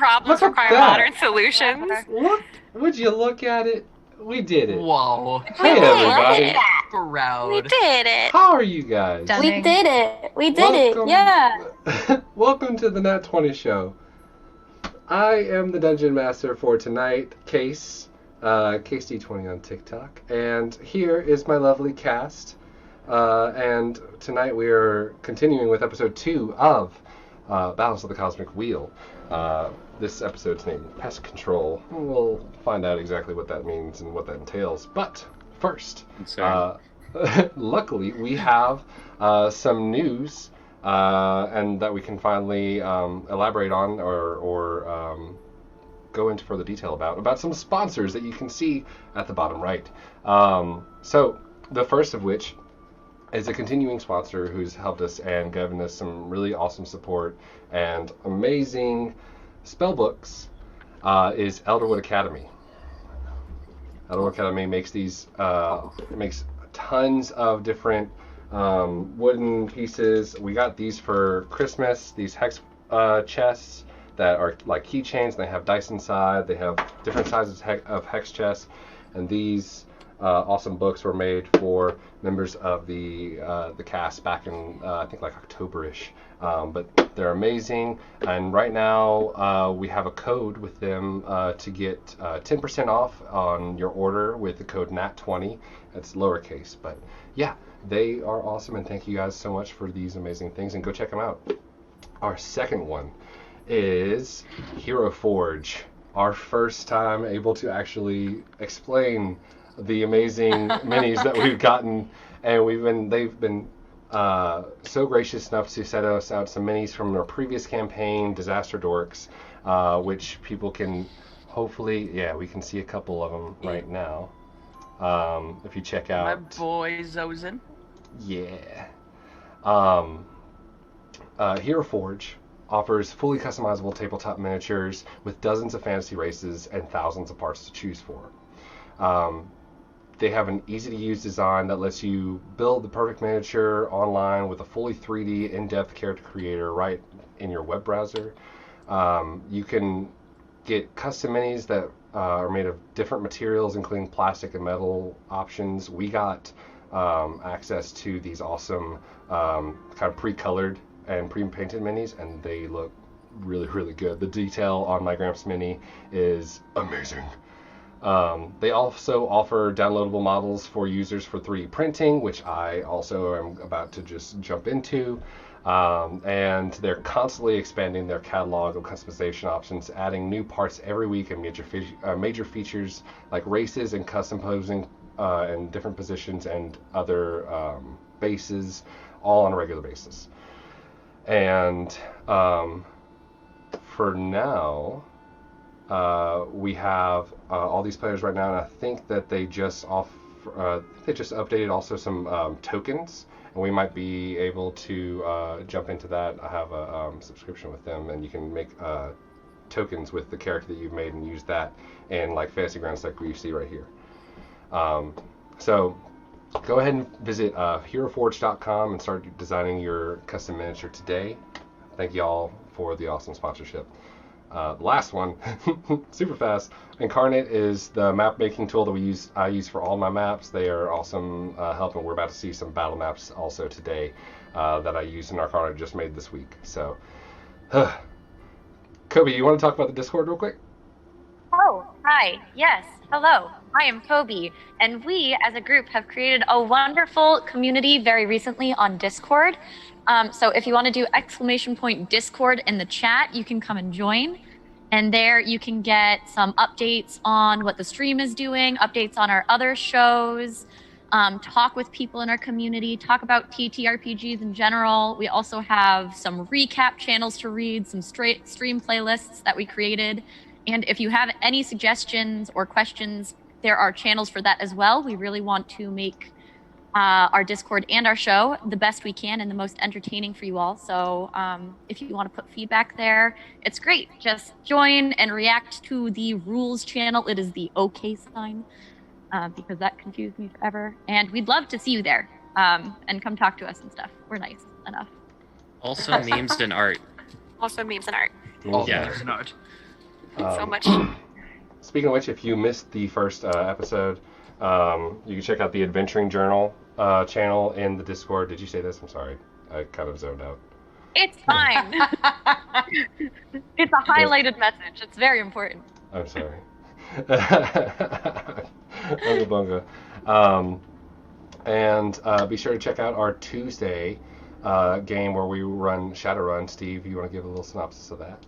problems Look at require that. modern solutions. Look, would you look at it? We did it. Whoa. Hey, everybody. Proud. We did it. How are you guys? We did it. We did it. Yeah. Welcome to the Nat 20 show. I am the Dungeon Master for tonight, Case, KC20 on TikTok, and here is my lovely cast. And tonight we are continuing with episode 2 of Battles of the Cosmic Wheel. This episode's named Pest Control. We'll find out exactly what that means and what that entails. But first, luckily we have some news and that we can finally elaborate on or go into further detail about some sponsors that you can see at the bottom right. So the first of which is a continuing sponsor who's helped us and given us some really awesome support and amazing spell books, is Elderwood Academy. Elderwood Academy makes these makes tons of different wooden pieces. We got these for Christmas, these hex chests that are like keychains. They have dice inside. They have different sizes of hex chests, and these awesome books were made for members of the cast back in I think like October-ish. But they're amazing, and right now we have a code with them to get 10% off on your order with the code NAT20. It's lowercase, but yeah, they are awesome, and thank you guys so much for these amazing things, and go check them out. Our second one is Hero Forge. Our first time able to actually explain the amazing minis that we've gotten, and they've been so gracious enough to set us out some minis from our previous campaign, Disaster Dorks, which people can hopefully, we can see a couple of them right now. If you check out My boy Zozen. Yeah. Hero Forge offers fully customizable tabletop miniatures with dozens of fantasy races and thousands of parts to choose for. They have an easy-to-use design that lets you build the perfect miniature online with a fully 3D, in-depth character creator right in your web browser. You can get custom minis that are made of different materials, including plastic and metal options. We got access to these awesome kind of pre-colored and pre-painted minis, and they look really, really good. The detail on my Gramps mini is amazing. They also offer downloadable models for users for 3D printing, which I also am about to just jump into. And they're constantly expanding their catalog of customization options, adding new parts every week and major features like races and custom posing in different positions and other bases, all on a regular basis. And for now, we have all these players right now, and I think that they just updated also some tokens, and we might be able to jump into that. I have a subscription with them, and you can make tokens with the character that you've made and use that in like Fantasy Grounds like we see right here. So go ahead and visit heroforge.com and start designing your custom miniature today. Thank you all for the awesome sponsorship. The last one, super fast. Incarnate is the map making tool that I use for all my maps. They are awesome help, and we're about to see some battle maps also today that I use in Incarnate just made this week. So, Kobe, you want to talk about the Discord real quick? Oh, hi. Yes. Hello. I am Kobe, and we as a group have created a wonderful community very recently on Discord. So if you want to do !Discord in the chat, you can come and join. And there you can get some updates on what the stream is doing, updates on our other shows, talk with people in our community, talk about TTRPGs in general. We also have some recap channels to read, some straight stream playlists that we created. And if you have any suggestions or questions, there are channels for that as well. We really want to make our Discord and our show the best we can and the most entertaining for you all. So if you want to put feedback there, it's great. Just join and react to the rules channel. It is the OK sign because that confused me forever. And we'd love to see you there and come talk to us and stuff. We're nice enough. Also memes and art. Also memes and art. Oh, Yeah. there's an art. So much. Speaking of which, if you missed the first episode, you can check out the Adventuring Journal channel in the Discord. Did you say this? I'm sorry. I kind of zoned out. It's fine. It's a highlighted message. It's very important. I'm sorry. Bunga bunga. And be sure to check out our Tuesday game where we run Shadowrun. Steve, you want to give a little synopsis of that?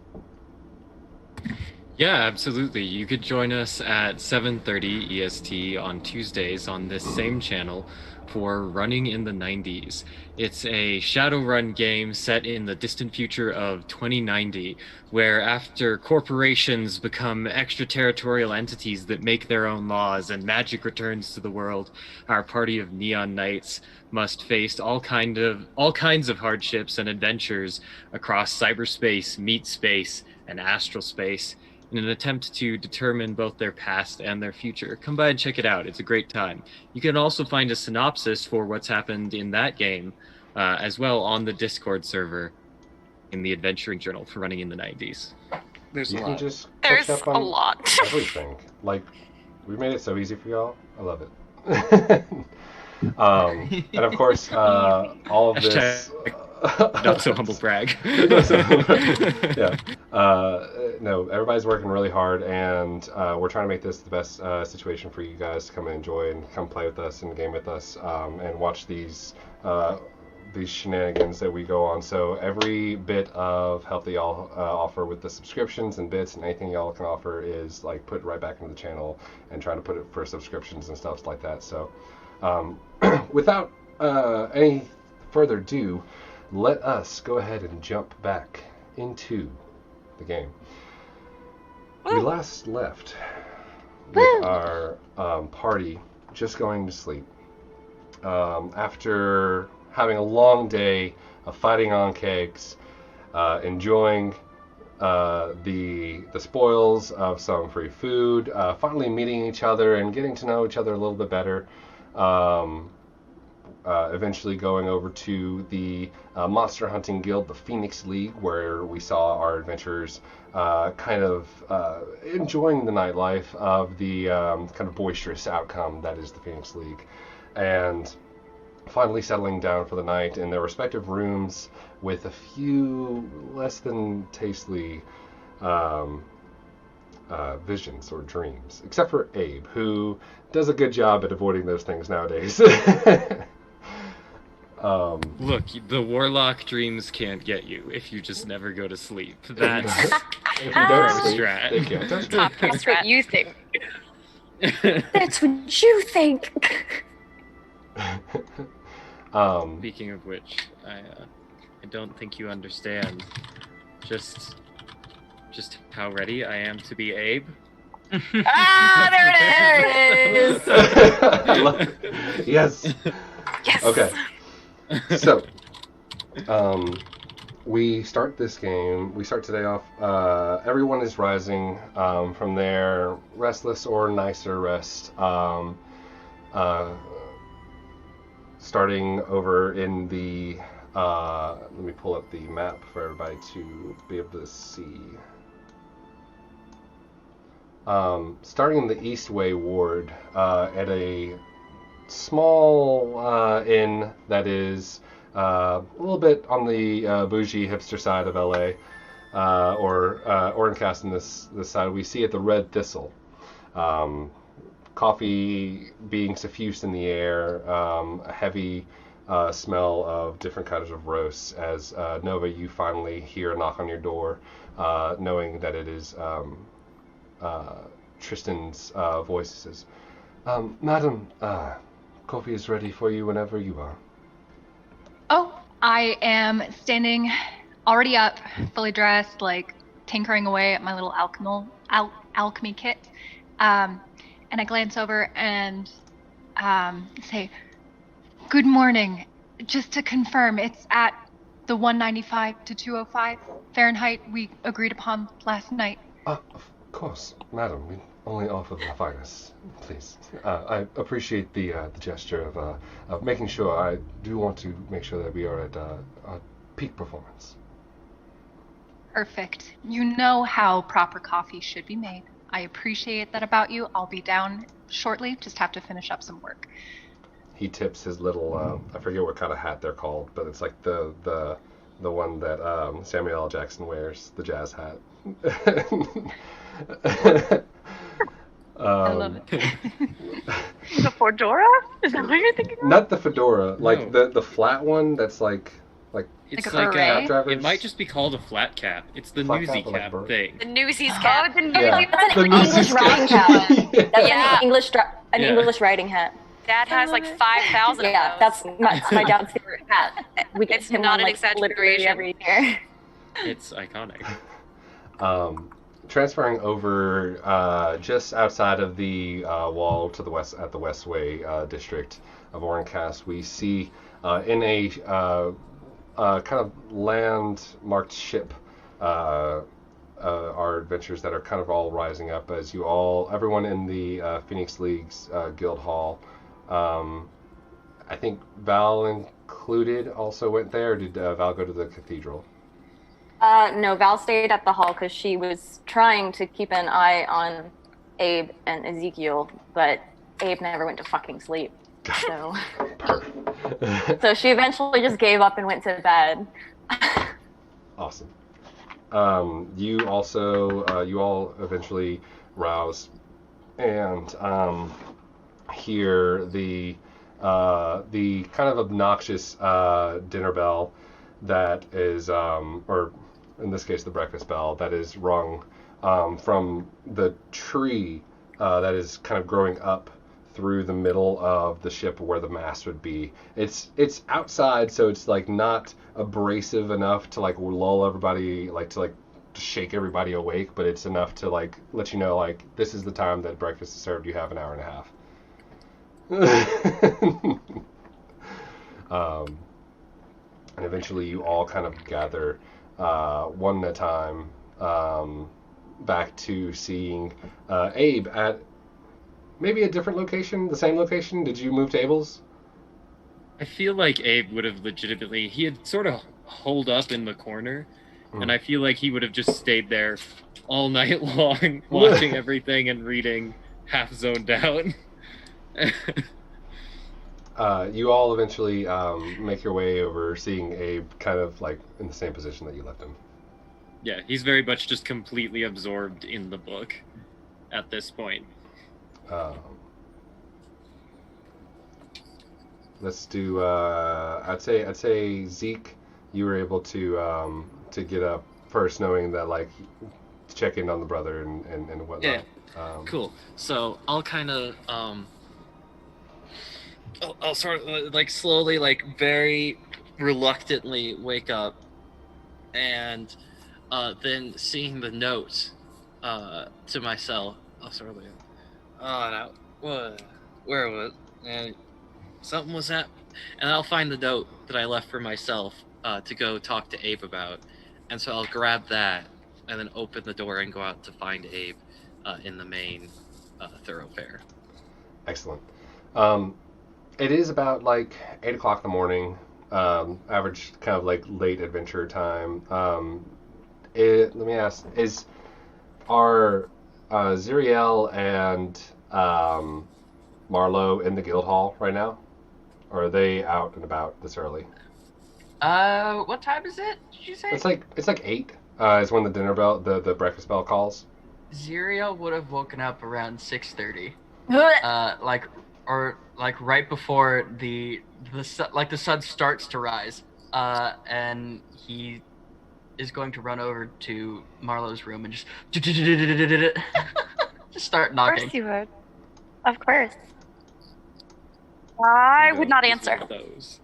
Yeah, absolutely. You could join us at 7:30 EST on Tuesdays on this same channel for Running in the 90s. It's a Shadowrun game set in the distant future of 2090, where after corporations become extraterritorial entities that make their own laws and magic returns to the world, our party of neon knights must face all kinds of hardships and adventures across cyberspace, meat space, and astral space in an attempt to determine both their past and their future. Come by and check it out. It's a great time. You can also find a synopsis for what's happened in that game as well on the Discord server in the Adventuring Journal for Running in the 90s. There's You a can lot. just There's catch up a on lot. everything. Like, we made it so easy for y'all. I love it. And of course, all of this. Not so humble brag. Yeah. No, everybody's working really hard, and we're trying to make this the best situation for you guys to come and enjoy and come play with us and game with us and watch these shenanigans that we go on. So every bit of help that y'all offer with the subscriptions and bits and anything y'all can offer is like put right back into the channel and trying to put it for subscriptions and stuff like that. So without any further ado, let us go ahead and jump back into the game. We last left with our party just going to sleep. After having a long day of fighting on kegs, enjoying the spoils of some free food, finally meeting each other and getting to know each other a little bit better. Eventually going over to the Monster Hunting Guild, the Phoenix League, where we saw our adventurers kind of enjoying the nightlife of the kind of boisterous outcome that is the Phoenix League, and finally settling down for the night in their respective rooms with a few less than tastely visions or dreams, except for Abe, who does a good job at avoiding those things nowadays. Look, the warlock dreams can't get you if you just never go to sleep. That's If you don't sleep, strat. they can't touch you. That's what you think. That's what you think. Speaking of which, I don't think you understand just how ready I am to be Abe. There it is. I love it. Yes. Yes. Okay. So, we start this game. We start today off. Everyone is rising from their restless or nicer rest. Starting over in the. Let me pull up the map for everybody to be able to see. Starting in the Eastway ward at a small inn that is a little bit on the bougie hipster side of LA, or Orncast in this side. We see it the Red Thistle. Coffee being suffused in the air, a heavy smell of different kinds of roasts as Nova, you finally hear a knock on your door, knowing that it is Tristan's voice. Says, Madam, coffee is ready for you whenever you are. Oh, I am standing, already up, fully dressed, like tinkering away at my little alchemy kit. And I glance over and say, "Good morning. Just to confirm, it's at the 195 to 205 Fahrenheit we agreed upon last night." Of course, madam. We only offer the finest. Please. I appreciate the gesture of making sure. I do want to make sure that we are at our peak performance. Perfect. You know how proper coffee should be made. I appreciate that about you. I'll be down shortly. Just have to finish up some work. He tips his little, I forget what kind of hat they're called, but it's like the one that Samuel L. Jackson wears, the jazz hat. I love it. The fedora? Is that what you're thinking of? Not the fedora, like No. the flat one that's like It's Like a like beret? a. cab drivers. It might just be called a flat cap. It's the Flat newsy cap or like cap bird? thing. The Newsies Oh, cap. the Yeah. That's The an Newsies English riding cap. hat. That's Yeah. an English Yeah. English riding hat. Dad has like 5,000 Yeah, of that's those. my dad's favorite hat. We get It's him not one, an like, literally exaggeration. every year. It's iconic. Transferring over just outside of the wall to the west at the Westway district of Orncast, we see in a kind of land-marked ship our adventures that are kind of all rising up as everyone in the Phoenix League's guild hall. I think Val included also went there. Or did Val go to the cathedral? No, Val stayed at the hall because she was trying to keep an eye on Abe and Ezekiel, but Abe never went to fucking sleep. So, so she eventually just gave up and went to bed. Awesome. You all eventually rouse and hear the kind of obnoxious dinner bell that is, or in this case, the breakfast bell that is rung from the tree that is kind of growing up through the middle of the ship where the mast would be. It's outside, so it's like not abrasive enough to like lull everybody, like to shake everybody awake, but it's enough to like let you know like this is the time that breakfast is served. You have an hour and a half. And eventually you all kind of gather one at a time back to seeing Abe at maybe a different location, the same location. Did you move tables? I feel like Abe would have legitimately. He had sort of holed up in the corner, and I feel like he would have just stayed there all night long, watching everything and reading, half zoned out. You all eventually make your way over, seeing Abe kind of like in the same position that you left him. Yeah, he's very much just completely absorbed in the book at this point. Let's do. I'd say Zeke, you were able to get up first, knowing that like to check in on the brother and whatnot. Yeah. Cool. So I'll kind of I'll sort of like slowly, like very reluctantly wake up, and then seeing the note to myself, I'll sort of like, oh no, what? Where was it? And something was that, and I'll find the note that I left for myself to go talk to Abe about, and so I'll grab that and then open the door and go out to find Abe in the main thoroughfare. Excellent. It is about like 8 o'clock in the morning, average kind of like late adventure time. Let me ask: are Xyriel and Marlow in the guild hall right now, or are they out and about this early? What time is it? Did you say? It's like 8. Is when the dinner bell, the breakfast bell calls. Xyriel would have woken up around 6:30. Ugh. Like right before the sun starts to rise. And he is going to run over to Marlow's room and just just start Of knocking. course you would. Of course. I would not answer. Those.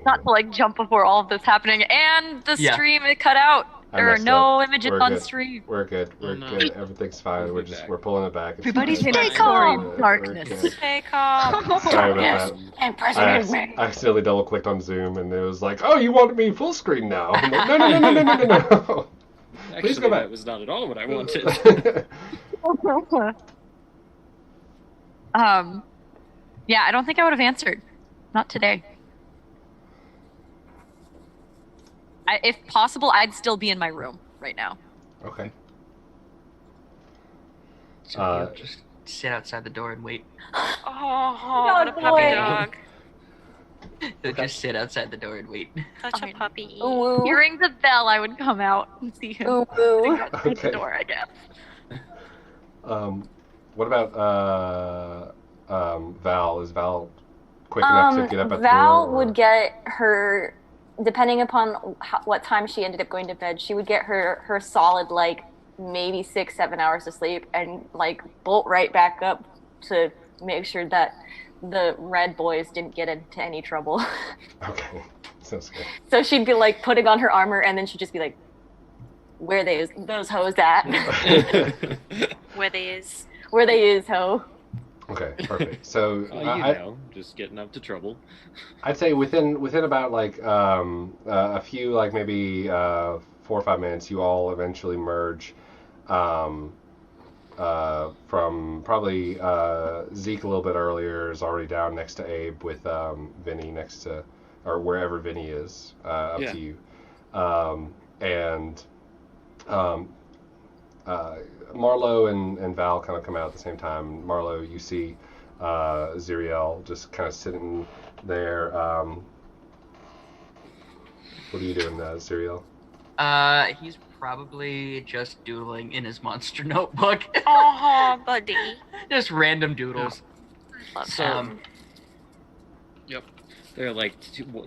Not to like jump before all of this happening, and the Yeah. stream it cut out. I There are messed no up. images We're on good. stream. We're good. We're no. good. Everything's fine. We'll be back. We're pulling it back. It's Everybody's fine. stay We're calm. good. Darkness. We're good. Stay calm. Sorry about Yes. that. And I President May. accidentally double clicked on Zoom and it was like, oh, you want me full screen now? I'm like, no. Actually, Please go back. that was not at all what I wanted. Yeah, I don't think I would have answered. Not today. if possible, I'd still be in my room right now. Okay. So you'll just sit outside the door and wait. Oh, what a Dog puppy boy. dog. They'll just sit outside the door and wait. Such a Fine. puppy. Ooh, Hearing the bell, I would come out and see him ooh, sitting ooh. outside Okay. the door, I guess. What about Val? Is Val quick enough to get up at the door? Val or- would get her, depending upon what time she ended up going to bed, she would get her solid like maybe 6-7 hours of sleep and like bolt right back up to make sure that the red boys didn't get into any trouble. Okay, sounds good. So she'd be like putting on her armor, and then she'd just be like, "Where those hoes at? Where they is. Where they is, ho?" Okay, perfect. So just getting up to trouble. I'd say within about like a few like maybe 4 or 5 minutes, you all eventually merge from probably Zeke a little bit earlier is already down next to Abe with Vinny next to or wherever Vinny is up to you, and Marlow and Val kind of come out at the same time. Marlow, you see Xyriel just kind of sitting there. What are you doing, Xyriel? He's probably just doodling in his monster notebook. Oh, buddy. Just random doodles. Love So- him. Yep. There are like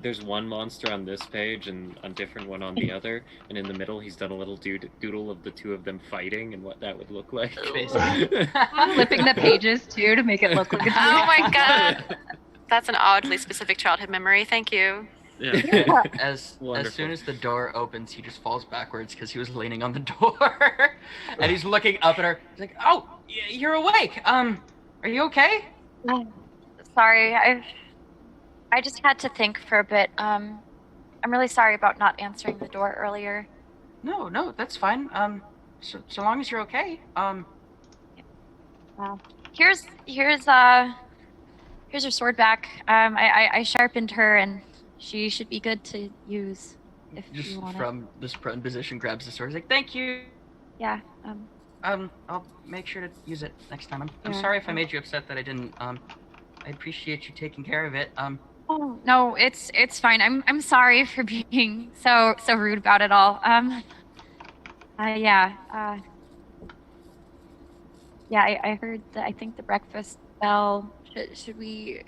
there's one monster on this page and a different one on the other, and in the middle he's done a little doodle of the two of them fighting and what that would look like. Basically. Flipping the pages too to make it look like it's Oh my god. That's an oddly specific childhood memory. Thank you. Yeah. As Wonderful. soon as the door opens, he just falls backwards because he was leaning on the door, and he's looking up at her. He's like, "Oh, you're awake. Are you okay?" Sorry, I just had to think for a bit. I'm really sorry about not answering the door earlier. No, that's fine. So long as you're okay. Here's your sword back. I sharpened her, and she should be good to use if Just you want it. from this prone position, grabs the sword. He's like, "Thank you. Yeah. I'll make sure to use it next time. I'm Yeah. sorry if I made you upset that I didn't. I appreciate you taking care of it. Oh no, it's fine. I'm sorry for being so rude about it all. Yeah. Yeah, I heard that. I think the breakfast bell. Should we?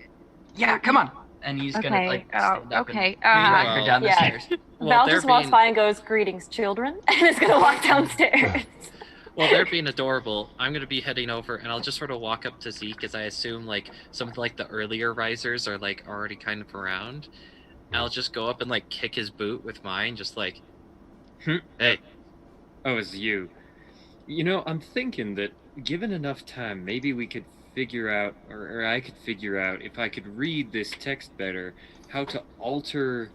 Yeah, come on." And he's gonna Okay. like Oh, stand up okay. and drag her Well, down the yeah. stairs. Val they're just walks being- by and goes, "Greetings, children," and is gonna walk downstairs. Well, they're being adorable. I'm gonna be heading over, and I'll just sort of walk up to Zeke, as I assume like some of like the earlier risers are like already kind of around. I'll just go up and like kick his boot with mine, just like, hey, oh, it's you. You know, I'm thinking that given enough time, maybe we could figure out, or I could figure out, if I could read this text better, how to alter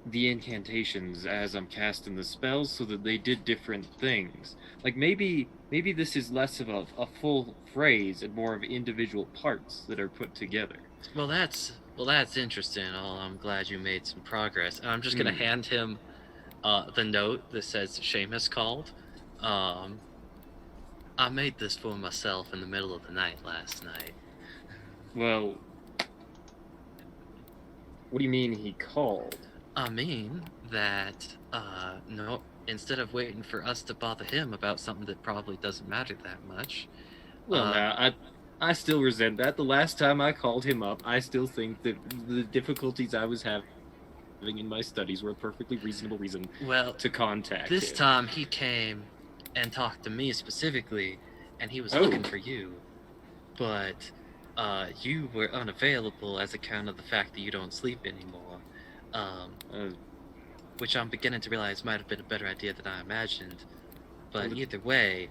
the incantations as I'm casting the spells so that they did different things. Like maybe this is less of a full phrase and more of individual parts that are put together. Well, that's interesting. I'm glad you made some progress. And I'm just gonna hand him the note that says Seamus called. I made this for myself in the middle of the night last night. Well, what do you mean he called? I mean that no, instead of waiting for us to bother him about something that probably doesn't matter that much. Well, now, I still resent that. The last time I called him up, I still think that the difficulties I was having in my studies were a perfectly reasonable reason Well, to contact this him. time he came and talked to me specifically, and he was Oh. looking for you. But you were unavailable as account of the fact that you don't sleep anymore. Which I'm beginning to realize might have been a better idea than I imagined. But either way,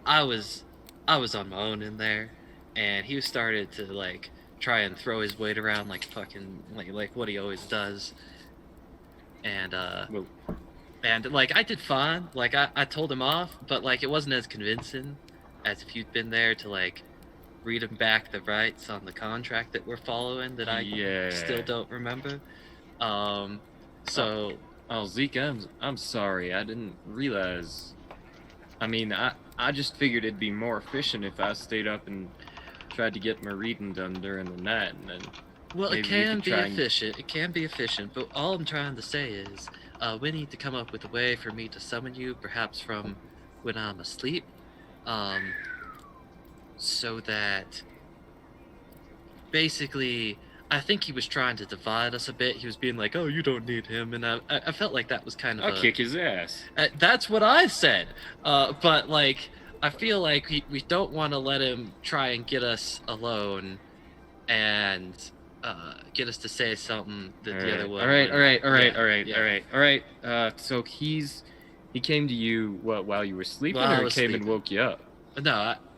I was on my own in there, and he started to like try and throw his weight around like fucking like what he always does. And and like I did fine. Like I told him off, but like it wasn't as convincing as if you'd been there to like read him back the rights on the contract that we're following that I Yeah. still don't remember. So Oh, Zeke, I'm sorry. I didn't realize. I mean, I just figured it'd be more efficient if I stayed up and tried to get my reading done during the night, and then. Well, maybe it we can could be try and- efficient. It can be efficient, but all I'm trying to say is, we need to come up with a way for me to summon you, perhaps from when I'm asleep, so that basically, I think he was trying to divide us a bit. He was being like, "Oh, you don't need him," and I felt like that was kind of. I'll kick his ass. That's what I said. But like, I feel like we don't want to let him try and get us alone, and get us to say something that the other one. All right. So he came to you while you were sleeping, While I or he was came and sleeping. woke you up? No,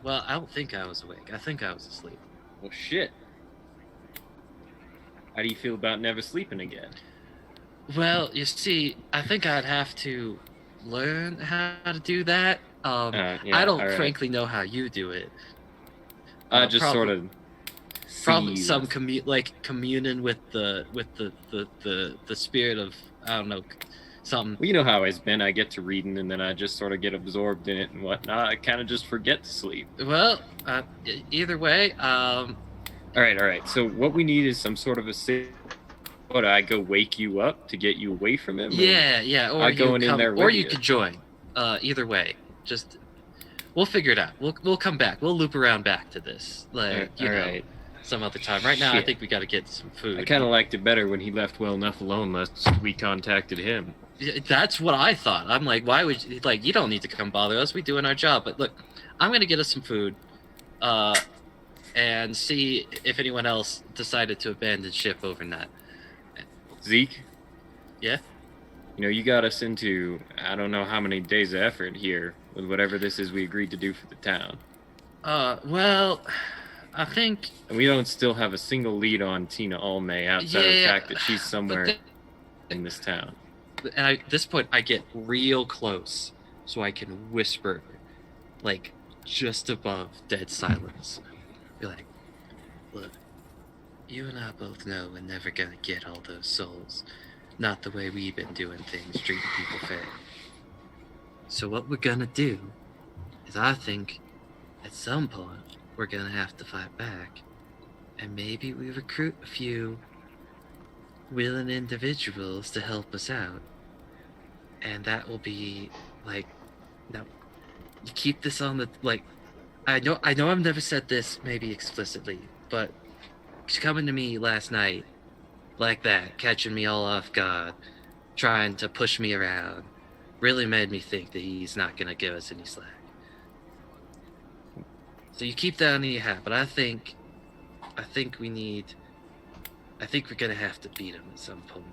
I don't think I was awake. I think I was asleep. Well, shit. How do you feel about never sleeping again? Well, you see, I think I'd have to learn how to do that. Yeah, I don't all right. frankly know how you do it. Just prob- sort of. Probably sees- some communing with the spirit of, I don't know, something. Well, you know how it's been. I get to reading, and then I just sort of get absorbed in it and whatnot. I kind of just forget to sleep. Well, either way, All right. So what we need is some sort of a. What, I go wake you up to get you away from him? or- yeah, or I you going in come, there or with you you? could join. Either way, just we'll figure it out. We'll come back. We'll loop around back to this, like you all know, right. some other time. Right now, I Shit. think we got to get some food. I kind of liked it better when he left well enough alone lest we contacted him. Yeah, that's what I thought. I'm like, why would you, like, you don't need to come bother us. We doing our job. But look, I'm gonna get us some food, and see if anyone else decided to abandon ship overnight. Zeke? Yeah? You know, you got us into, I don't know how many days of effort here with whatever this is we agreed to do for the town. Well, I think. And we don't still have a single lead on Tina Almay outside of the Yeah, fact that she's somewhere but in this town. and at this point, I get real close so I can whisper, like, just above dead silence. Be like, look, you and I both know we're never gonna get all those souls. Not the way we've been doing things, treating people fair. So what we're gonna do is, I think, at some point, we're gonna have to fight back. And maybe we recruit a few willing individuals to help us out. And that will be, like, now, you keep this on the, like, I know I've never said this maybe explicitly, but she's coming to me last night like that, catching me all off guard, trying to push me around, really made me think that he's not gonna give us any slack. So you keep that in your hat, but I think we're gonna have to beat him at some point.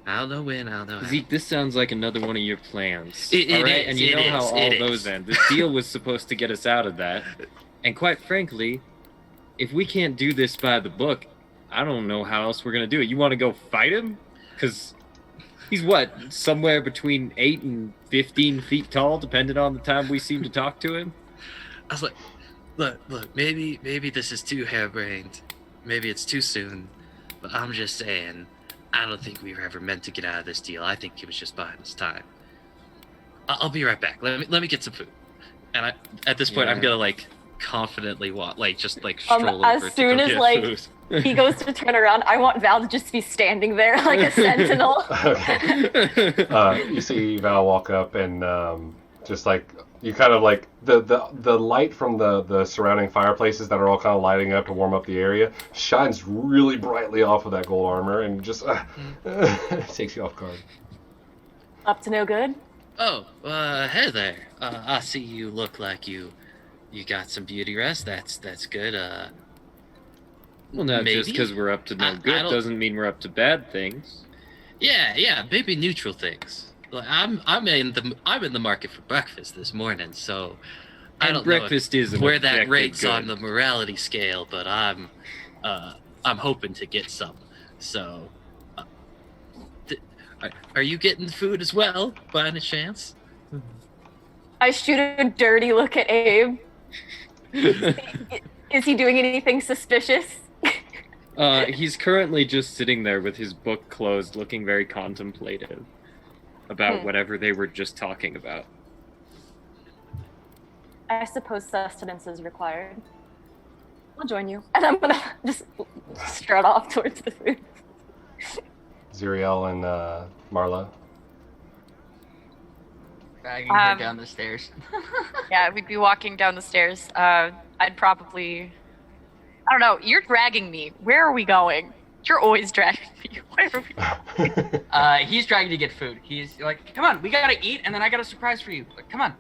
I don't know when, I don't know how. Zeke, this sounds like another one of your plans. It all right? is, And you it know how is, all it those is. end. This deal was supposed to get us out of that. And quite frankly, if we can't do this by the book, I don't know how else we're going to do it. You want to go fight him? Because he's what? Somewhere between 8 and 15 feet tall, depending on the time we seem to talk to him? I was like, look, maybe this is too harebrained. Maybe it's too soon. But I'm just saying, I don't think we were ever meant to get out of this deal. I think he was just buying us time. I'll be right back. Let me get some food. And at this point, I'm Yeah. gonna, like, confidently walk, like, just, like, stroll As over soon to as, go get like, food. he goes to turn around, I want Val to just be standing there like a sentinel. Okay. You see Val walk up and just like you kind of like the light from the surrounding fireplaces that are all kind of lighting up to warm up the area shines really brightly off of that gold armor and just takes you off guard. Up to no good? Oh, hey there. I see you look like you got some beauty rest. That's good. Well, not Maybe. just because we're up to no I good don't- doesn't mean we're up to bad things. Yeah, maybe neutral things. Like I'm in the market for breakfast this morning, so I And don't breakfast is an know where that objective rates good. on the morality scale, but I'm hoping to get some. So, are you getting food as well, by any chance? I shoot a dirty look at Abe. Is he doing anything suspicious? He's currently just sitting there with his book closed, looking very contemplative. about whatever they were just talking about. I suppose sustenance is required. I'll join you. And I'm gonna just strut off towards the food. Xyriel and Marlow. Dragging her down the stairs. Yeah, we'd be walking down the stairs. I'd probably... I don't know. You're dragging me. Where are we going? You're always dragging me. Where are we going? He's dragging to get food. He's like, come on, we gotta eat, and then I got a surprise for you. Like, come on.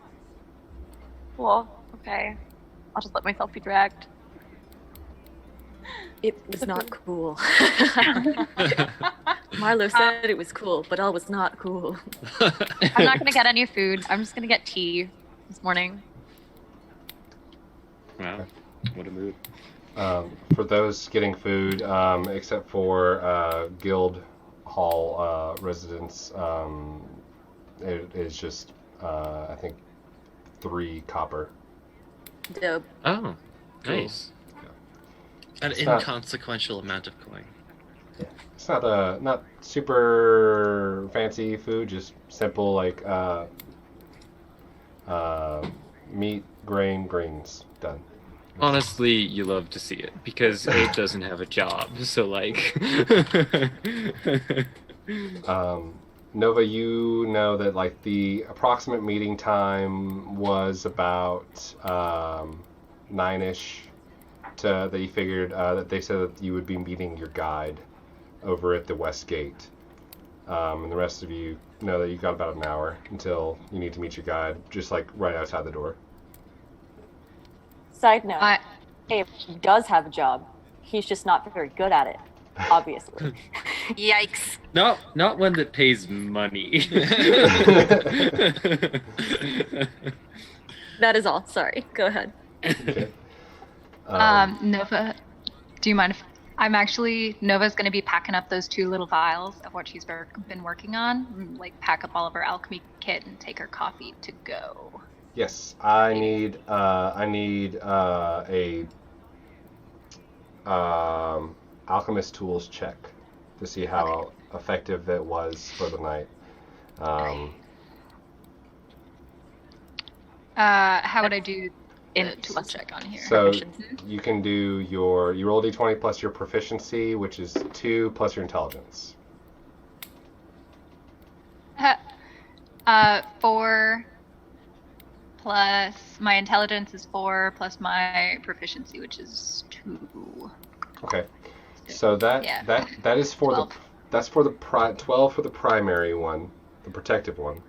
Cool. Okay. I'll just let myself be dragged. It was not cool. Marlow said it was cool, but all was not cool. I'm not gonna get any food. I'm just gonna get tea this morning. Wow, what a mood. For those getting food, except for Guild Hall residents, it is just, I think, 3 copper. Dope. Oh, nice. An inconsequential amount of coin. Yeah. It's not super fancy food, just simple like meat, greens done. Honestly, you love to see it because Abe doesn't have a job, so like. Nova, you know that like the approximate meeting time was about 9ish. That you figured that they said that you would be meeting your guide over at the West Gate, and the rest of you know that you've got about an hour until you need to meet your guide, just like right outside the door. Side note, Abe does have a job. He's just not very good at it, obviously. Yikes. No, not one that pays money. That is all. Sorry. Go ahead. Okay. Nova, do you mind if Nova's going to be packing up those 2 little vials of what she's been working on, like pack up all of her alchemy kit and take her coffee to go. Yes, I need a alchemist tools check to see how effective that was for the night. How would I do the Tools tools check on here? So you can do you roll d20 plus your proficiency, which is 2 plus your intelligence. 4 plus my intelligence is 4 plus my proficiency, which is 2. Okay, so that is for 12. that's for the 12 for the primary one, the protective one.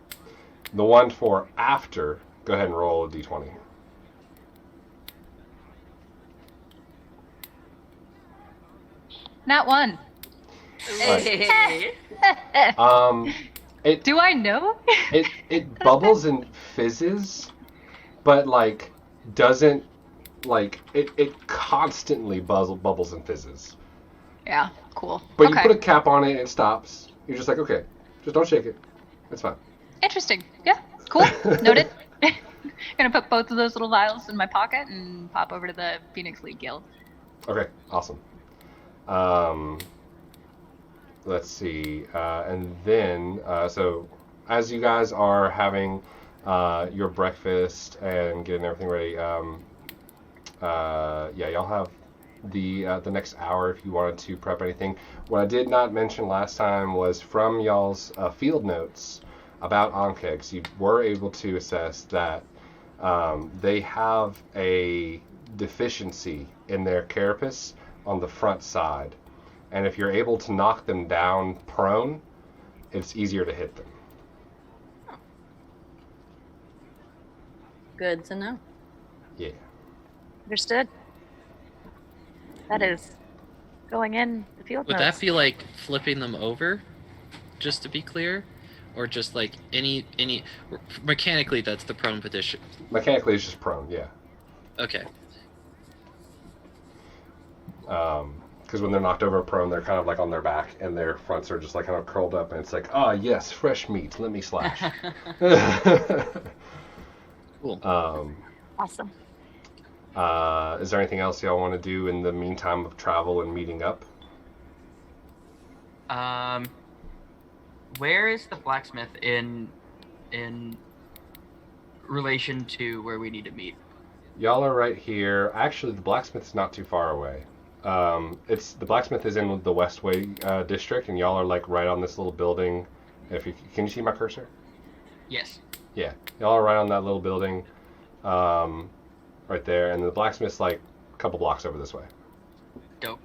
The one for after, go ahead and roll a d20. Not 1. Hey. Do I know? it bubbles and fizzes, but like doesn't like it constantly bubbles and fizzes. Yeah, cool. But you put a cap on it and it stops. You're just like, okay, just don't shake it. It's fine. Interesting. Yeah, cool. Noted. Gonna put both of those little vials in my pocket and pop over to the Phoenix League Guild. Okay, awesome. Let's see, and then so as you guys are having your breakfast and getting everything ready, y'all have the next hour if you wanted to prep anything. What I did not mention last time was from y'all's field notes about Onkegs, you were able to assess that they have a deficiency in their carapace on the front side, and if you're able to knock them down prone, it's easier to hit them. Good to know. Yeah. Understood. That is going in the field Would notes. that be like flipping them over, just to be clear? Or just like any mechanically that's the prone position? Mechanically it's just prone, yeah. Okay. Because when they're knocked over prone, they're kind of like on their back, and their fronts are just like kind of curled up, and it's like, ah, yes, fresh meat, let me slash. Cool. Awesome. Is there anything else y'all want to do in the meantime of travel and meeting up? where is the blacksmith in relation to where we need to meet? Y'all are right here. Actually, the blacksmith's not too far away. The blacksmith is in the Westway district, and y'all are like right on this little building. Can you see my cursor? Yes. Yeah, y'all are right on that little building, right there, and the blacksmith's like a couple blocks over this way. Dope.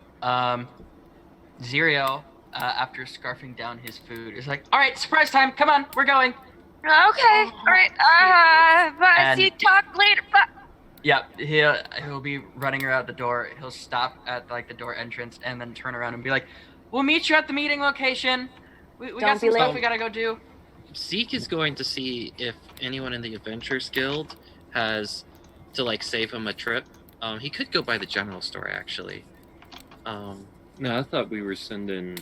Xyriel, after scarfing down his food, is like, all right, surprise time, come on, we're going. Okay, all right. Bye. See you, talk later. Bye. Yeah, he'll be running her out the door. He'll stop at like the door entrance and then turn around and be like, we'll meet you at the meeting location. We got some stuff we gotta go do. Zeke is going to see if anyone in the Adventurers Guild has to like save him a trip. He could go by the general store actually. No, I thought we were sending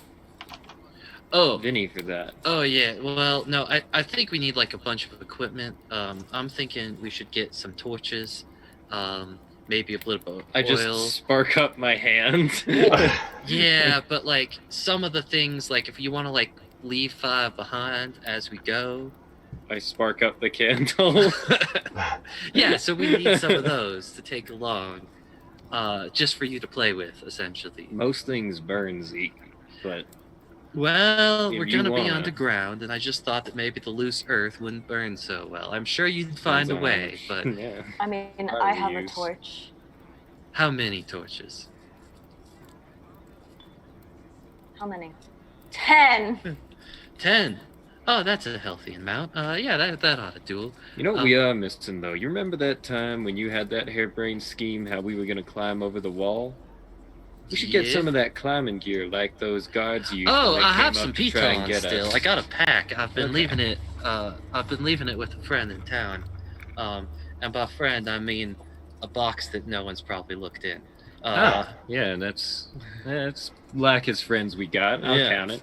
Vinny for that. Oh yeah. Well, no, I think we need like a bunch of equipment. I'm thinking we should get some torches, maybe a little bit of oil. I just spark up my hand. Yeah, but like some of the things, like if you want to like leave fire behind as we go. I spark up the candle. Yeah, so we need some of those to take along, just for you to play with, essentially. Most things burn, Zeke, but... Well, we're gonna be wanna. underground, and I just thought that maybe the loose earth wouldn't burn so well. I'm sure you'd find a way, but... Yeah. I mean, I have a torch. How many torches? How many? 10! 10. Oh, that's a healthy amount. Yeah, that ought to do. You know what we are missing, though? You remember that time when you had that harebrained scheme, how we were going to climb over the wall? We should get some of that climbing gear, like those guards used. Oh, when they I have came some up to try and pitons get still. us. I got a pack. I've been leaving it. I've been leaving it with a friend in town. And by friend, I mean a box that no one's probably looked in. Yeah, that's like his friends we got. I'll count it.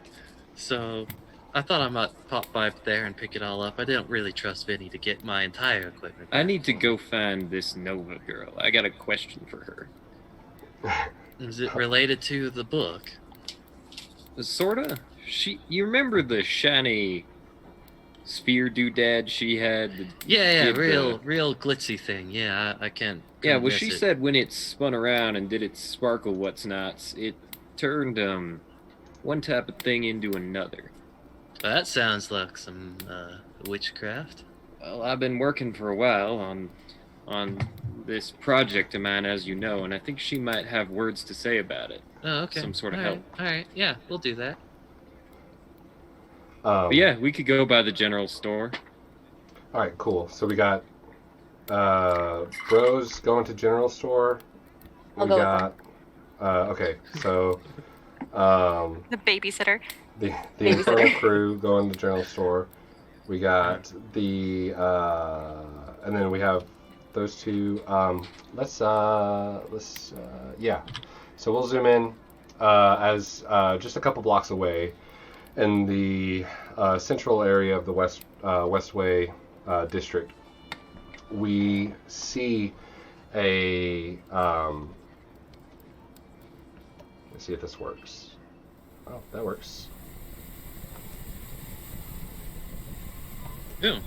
So, I thought I might pop by there and pick it all up. I didn't really trust Vinny to get my entire equipment. I need to go find this Nova girl. I got a question for her. Is it related to the book? Sorta. You remember the shiny sphere doodad she had? Yeah, real glitzy thing. Yeah, I can't. Yeah, well, miss she it. said when it spun around and did its sparkle what's nots, it turned one type of thing into another. That sounds like some witchcraft. Well, I've been working for a while on this project of mine, as you know, and I think she might have words to say about it. Oh, okay. Some sort of All help. All right, yeah, we'll do that. But yeah, we could go by the general store. All right, cool. So we got Bros going to general store. I'll We go got okay. So The babysitter. the Infernal Crew going to general store. We got the and then we have those two. Let's yeah. So we'll zoom in as just a couple blocks away in the central area of the Westway district. We see a let's see if this works. Oh, that works. Yeah.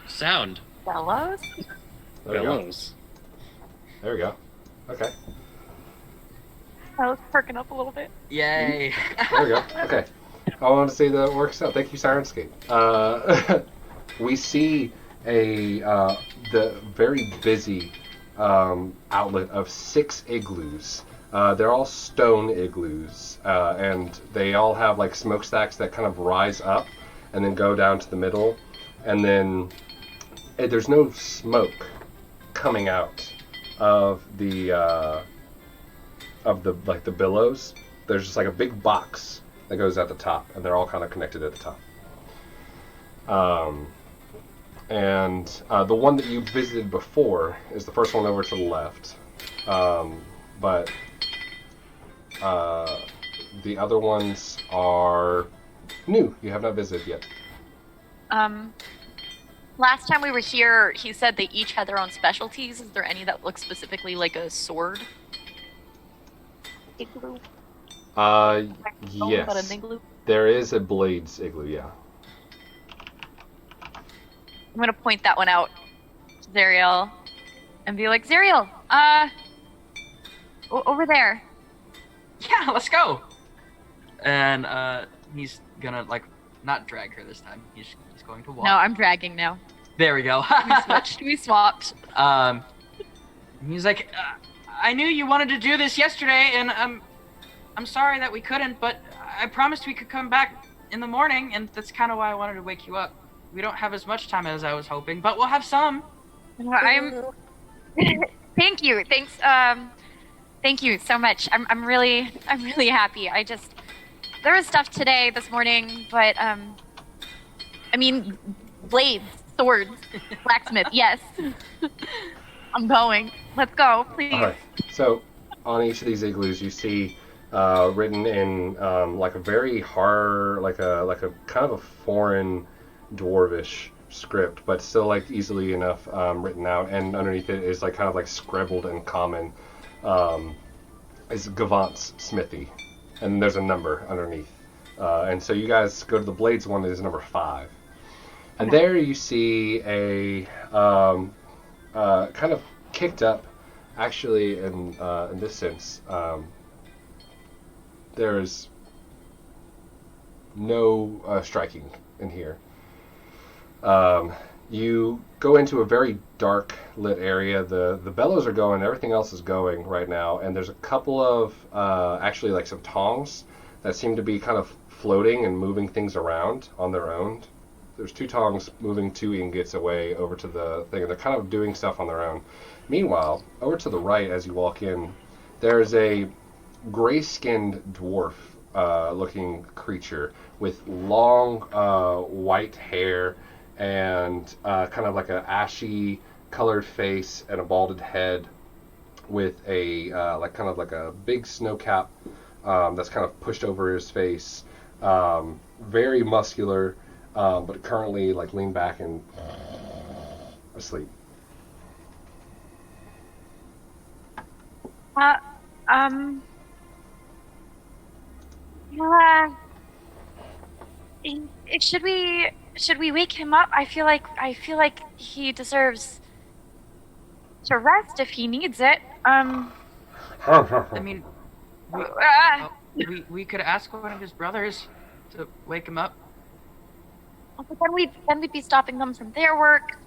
Sound. Bellows? There we go. Bellows. There we go. Okay. I was perking up a little bit. Yay. There we go. Okay. I wanted to say that it works out. Thank you, Sirenscape. We see the very busy outlet of 6 igloos. They're all stone igloos, and they all have like smokestacks that kind of rise up and then go down to the middle, and then there's no smoke coming out of the billows. There's just like a big box that goes at the top, and they're all kind of connected at the top. And the one that you visited before is the first one over to the left, but the other ones are new. You have not visited yet. Last time we were here, he said they each had their own specialties. Is there any that look specifically like a sword? Igloo. Yes. But an igloo? There is a Blades igloo, yeah. I'm gonna point that one out to Xyriel and be like, Xyriel, over there. Yeah, let's go. And he's gonna like not drag her this time. He's going to walk. No, I'm dragging now. There we go. We swapped. He's like, I knew you wanted to do this yesterday, and I'm sorry that we couldn't, but I promised we could come back in the morning, and that's kind of why I wanted to wake you up. We don't have as much time as I was hoping, but we'll have some. I'm. Thank you. Thanks. Thank you so much. I'm really happy. There was stuff this morning, but I mean, blades, swords, blacksmith. Yes. I'm going. Let's go, please. All right. So on each of these igloos, you see written in like a very hard, like a kind of a foreign dwarvish script, but still like easily enough written out. And underneath it is like kind of like scribbled in common. Is Gavant's smithy, and there's a number underneath. And so you guys go to the Blades one. That is number 5, and there you see a kind of kicked up, actually, in this sense. There's no striking in here. You go into a very dark lit area. The bellows are going, everything else is going right now, and there's a couple of actually like some tongs that seem to be kind of floating and moving things around on their own. There's 2 tongs moving 2 ingots away over to the thing, and they're kind of doing stuff on their own. Meanwhile, over to the right as you walk in, there's a gray-skinned dwarf looking creature with long white hair and kind of like an ashy colored face and a balded head with a like kind of like a big snow cap that's kind of pushed over his face. Very muscular, but currently like leaned back and asleep. Should we wake him up? I feel like he deserves to rest if he needs it. I mean, we could ask one of his brothers to wake him up. But then we'd be stopping them from their work,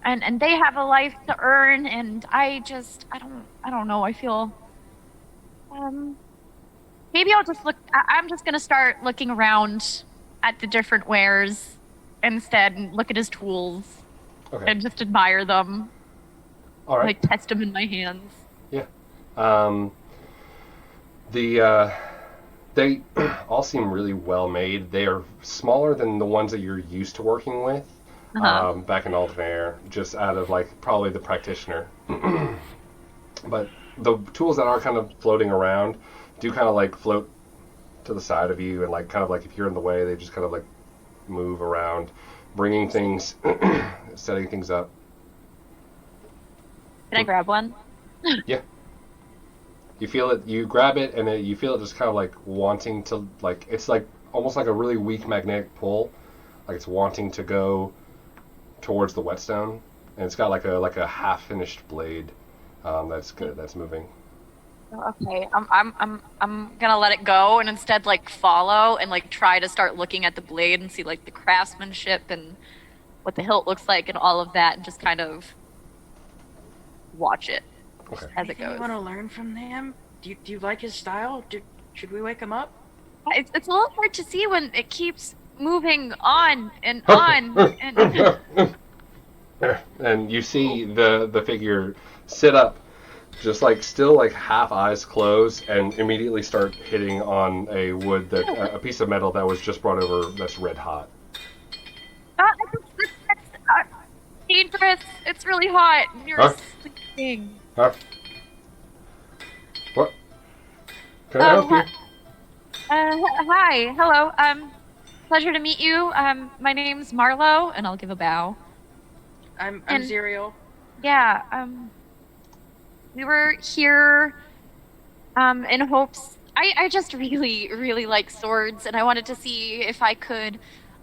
and they have a life to earn, and I don't know. I feel maybe I'll just look. I'm just gonna start looking around at the different wares instead, and look at his tools, and just admire them. All right. Like test them in my hands. Yeah. They all seem really well made. They are smaller than the ones that you're used to working with back in Aldenair, just out of like probably the practitioner. But the tools that are kind of floating around do kind of like float to the side of you, and like kind of like if you're in the way, they just kind of like move around, bringing things, setting things up. Can I grab one? Yeah. You feel it, you grab it, and you feel it just kind of like wanting to, like, it's like almost like a really weak magnetic pull, like it's wanting to go towards the whetstone, and it's got like a half finished blade that's moving. Okay, I'm gonna let it go and instead like follow and like try to start looking at the blade and see like the craftsmanship and what the hilt looks like and all of that, and just kind of watch it as it goes. You want to learn from him? Do you like his style? Should we wake him up? It's a little hard to see when it keeps moving on and on. And and you see the figure sit up, just like still like half eyes closed, and immediately start hitting on a wood a piece of metal that was just brought over that's red hot. That's dangerous. It's really hot. You're sleeping. Huh? What? Can I help you? Hi. Hello. Pleasure to meet you. My name's Marlow, and I'll give a bow. I'm Xyriel. Yeah. We were here in hopes I just really, really like swords, and I wanted to see if I could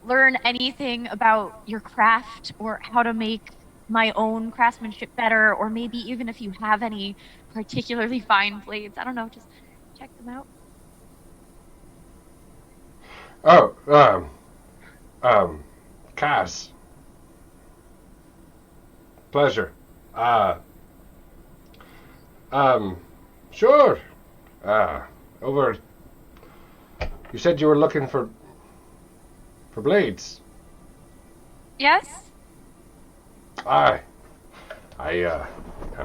learn anything about your craft or how to make my own craftsmanship better, or maybe even if you have any particularly fine blades. I don't know, just check them out. Oh, Cass. Pleasure. Uh, sure. Over. You said you were looking for blades. Yes? I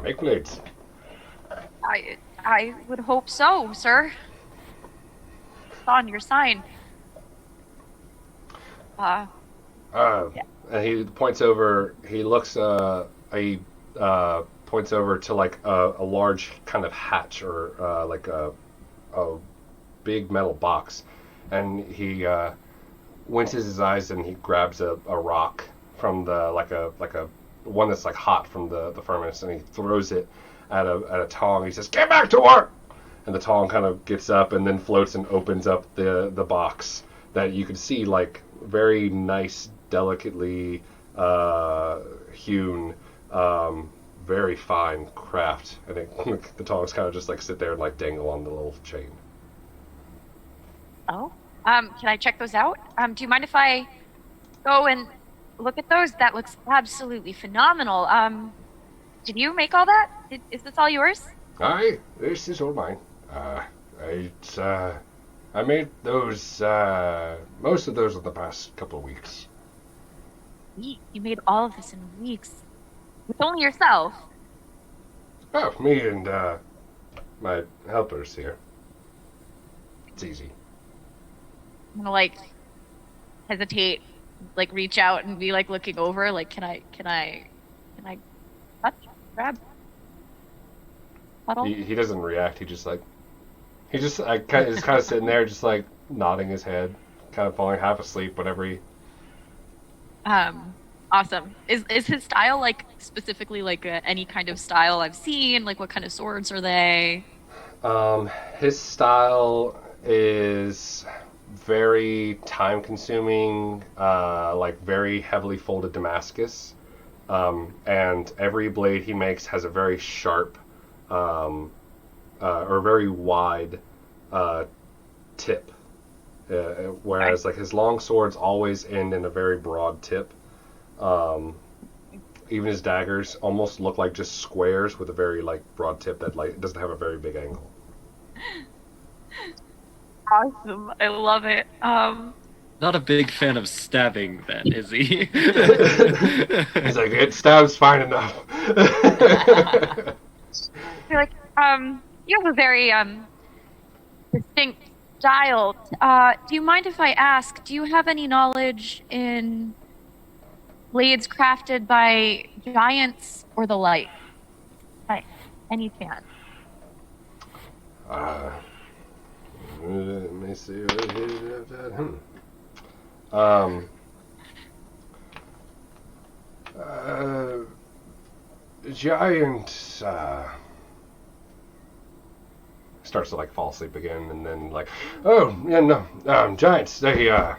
make blades. I would hope so, sir. It's on your sign. Yeah. And he points over. He looks. He points over to like a large kind of hatch or like a big metal box, and he winces his eyes and he grabs a rock from the like a one that's like hot from the furnace, and he throws it at a tong. He says, "Get back to work!" And the tong kind of gets up and then floats and opens up the box that you can see like very nice, delicately hewn, very fine craft. I think the tongs kind of just like sit there and like dangle on the little chain. Oh. Can I check those out? Do you mind if I go and look at those? That looks absolutely phenomenal. Did you make all that? Is this all yours? Aye, this is all mine. I made those, most of those in the past couple of weeks. You made all of this in weeks. With only yourself? Oh, me and, my helpers here. It's easy. I'm gonna, like, hesitate, like, reach out and be, like, looking over, like, can I touch, grab, puddle? He doesn't react, he just is kind of sitting there, just, like, nodding his head, kind of falling half asleep, whatever he... Awesome. Is his style, like, specifically, like, any kind of style I've seen? Like, what kind of swords are they? His style is very time-consuming, like very heavily folded Damascus, and every blade he makes has a very sharp, or very wide tip, whereas like his long swords always end in a very broad tip. Even his daggers almost look like just squares with a very like broad tip that like doesn't have a very big angle. Awesome. I love it. Not a big fan of stabbing, then, is he? He's like, it stabs fine enough. You're like, you have a very, distinct style. Do you mind if I ask, do you have any knowledge in blades crafted by giants or the light? By any chance? Let me see. Giant starts to like fall asleep again, and then like, oh yeah, no, giants. They're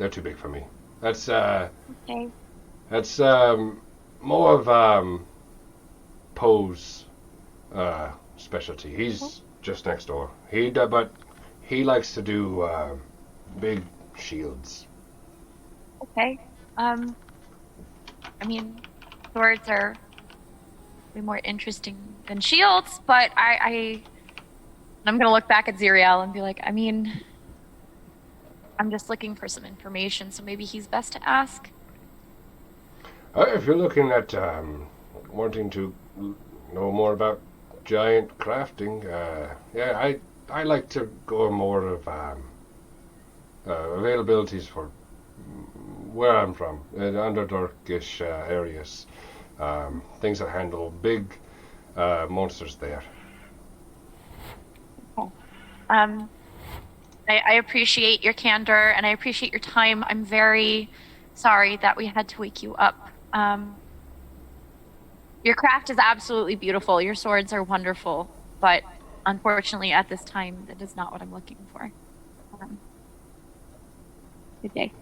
too big for me. That's Okay. that's more of Poe's specialty. He's just next door. But he likes to do big shields. Okay. I mean, swords are way more interesting than shields, but I'm gonna look back at Xyriel and be like, I mean, I'm just looking for some information, so maybe he's best to ask. If you're looking at wanting to know more about giant crafting, yeah, I like to go more of availabilities for where I'm from, in Underdarkish areas. Things that handle big monsters there. I appreciate your candor and I appreciate your time. I'm very sorry that we had to wake you up. Your craft is absolutely beautiful. Your swords are wonderful, but unfortunately, at this time, that is not what I'm looking for. Good day.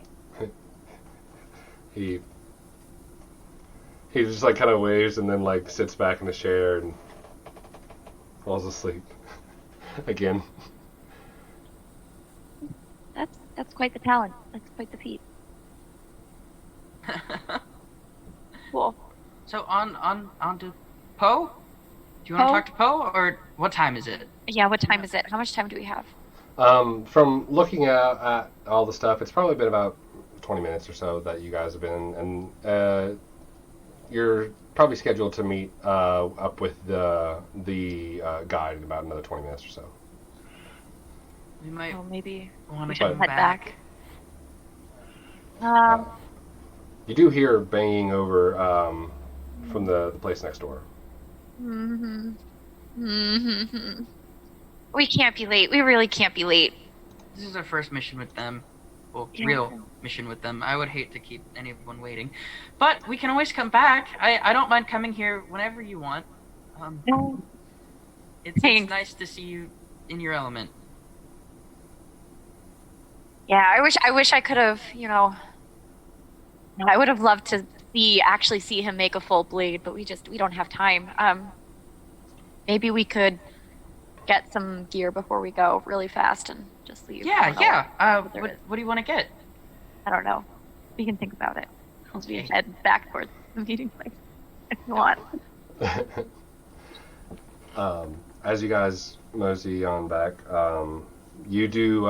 He just like kind of waves and then like sits back in the chair and falls asleep again. That's quite the talent. That's quite the feat. Cool. So on to Poe? Do you want to talk to Poe, or what time is it? Yeah, what time is it? How much time do we have? From looking at all the stuff, it's probably been about 20 minutes or so that you guys have been, and you're probably scheduled to meet up with the guide in about another 20 minutes or so. We might maybe want we to should come head back. You do hear banging over from the place next door. We can't be late. We really can't be late. This is our first mission with them. Well, Yeah. real mission with them. I would hate to keep anyone waiting. But we can always come back. I don't mind coming here whenever you want. It's Thanks. nice to see you in your element. Yeah, I wish I could have, I would have loved to actually see him make a full blade, but we don't have time. Maybe we could get some gear before we go really fast and just leave. Yeah. What do you want to get? I don't know. We can think about it. As we Okay. head back towards the meeting place if you want. As you guys mosey on back, you do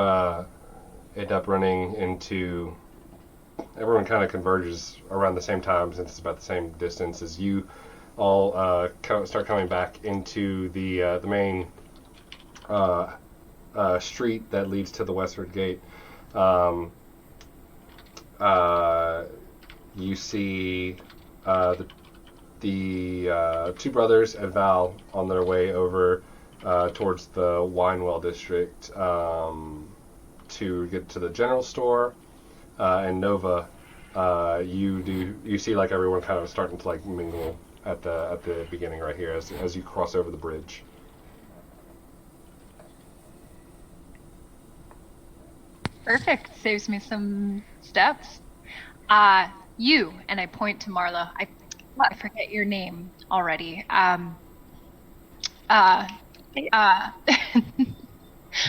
end up running into. Everyone kind of converges around the same time since it's about the same distance as you all start coming back into the main street that leads to the westward gate. You see the two brothers and Val on their way over towards the Winewell district to get to the general store. And Nova, you see like everyone kind of starting to like mingle at the beginning right here as you cross over the bridge. Perfect. Saves me some steps. You, and I point to Marlow. I forget your name already.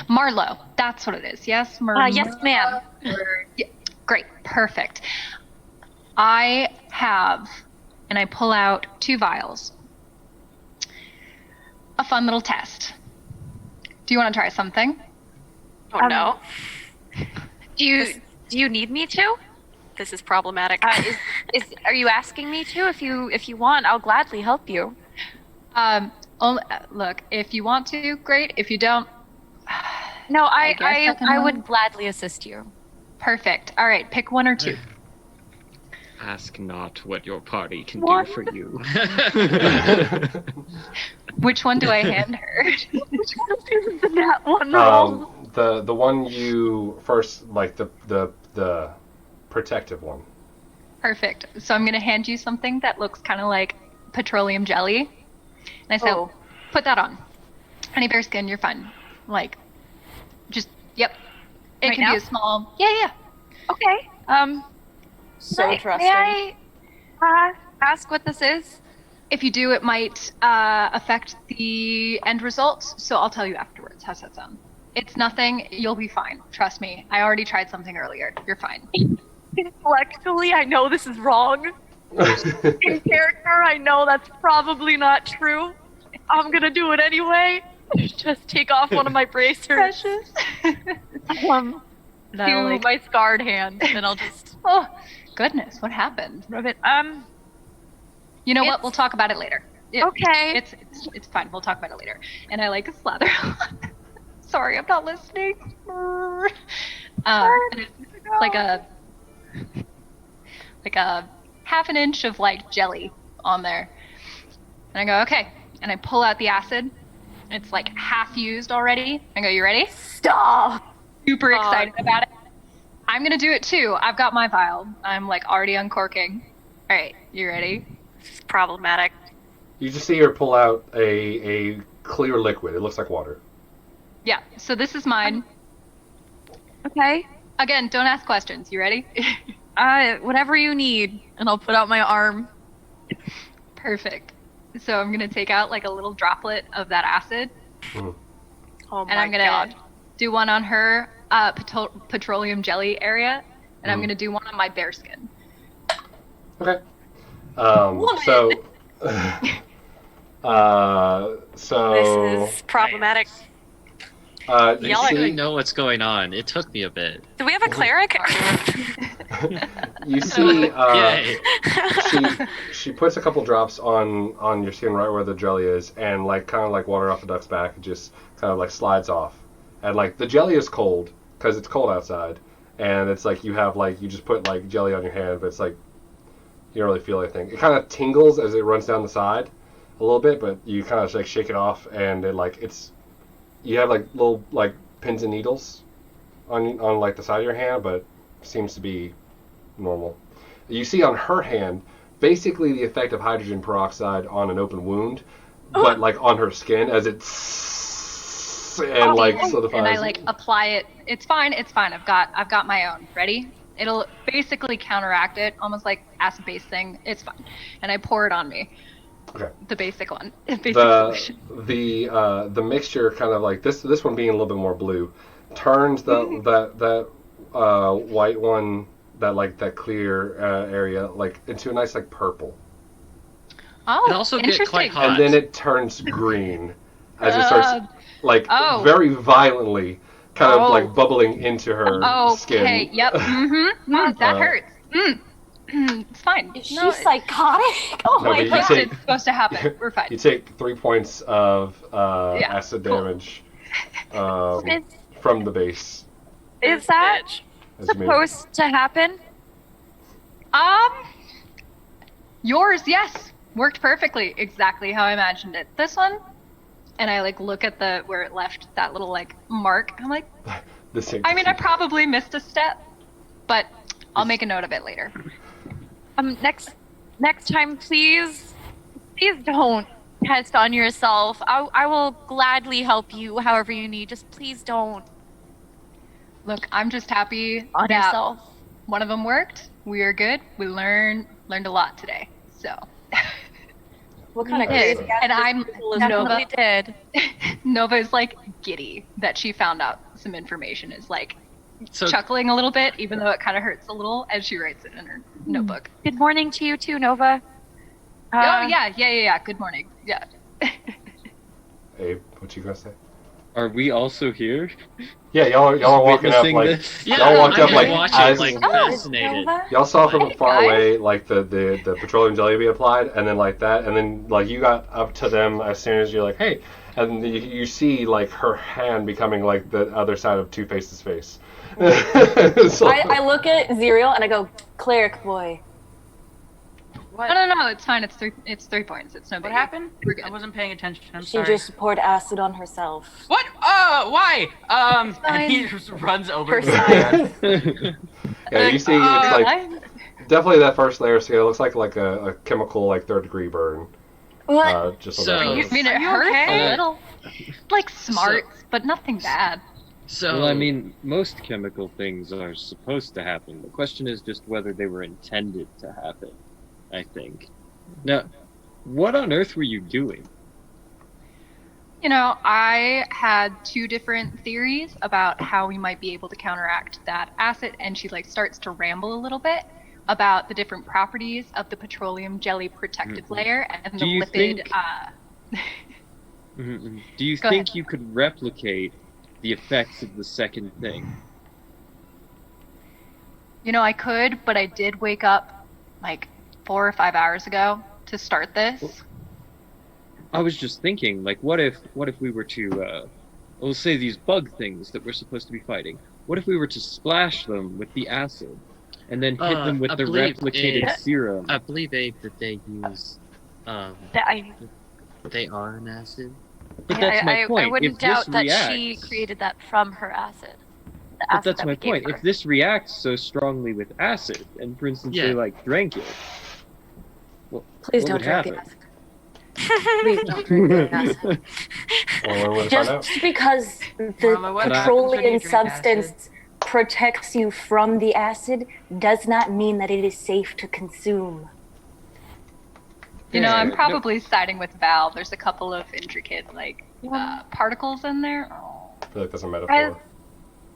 Marlow. That's what it is. Yes, Yes, ma'am. Yeah, great. Perfect. I have, and I pull out 2 vials. A fun little test. Do you want to try something? Oh no, Do you need me to? this is problematic. Are you asking me to? If you want, I'll gladly help you. Look, if you want to, great. If you don't, No, I guess I would gladly assist you. perfect. All right, pick 1 or 2. Ask not what your party can What? do for you. Which one do I hand her? That one roll. The one you first, like the protective one. Perfect. So I'm going to hand you something that looks kind of like petroleum jelly. And I said, put that on. Honey bear skin, you're fine. Like, just, yep. It Right can now? be a small, yeah. Okay. So trusting. May I ask what this is? If you do, it might affect the end results. So I'll tell you afterwards. How's that sound? It's nothing. You'll be fine. Trust me. I already tried something earlier. You're fine. Intellectually, I know this is wrong. In character, I know that's probably not true. I'm gonna do it anyway. Just take off one of my bracers. Precious. To my scarred hand, and I'll just Oh, goodness. What happened? rub it. You know what? It's- We'll talk about it later. Okay. It's fine. We'll talk about it later. And I like slather. Sorry, I'm not listening. And it's like a half an inch of like jelly on there. And I go, okay. And I pull out the acid. It's like half used already. I go, you ready? Stop. Super excited about it. I'm gonna do it too. I've got my vial. I'm like already uncorking. All right, you ready? This is problematic. You just see her pull out a clear liquid. It looks like water. Yeah, so this is mine. Okay. Again, don't ask questions. You ready? Whatever you need, and I'll put out my arm. Perfect. So I'm gonna take out like a little droplet of that acid, Mhm. Oh my and I'm gonna god. do one on her petroleum jelly area, and I'm gonna do one on my bear skin. Okay. So. So. This is problematic. You I Y'all think I see, know what's going on. It took me a bit. Do we have a cleric? you see, Yay. she puts a couple drops on your skin right where the jelly is, and like kind of like water off the duck's back, it just kind of like slides off, and like the jelly is cold because it's cold outside, and it's like you just put like jelly on your hand, but it's like you don't really feel anything. It kind of tingles as it runs down the side a little bit, but you kind of like shake it off, and it like you have like little like pins and needles on like the side of your hand, but seems to be normal. You see on her hand basically the effect of hydrogen peroxide on an open wound, but like on her skin as it and like solidifies. And I like apply it. It's fine. I've got my own. Ready? It'll basically counteract it, almost like acid-based thing. It's fine. And I pour it on me. Okay. The basic one. Solution. The mixture kind of like this one being a little bit more blue turns that white one, that clear area like into a nice like purple. Oh, It also gets quite interesting. hot. And then it turns green as it starts like very violently kind of like bubbling into her skin. Okay, yep. That hurts. It's fine. Is she psychotic? Oh No, my but you god. take- It's supposed to happen. We're fine. You take 3 points of acid cool. damage from the base. Is that Bitch. As you may- supposed to happen? Yours, yes, worked perfectly, exactly how I imagined it. This one, and I like look at where it left that little like mark. I'm like, This ain't I mean, I probably missed a step, but I'll make a note of it later. Next time, please don't test on yourself. I will gladly help you however you need. Just please don't Look, I'm just happy on that yourself. one of them worked. We are good. We learned a lot today. So What kind of Okay. crazy And I'm Definitely did. Nova is like giddy that she found out some information. Is like So chuckling a little bit, even though it kind of hurts a little as she writes it in her notebook. Good morning to you too, Nova. Oh yeah. Good morning. Yeah. Abe, what you gonna say? Are we also here? Yeah, y'all are walking up Witnessing like this? yeah, y'all walked I'm up like watching, as like Oh, fascinated. Nova? y'all saw from Hi, far guys. away like the petroleum jelly be applied, and then like that, and then like you got up to them as soon as you're like, hey, and you see like her hand becoming like the other side of Two-Face's face. So- I look at Xyriel and I go, cleric boy. What? No, it's fine. It's 3 points. It's no big. What happened? We're good. I wasn't paying attention. I'm She sorry. just poured acid on herself. What? Why? And he just runs over. Her side. Yeah, you see, it's like definitely that first layer of skin. It looks like a chemical like 3rd-degree burn. What? Just on So- that I surface. mean, it Are you hurts okay? a little. Like smarts, but nothing bad. So Well, I mean, most chemical things are supposed to happen. The question is just whether they were intended to happen, I think. Now, what on earth were you doing? You know, I had 2 different theories about how we might be able to counteract that acid, and she like starts to ramble a little bit about the different properties of the petroleum jelly protective layer and Do the you lipid. think- Do you Go think ahead. you could replicate the effects of the second thing? You know, I could, but I did wake up like 4 or 5 hours ago to start this. I was just thinking, like, what if we were to, we'll say these bug things that we're supposed to be fighting. What if we were to splash them with the acid, and then hit them with I the believe replicated it- serum? I believe, Abe, that they use, they are an acid. But that's my point. I wouldn't If this doubt that reacts, she created that from her acid. The But acid that's that my we gave point. her. If this reacts so strongly with acid, and for instance Yeah. they like drank it, Please what don't would drink the happen? acid. Please don't drink the acid. Well, when we find out. Just because the Marlow, what happens when you petroleum drink substance acid? protects you from the acid does not mean that it is safe to consume. You know, I'm Yeah, probably siding with Val. There's a couple of intricate, particles in there. I feel like that's a metaphor.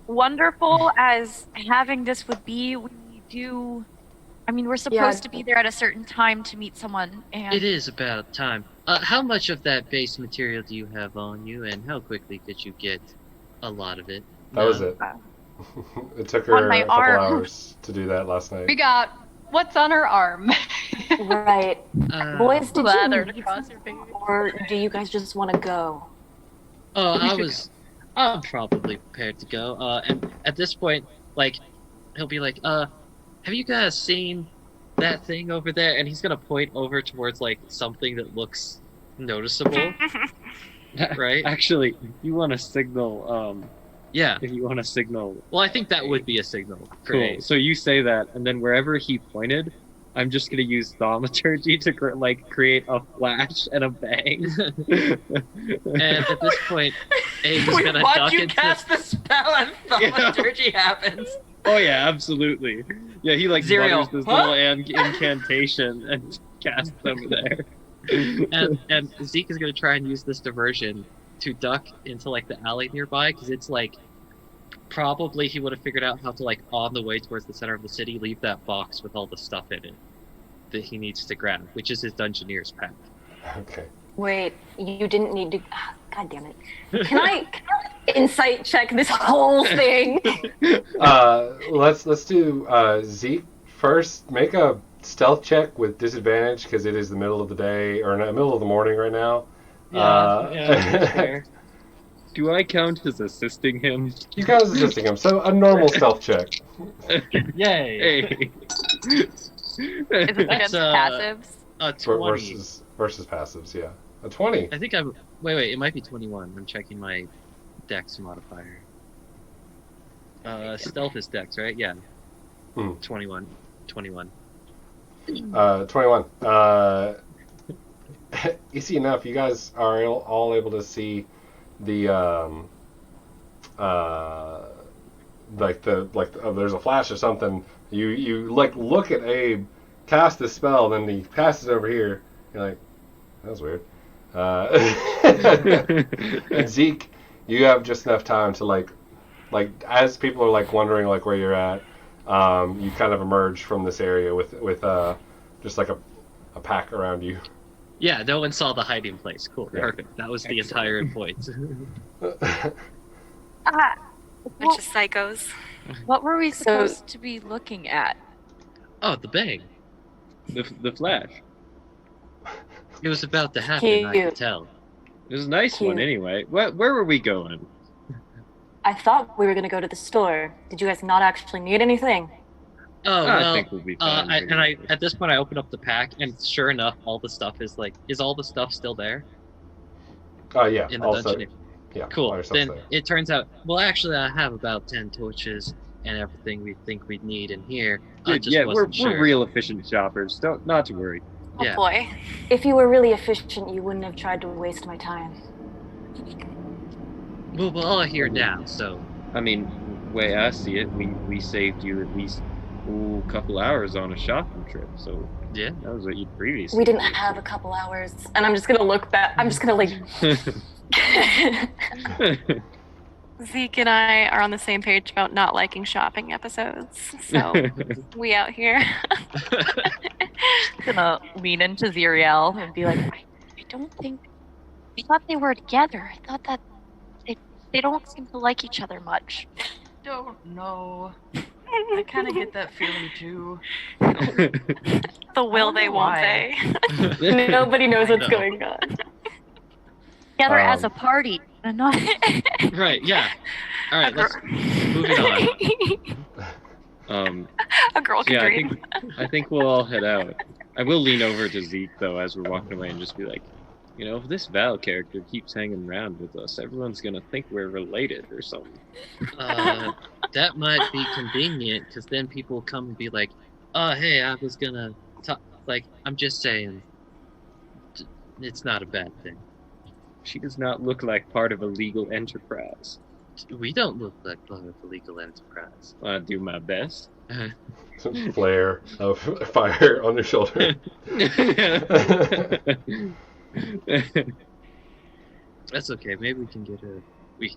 Wonderful as having this would be, we're supposed to be there at a certain time to meet someone, and It is about time. How much of that base material do you have on you, and how quickly could you get a lot of it? That was it. It took her On my a couple arm. hours to do that last night. We got what's on her arm. Right. Boys, did you Lathered leave, across your face. or do you guys just want to go? I'm probably prepared to go. And at this point, like, he'll be like, have you guys seen that thing over there? And he's gonna point over towards, like, something that looks noticeable, right? Actually, you want to signal, Yeah. if you want to signal. Well, I think that would be a signal. Cool. Great. So you say that, and then wherever he pointed, I'm just gonna use thaumaturgy to create a flash and a bang. And at this point, Abe is We gonna watch duck you into... cast the spell and thaumaturgy happens. Oh yeah, absolutely. Yeah, he like Xyriel. mutters this Huh? little incantation and casts over there. and Zeke is gonna try and use this diversion to duck into, like, the alley nearby, because it's, like, probably he would have figured out how to, like, on the way towards the center of the city, leave that box with all the stuff in it that he needs to grab, which is his Dungeoneer's pack. Okay. Wait, you didn't need to. God damn it! Can I insight check this whole thing? Let's do Zeke first. Make a stealth check with disadvantage because it is the middle of the day or no, middle of the morning right now. That's fair. Do I count as assisting him? You guys assisting him, so a normal stealth check. Yay! Hey. Is it against passives? A 20. Versus passives, yeah. A 20. I think I'm... Wait, it might be 21. I'm checking my dex modifier. Stealth is dex, right? Yeah. 21. 21. 21. Easy enough. You guys are all able to see the there's a flash or something. You like look at Abe cast the spell, then he passes over here. You're like, that was weird. And Zeke, you have just enough time to like as people are like wondering like where you're at, you kind of emerge from this area with just like a pack around you. Yeah, no one saw the hiding place. Cool, Yeah. perfect. That was the entire point. Bunch of psychos. What were we supposed to be looking at? Oh, the bang. The flash. It was about to happen, I could Cute. tell. It was a nice one Cute. anyway. Where were we going? I thought we were gonna go to the store. Did you guys not actually need anything? Oh, I well, think we'll be fine. at this point I open up the pack, and sure enough, all the stuff is all the stuff still there Yeah. in the Also, dungeon? yeah. all Cool. your stuff's Then there. it turns out, well, actually, I have about 10 torches and everything we think we'd need in here. I Dude, just yeah, wasn't we're sure. real efficient shoppers. Not to worry. Oh Yeah. boy. If you were really efficient, you wouldn't have tried to waste my time. Well, we're all here now, so I mean, way I see it, we saved you at least a couple hours on a shopping trip. So yeah. that was what you previously. We didn't have a couple hours, and I'm just gonna look back. I'm just gonna like. Zeke and I are on the same page about not liking shopping episodes. So we out here. Gonna lean into Xyriel and be like, I don't think. I thought they were together. I thought that they don't seem to like each other much. Don't know. I kind of get that feeling too. The will they, won't why. they. Nobody knows I what's know. going on. Together as a party. Not Right, yeah. All right, let's move it on. A girl can Yeah, dream. I think we'll all head out. I will lean over to Zeke though as we're walking away and just be like, you know, if this Val character keeps hanging around with us, everyone's gonna think we're related or something. That might be convenient, because then people come and be like, oh, hey, I was gonna talk, like, I'm just saying. It's not a bad thing. She does not look like part of a legal enterprise. We don't look like part of a legal enterprise. I'll do my best. Some flare of fire on your shoulder. That's okay. Maybe we can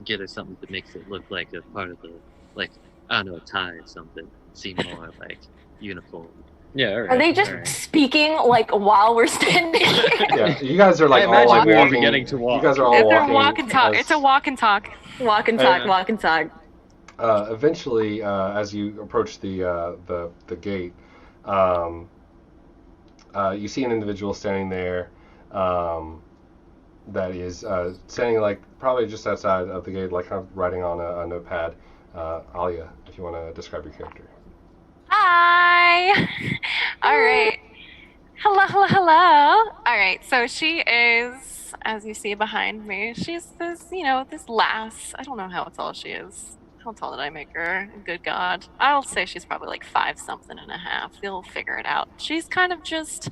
get her something that makes it look like a part of the, like, I don't know, a tie or something. Seem more like uniform. Yeah, all right. Are they just speaking like while we're standing here? Yeah, you guys are like I all imagine like we were walking. beginning to walk. You guys are all It's a walking. walk and talk. as- It's a walk and talk. Walk and talk, walk and talk. Eventually, as you approach the gate, you see an individual standing there that is standing like probably just outside of the gate, like kind of writing on a notepad. Alia, if you want to describe your character. Hi. All right. Hello, hello, hello. All right. So she is, as you see behind me, she's this, this lass. I don't know how tall she is. How tall did I make her? Good God. I'll say she's probably like 5-something-and-a-half. You'll figure it out. She's kind of just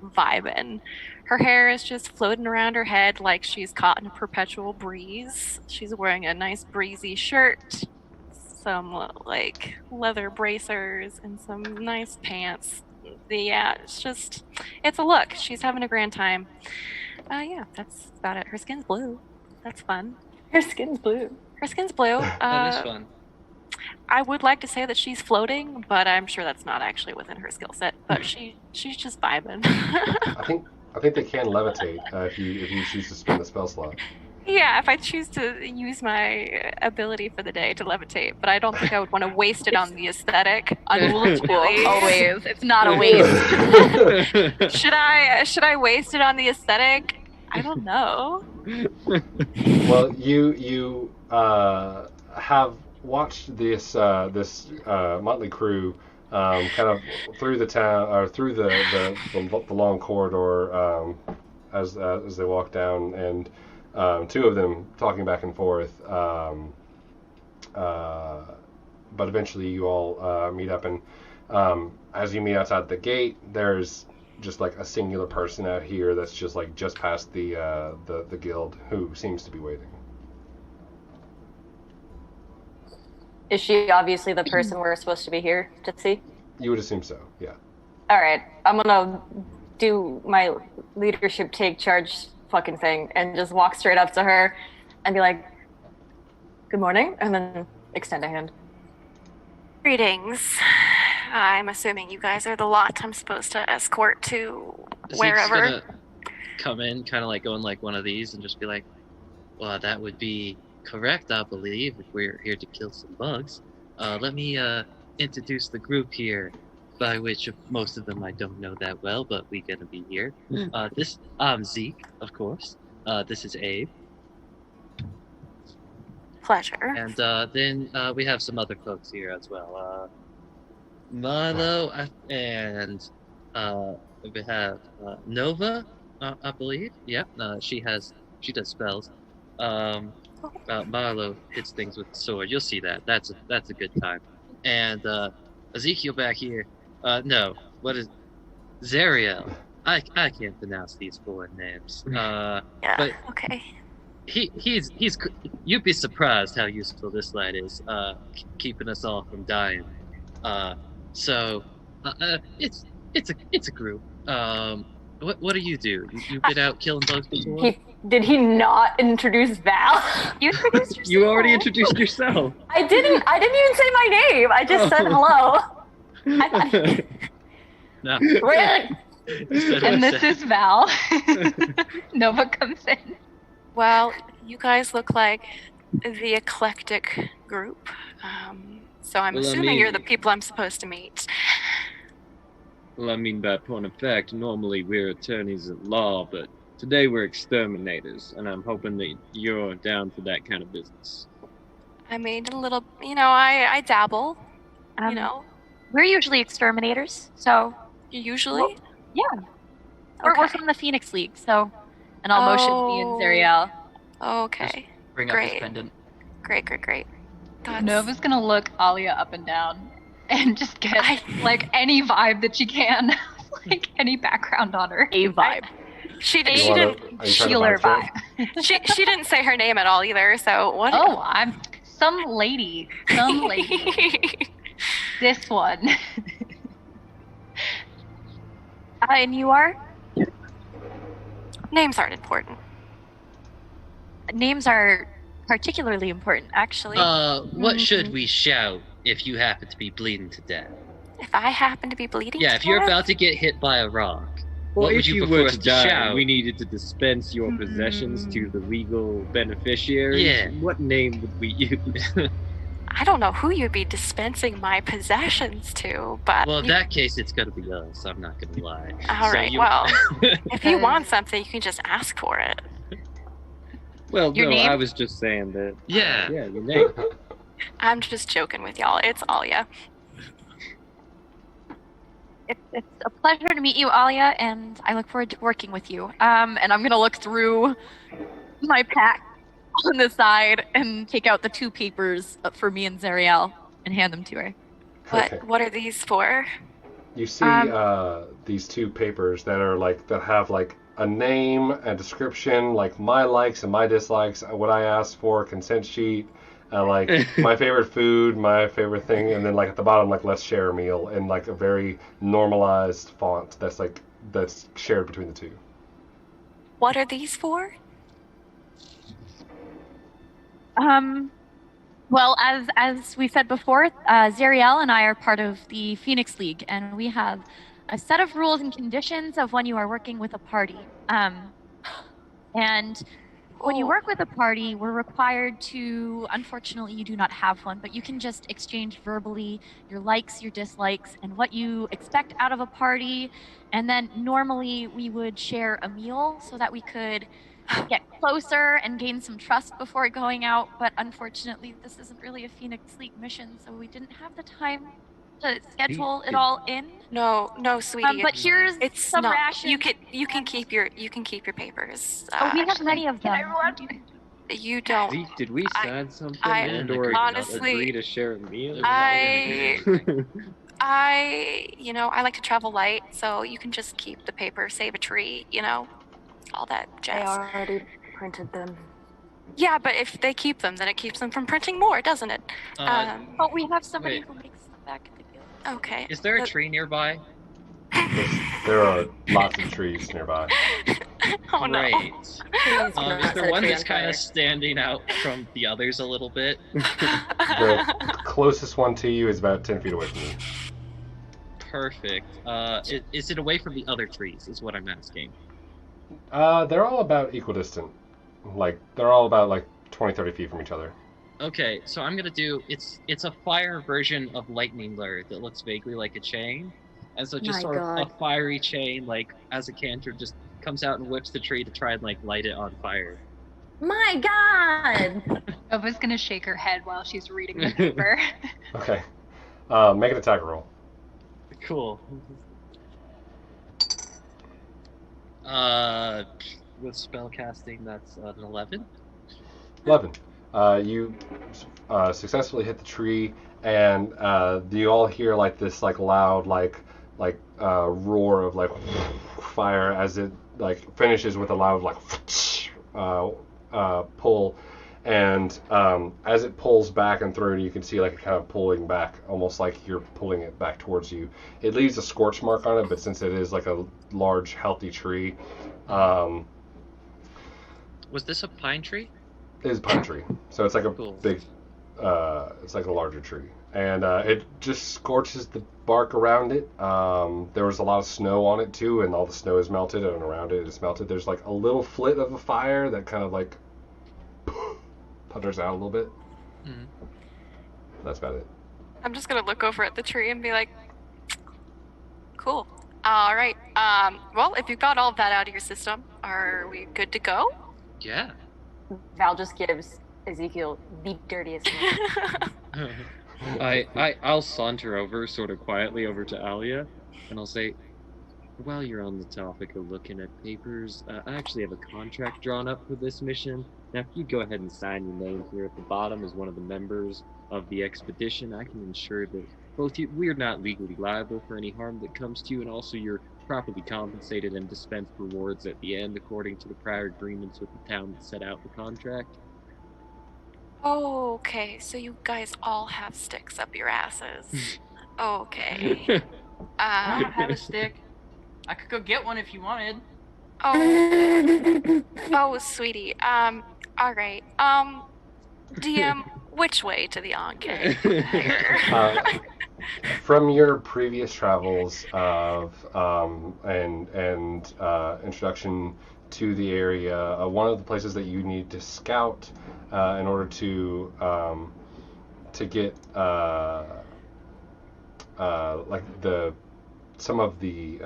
vibing. Her hair is just floating around her head like she's caught in a perpetual breeze. She's wearing a nice breezy shirt, some like leather bracers, and some nice pants. Yeah, it's a look. She's having a grand time. Yeah, that's about it. Her skin's blue. That's fun. Her skin's blue. Her skin's blue. That is fun. I would like to say that she's floating, but I'm sure that's not actually within her skill set. But she's just vibing. I think they can levitate if you choose to spend the spell slot. Yeah, if I choose to use my ability for the day to levitate, but I don't think I would want to waste it on the aesthetic. Unfortunately. Always. It's not a waste. Should I waste it on the aesthetic? I don't know. Well, you have watched this motley crew kind of through the town or through the long corridor as they walk down, and two of them talking back and forth. But eventually, you all meet up, and as you meet outside the gate, there's just like a singular person out here that's just like just past the guild who seems to be waiting. Is she obviously the person we're supposed to be here to see? You would assume so, yeah. All right, I'm gonna do my leadership take charge fucking thing and just walk straight up to her and be like, "Good morning," and then extend a hand. Greetings. I'm assuming you guys are the lot I'm supposed to escort to Zeke's wherever. gonna come in, kind of like going like one of these, and just be like, "Well, that would be correct, I believe, if we're here to kill some bugs. Let me introduce the group here, by which most of them I don't know that well, but we're gonna be here. I'm Zeke, of course. This is Abe, Pleasure. and then we have some other folks here as well. Marlow, and we have Nova, I believe. Yeah, she does spells. Marlow hits things with the sword. You'll see that. That's a good time. And Ezekiel back here. No, what is Xyriel? I can't pronounce these foreign names. Yeah. But Okay. he's you'd be surprised how useful this lad is, keeping us all from dying. So it's a group. What do you do? You get out killing bugs before? Did he not introduce Val? You introduced yourself. You already introduced yourself. I didn't even say my name. I just said hello. I thought No. Really? You said And what I this said. is Val. Nova comes in. Well, you guys look like the eclectic group. So I'm Well, I assuming you're the mean- people I'm supposed to meet. Well, I mean, by point of fact, normally we're attorneys at law, but today we're exterminators, and I'm hoping that you're down for that kind of business. I made a little, I dabble, Um, We're usually exterminators, so usually. we're Okay. from the Phoenix League, so. And I'll motion me and Xyriel. Okay. Bring up Great. his pendant. Great. That's... Nova's gonna look Alia up and down and just get I- like any vibe that she can, like any background on her. A vibe. She You didn't. wanna- are you trying to Sheila vibe vibe. She didn't say her name at all either. So what? Oh, I'm some lady. Some lady. This one. And you are? Names aren't important. Names are particularly important, actually. What should we shout if you happen to be bleeding to death? If I happen to be bleeding, Yeah, to if you're death, about to get hit by a rock, Well, what if would you you prefer were us to to die, shout? we needed to dispense your possessions to the legal beneficiaries. Yeah. What name would we use? I don't know who you'd be dispensing my possessions to, but Well, in that case, it's gonna be us. I'm not gonna lie. all So right. you- Well, if you want something, you can just ask for it. Well, Your no, name? I was just saying that. Yeah. Yeah, your name. I'm just joking with y'all. It's Alia. It's a pleasure to meet you, Alia, and I look forward to working with you. And I'm gonna look through my pack on the side and take out the 2 papers for me and Xyriel and hand them to her. What Okay. What are these for? You see these 2 papers that are like that have like a name, a description, like my likes and my dislikes, what I asked for, consent sheet, like my favorite food, my favorite thing, and then like at the bottom like let's share a meal in like a very normalized font that's shared between the 2. What are these for? Well, as we said before, Xyriel and I are part of the Phoenix League, and we have a set of rules and conditions of when you are working with a party. And when you work with a party, we're required to, unfortunately, you do not have one, but you can just exchange verbally your likes, your dislikes, and what you expect out of a party. And then normally we would share a meal so that we could get closer and gain some trust before going out. But unfortunately, this isn't really a Phoenix League mission, so we didn't have the time to schedule it all in. No, sweetie. But here's it's some not. rations. You can keep your papers. Oh, we have actually. many of them. You don't. Did we sign something I and or honestly- agree to share a meal? I like to travel light, so you can just keep the paper, save a tree, all that I jazz. already printed them. Yeah, but if they keep them, then it keeps them from printing more, doesn't it? But we have somebody Wait. who makes them back at the guild. Okay. Is there a But- tree nearby? There are lots of trees nearby. Oh no. Great. Please Is not there set a one tree that's on kind fire. of standing out from the others a little bit? The closest one to you is about 10 feet away from you. Perfect. Is it away from the other trees? Is what I'm asking. They're all about equidistant. Like they're all about like 20, 30 feet from each other. Okay, so I'm gonna do it's a fire version of lightning lure that looks vaguely like a chain, and so just My sort of God. a fiery chain, like as a cantrip, just comes out and whips the tree to try and like light it on fire. My God! Nova's gonna shake her head while she's reading the paper. Okay. Make an attack roll. Cool. With spell casting, that's an 11. 11. You successfully hit the tree, and you all hear like this like loud like roar of like fire as it like finishes with a loud like pull, and as it pulls back and through, you can see like it kind of pulling back, almost like you're pulling it back towards you. It leaves a scorch mark on it, but since it is like a large healthy tree, Was this a pine tree? it is a pine tree, so it's like a Cool. big, it's like a larger tree, and it just scorches the bark around it. There was a lot of snow on it too, and all the snow is melted, and around it is melted. There's like a little flit of a fire that kind of like putters out a little bit. Mhm. That's about it. I'm just gonna look over at the tree and be like, cool. All right. Well, if you've got all of that out of your system, are we good to go? Yeah. Val just gives Ezekiel the dirtiest look. I'll saunter over sort of quietly over to Alia, and I'll say, while you're on the topic of looking at papers, I actually have a contract drawn up for this mission. Now, if you go ahead and sign your name here at the bottom as one of the members of the expedition, I can ensure that we're not legally liable for any harm that comes to you, and also you're properly compensated and dispensed rewards at the end according to the prior agreements with the town that set out the contract. Oh, okay, so you guys all have sticks up your asses. Okay. I don't have a stick. I could go get one if you wanted. Oh, sweetie. All right. DM, which way to the Enclave here? From your previous travels of and introduction to the area, one of the places that you need to scout in order to get like some of the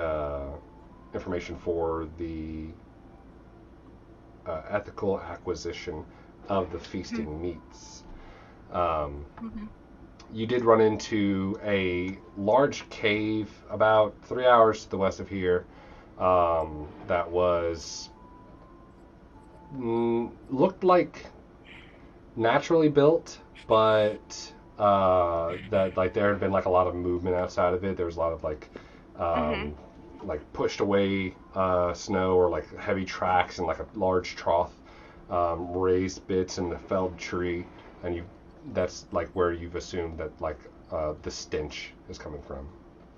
information for the ethical acquisition of the feasting meats. You did run into a large cave about 3 hours to the west of here that was looked like naturally built, but that like there had been like a lot of movement outside of it. There was a lot of like pushed away snow or like heavy tracks and like a large trough, raised bits in the felled tree, and that's like where you've assumed that like the stench is coming from.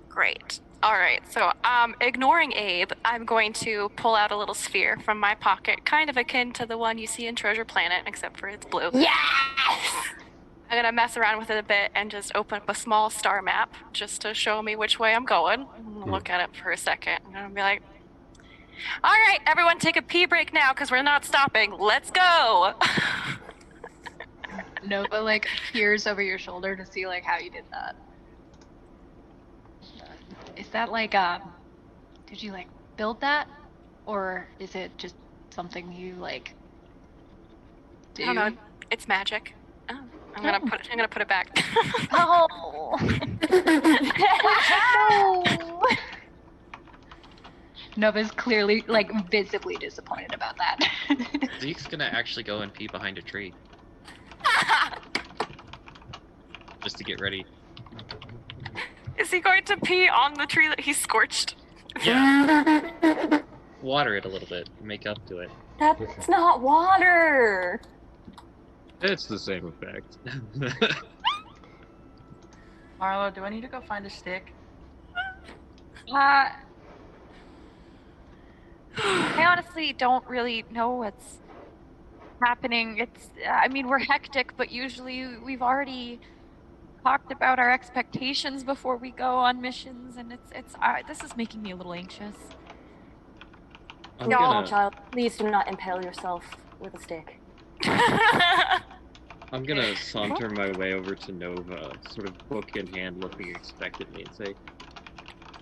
Great. All right. So, ignoring Abe, I'm going to pull out a little sphere from my pocket, kind of akin to the one you see in Treasure Planet, except for it's blue. Yes! I'm gonna mess around with it a bit and just open up a small star map just to show me which way I'm going. I'm gonna look at it for a second. I'm gonna be like, all right, everyone take a pee break now because we're not stopping. Let's go. Nova like peers over your shoulder to see like how you did that. Is that like did you like build that, or is it just something you like do? I don't know. It's magic. Oh, I'm gonna put it back. Oh. No. Nova's clearly like visibly disappointed about that. Zeke's gonna actually go and pee behind a tree. Just to get ready. Is he going to pee on the tree that he scorched? Yeah. Water it a little bit. Make up to it. That's not water. It's the same effect. Marlow, do I need to go find a stick? I honestly don't really know what's happening. I mean, we're hectic, but usually we've already talked about our expectations before we go on missions, and this is making me a little anxious. No, child, please do not impale yourself with a stick. I'm gonna saunter my way over to Nova, sort of book in hand, looking expectantly, and say,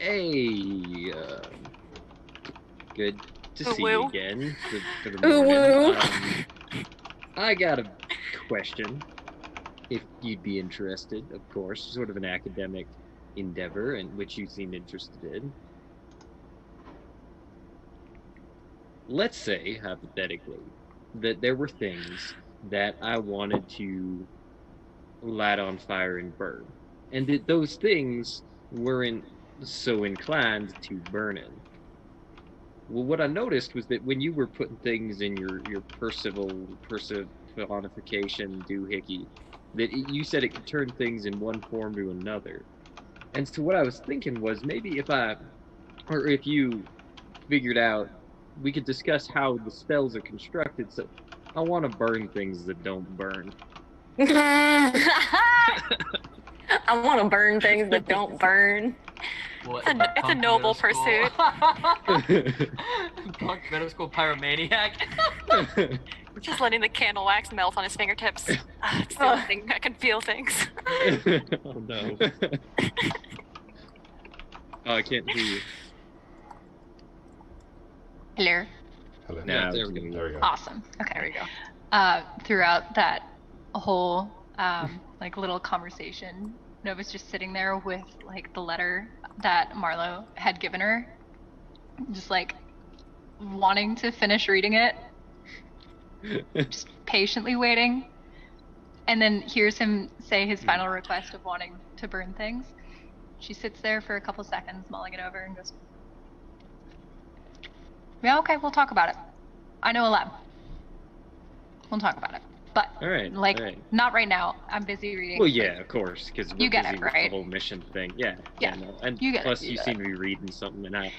"Hey, good to see you again for the morning. I got a question, if you'd be interested, of course, sort of an academic endeavor in which you seem interested in. Let's say, hypothetically, that there were things that I wanted to light on fire and burn, and that those things weren't so inclined to burning. Well, what I noticed was that when you were putting things in your personification doohickey, that you said it could turn things in one form to another. And so what I was thinking was maybe if you figured out, we could discuss how the spells are constructed. So I want to burn things that don't burn. I want to burn things that don't burn. What, It's a noble pursuit. Punk middle school pyromaniac. Just letting the candle wax melt on his fingertips. It's the only thing I can feel things. Oh no. Oh, I can't hear you. Hello. Hello. No, there we go. There we go. Awesome. Okay. There we go. Throughout that whole like little conversation, Nova's just sitting there with like the letter that Marlow had given her, just like wanting to finish reading it, just patiently waiting, and then hears him say his final request of wanting to burn things, She sits there for a couple seconds, mulling it over, and goes, "Yeah, okay, we'll talk about it. I know a lab. We'll talk about it. But, All right. like, all right. not right now. I'm busy reading." Well, yeah, of course, because we're You get busy it, with right? the whole mission thing. Yeah. Yeah, No. And you get it, plus, you you get seem to be reading something, and I'm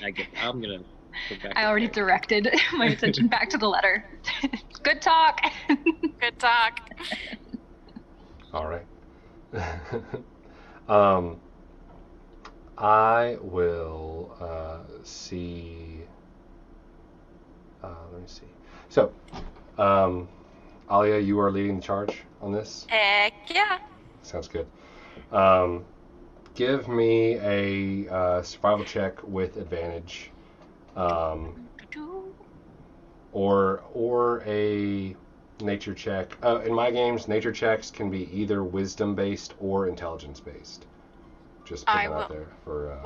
gonna go back. I to already bed. directed my attention back to the letter. Good talk. Good talk. All right. I will see. Let me see. So, Alia, you are leading the charge on this. Heck yeah. Sounds good. Give me a survival check with advantage, or a nature check. In my games, nature checks can be either wisdom based or intelligence based. Just put that out there for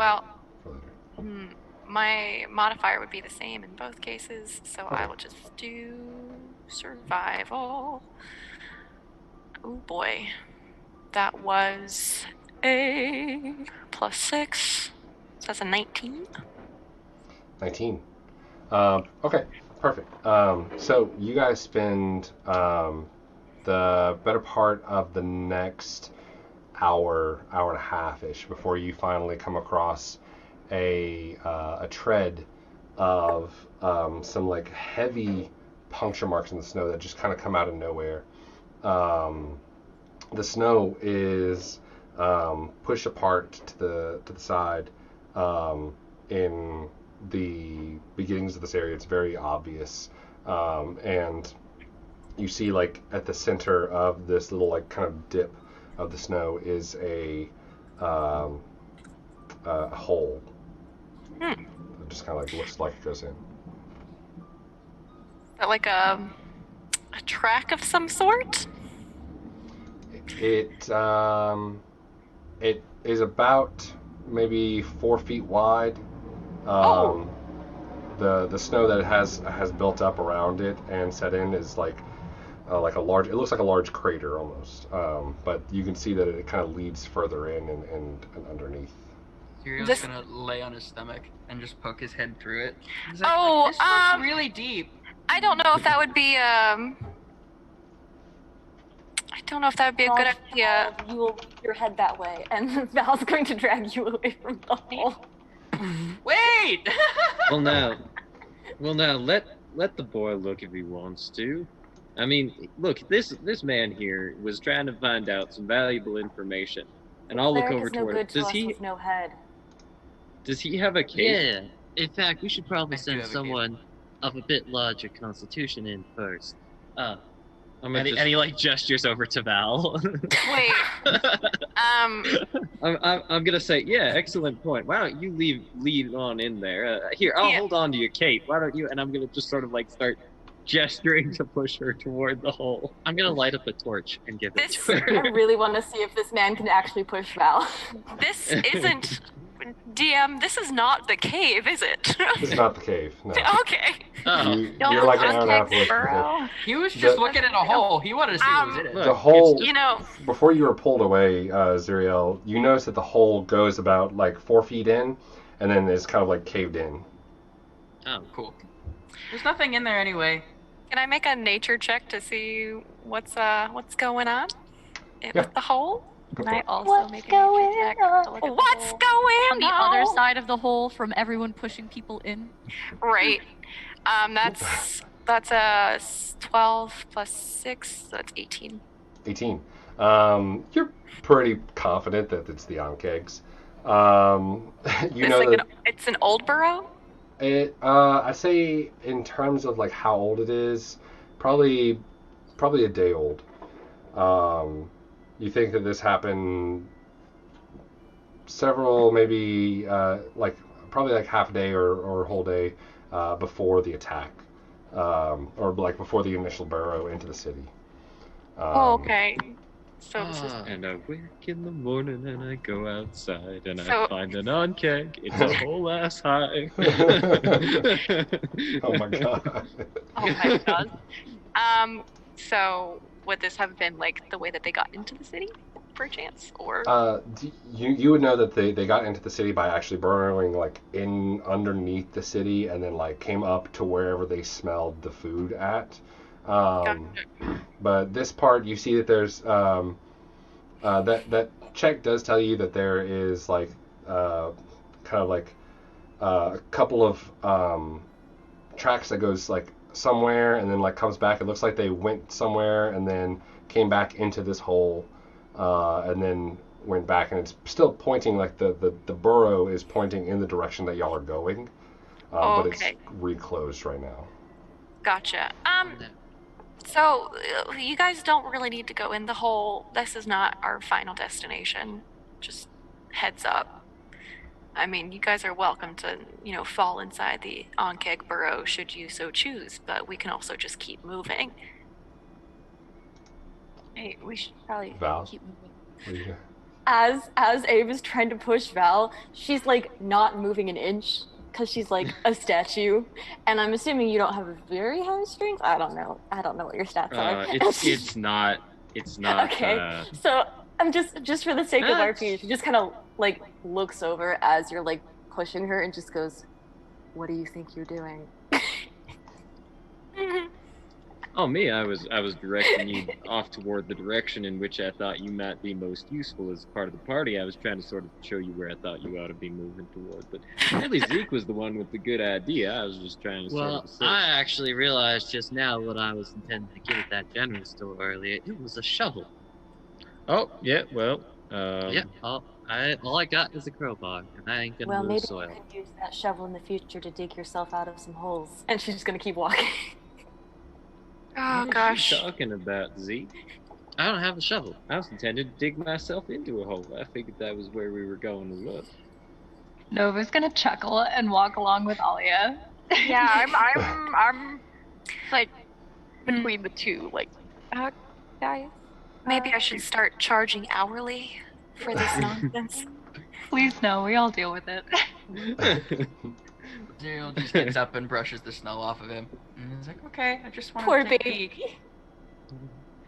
later. My modifier would be the same in both cases, so I will just do survival. Oh boy. That was a +6. So that's a 19. 19. Okay, perfect. So you guys spend the better part of the next hour and a half-ish before you finally come across a tread of some like heavy puncture marks in the snow that just kind of come out of nowhere. The snow is pushed apart to the side in the beginnings of this area. It's very obvious, and you see like at the center of this little like kind of dip of the snow is a hole. It just kind of like looks like it goes in. Is that like a track of some sort? It is about maybe 4 feet wide. The snow that it has built up around it and set in is like a large. It looks like a large crater almost. But you can see that it kind of leads further in and underneath. Xyriel's gonna lay on his stomach and just poke his head through it. He's like, Oh, this looks really deep. I don't know if that would be I don't know if that would be a good idea. You will move your head that way, and Val's going to drag you away from the hole. Wait! Well, now, let the boy look if he wants to. I mean, look, this man here was trying to find out some valuable information, and I'll look over toward him. Does he? With no head. Does he have a case? Yeah. In fact, we should probably I do send have a someone of a bit larger constitution in first. I'm And he like gestures over to Val. Wait. I'm gonna say, yeah, excellent point. Why don't you lead on in there? Here, I'll hold on to your cape. Why don't you? And I'm gonna just sort of like start gesturing to push her toward the hole. I'm gonna light up a torch and give it This to her. I really want to see if this man can actually push Val. this isn't DM, this is not the cave, is it? It's not the cave. No. Okay. Oh. You're like an hour and a half away from the cave. He was just looking at a hole. He wanted to see what was in it. The hole. You know, Before you were pulled away, Xyriel, you notice that the hole goes about like 4 feet in, and then it's kind of like caved in. Oh, cool. There's nothing in there anyway. can I make a nature check to see what's going on Yeah. with the hole? Can I also What's make a going nature check on? to look at the What's hole? going On the on? other side of the hole from everyone pushing people in? Right. That's a 12 plus 6, so that's 18. 18. You're pretty confident that it's the Onkegs. You know that It's an old burrow? I say in terms of like how old it is, probably a day old. You think that this happened several, maybe probably like half a day or a whole day before the attack, or like before the initial burrow into the city. Okay. So this is And I wake in the morning and I go outside and So- I find an on-keg. It's a whole ass high. Oh my god. oh my god. So would this have been like the way that they got into the city? perchance, or? You would know that they got into the city by actually burrowing like in underneath the city and then like came up to wherever they smelled the food at. But this part, you see that there's that check does tell you that there is like kind of like a couple of tracks that goes like somewhere and then like comes back. It looks like they went somewhere and then came back into this hole and then went back, and it's still pointing like the burrow is pointing in the direction that y'all are going, but it's reclosed right now. Gotcha. So you guys don't really need to go in the hole. This is not our final destination. Just heads up. I mean, you guys are welcome to, fall inside the Onkeg burrow should you so choose, but we can also just keep moving. Hey, we should probably Val? keep moving. What are you doing? As Abe is trying to push Val, she's like not moving an inch because she's like a statue, and I'm assuming you don't have a very high strength. I don't know what your stats are. It's not. Okay, so I'm just for the sake of RP, she just kind of like looks over as you're like pushing her and just goes, "What do you think you're doing?" Oh, me, I was directing you off toward the direction in which I thought you might be most useful as part of the party. I was trying to sort of show you where I thought you ought to be moving toward. But really, Zeke was the one with the good idea. I was just trying to Well, I actually realized just now what I was intending to give at that general store earlier. It was a shovel. Oh, yeah, well... yeah, all I got is a crowbar, and I ain't gonna move soil. Well, maybe you could use that shovel in the future to dig yourself out of some holes. And she's just gonna keep walking. Oh, what gosh. What are you talking about, Zeke? I don't have a shovel. I was intended to dig myself into a hole. I figured that was where we were going to look. Nova's gonna chuckle and walk along with Alia. Yeah, I'm like between the two, like, guys. Maybe I should start charging hourly for this nonsense. Please no, we all deal with it. Xyriel just gets up and brushes the snow off of him. And he's like, okay, I just want Poor to take baby. a peek.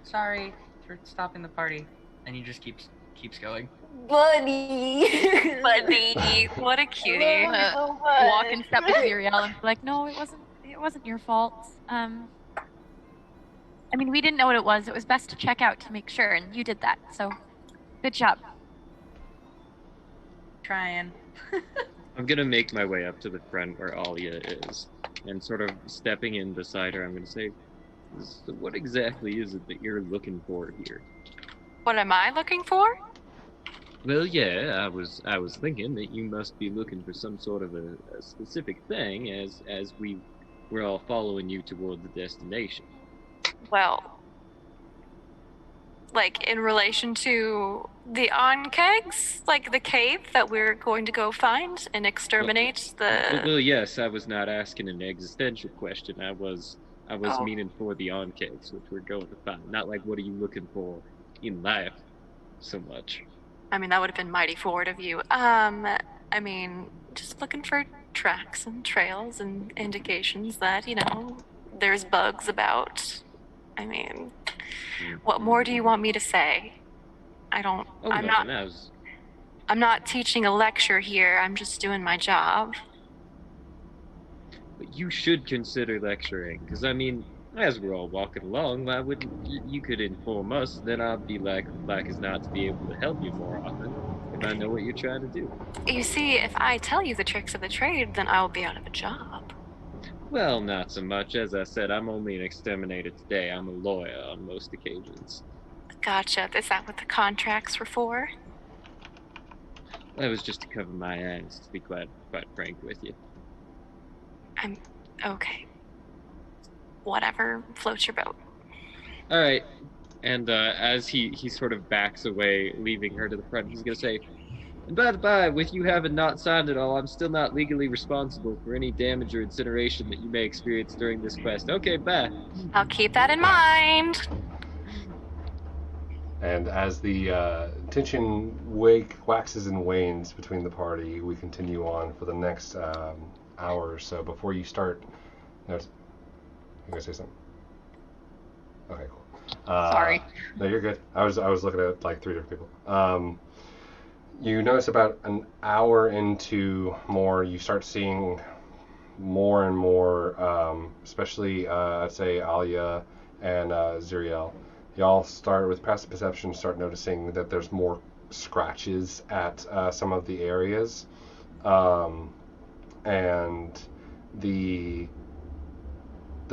Sorry for stopping the party. And he just keeps going. Buddy. What a cutie. Walk and step with Xyriel and be like, no, it wasn't your fault. I mean, we didn't know what it was. It was best to check out to make sure, and you did that. So, good job. Trying. I'm gonna make my way up to the front where Alia is, and sort of stepping in beside her, I'm gonna say, so what exactly is it that you're looking for here? What am I looking for? Well, yeah, I was thinking that you must be looking for some sort of a specific thing, as we're all following you toward the destination. Well, like in relation to the Onkegs, like the cave that we're going to go find and exterminate Well, yes, I was not asking an existential question. I was meaning for the Onkegs, which we're going to find. Not like what are you looking for in life so much. I mean, that would have been mighty forward of you. I mean, just looking for tracks and trails and indications that, there's bugs about. I mean, what more do you want me to say? I'm not teaching a lecture here. I'm just doing my job. But you should consider lecturing, because I mean, as we're all walking along, why wouldn't you could inform us? Then I'd be like as not to be able to help you more often if I know what you're trying to do. You see, if I tell you the tricks of the trade, then I will be out of a job. Well, not so much. As I said, I'm only an exterminator today. I'm a lawyer on most occasions. Gotcha. Is that what the contracts were for? That was just to cover my ass, to be quite frank with you. I'm okay. Whatever floats your boat. All right. And as he sort of backs away, leaving her to the front, he's going to say, and by the by, with you having not signed it all, I'm still not legally responsible for any damage or incineration that you may experience during this quest. Okay, bye. I'll keep that in mind. And as the tension waxes and wanes between the party, we continue on for the next hour or so. Before you start, you gonna say something? Okay, cool. Sorry. No, you're good. I was looking at like 3 different people. You notice about an hour into more, you start seeing more and more, especially I'd say Alia and Xyriel. Y'all start with passive perception, start noticing that there's more scratches at some of the areas, and the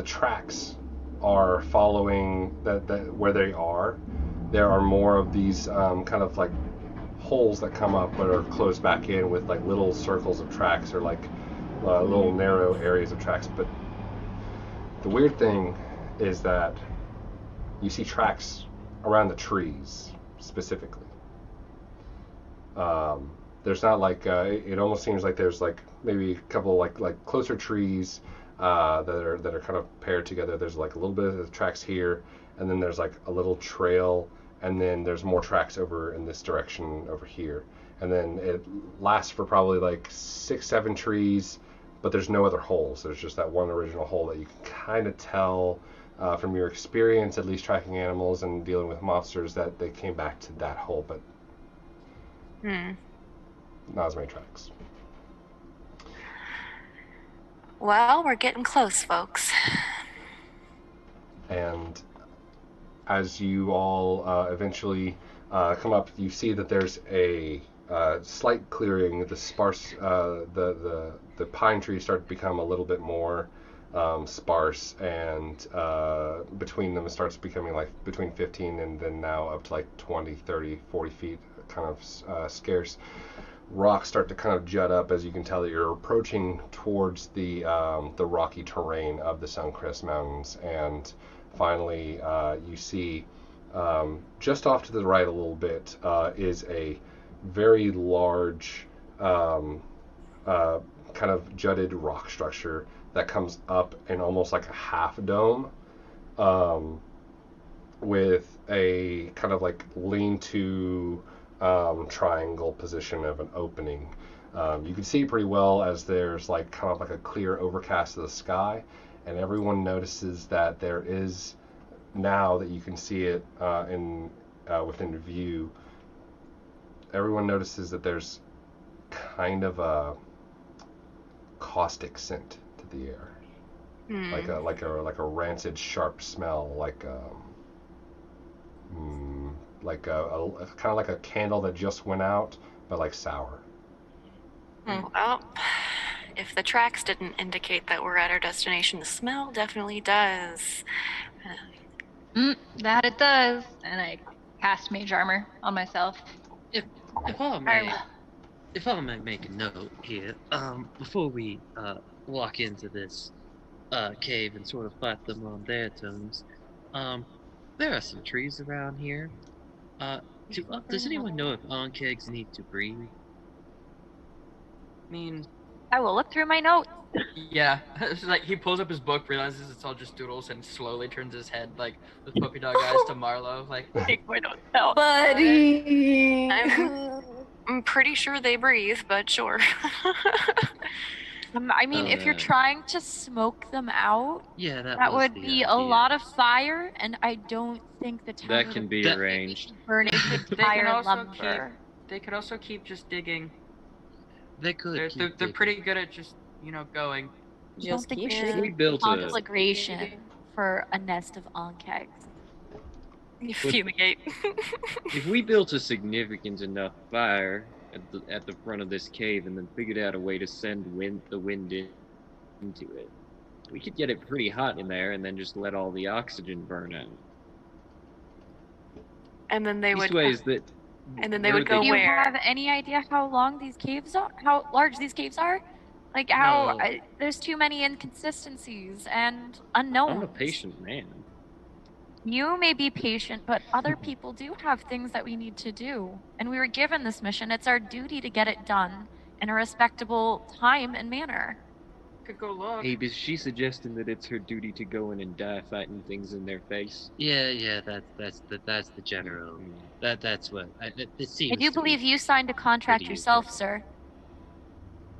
tracks are following that where they are. There are more of these kind of like holes that come up but are closed back in with like little circles of tracks or like little narrow areas of tracks. But the weird thing is that you see tracks around the trees specifically. There's not like it almost seems like there's like maybe a couple like closer trees that are kind of paired together. There's like a little bit of tracks here, and then there's like a little trail, and then there's more tracks over in this direction over here, and then it lasts for probably like 6-7 trees, but there's no other holes. There's just that one original hole that you can kind of tell from your experience, at least tracking animals and dealing with monsters, that they came back to that hole, but not as many tracks. Well, we're getting close, folks. And as you all eventually come up, you see that there's a slight clearing. The sparse, the pine trees start to become a little bit more sparse, and between them it starts becoming like between 15 and then now up to like 20, 30, 40 feet, kind of scarce. Rocks start to kind of jut up, as you can tell that you're approaching towards the rocky terrain of the Suncrest Mountains, and finally you see just off to the right a little bit is a very large kind of jutted rock structure that comes up in almost like a half dome, with a kind of like lean-to triangle position of an opening. You can see pretty well as there's like kind of like a clear overcast of the sky, and everyone notices that there is, now that you can see it within view, everyone notices that there's kind of a caustic scent to the air, like a rancid, sharp smell, like a kind of like a candle that just went out, but like sour. Well, if the tracks didn't indicate that we're at our destination, the smell definitely does. That it does. And I cast mage armor on myself. If I may make a note here, before we walk into this cave and sort of fight them on their terms, there are some trees around here. Does anyone know if onkegs need to breathe? I mean, I will look through my notes. yeah. It's like he pulls up his book, realizes it's all just doodles, and slowly turns his head like with puppy dog eyes to Marlow, like, Take my notes out. Buddy! I'm pretty sure they breathe, but sure. I mean, if you're trying to smoke them out, Yeah, that would be a lot of fire, and I don't think the town That can be arranged. burning entire lumber. They could also keep just digging. They could. They're pretty good at just going. I don't think we If should we built a conflagration for a nest of onkegs. You fumigate. if we built a significant enough fire at the front of this cave and then figured out a way to send the wind into it, we could get it pretty hot in there and then just let all the oxygen burn out. And then they would. And then they would go Do you where? have any idea how long these caves are? How large these caves are? Like how there's too many inconsistencies and unknowns. I'm a patient man. You may be patient, but other people do have things that we need to do. And we were given this mission. It's our duty to get it done in a respectable time and manner. Could go look. Abe, is she suggesting that it's her duty to go in and die fighting things in their face? Yeah, that's the general. That's what it seems. I do believe you signed a contract yourself, sir.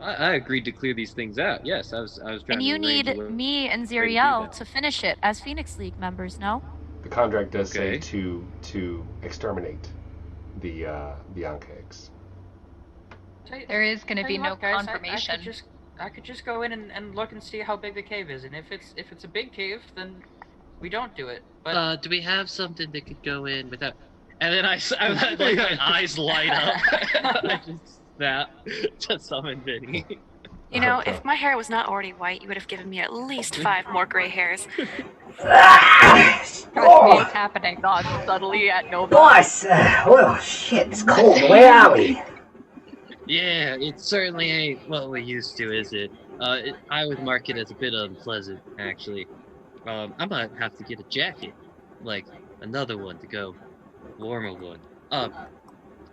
I agreed to clear these things out. Yes, I was trying And to you arrange need a way me and to do Xyriel that. to finish it as Phoenix League members, no? The contract does say Okay. to exterminate the Ankegs. There is going to Tell be you no what, guys, confirmation. I could just go in and look and see how big the cave is, and if it's a big cave, then we don't do it. But Do we have something that could go in without? And then I like my eyes light up. I just snap to summon Vinny. You know, if my hair was not already white, you would have given me at least 5 more gray hairs. Trust me, it's happening. Not subtly at no Boss! Well, shit, it's cold. Where are we? Yeah, it certainly ain't what we used to, is it? I would mark it as a bit unpleasant, actually. I might have to get a jacket, like another one to go, warmer one.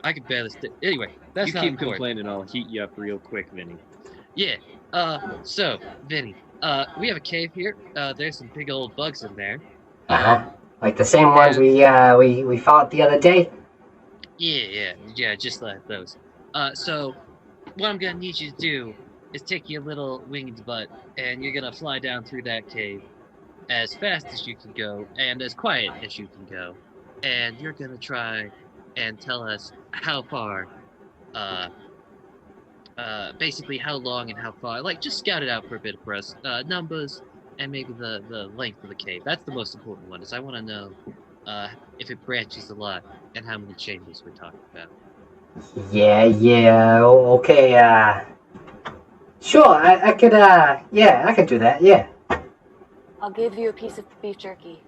I could barely stay. Anyway, That's you not keep important. complaining. I'll heat you up real quick, Vinny. Yeah. So Vinny, we have a cave here. There's some big old bugs in there. Like the same ones we fought the other day? Yeah, just like those. So what I'm gonna need you to do is take your little winged butt, and you're gonna fly down through that cave as fast as you can go, and as quiet as you can go. And you're gonna try and tell us how far, basically how long and how far. Like, just scout it out for a bit for us. Numbers, and maybe the length of the cave. That's the most important one, is I want to know if it branches a lot, and how many chambers we're talking about. Yeah, okay, sure, I could do that, yeah. I'll give you a piece of beef jerky.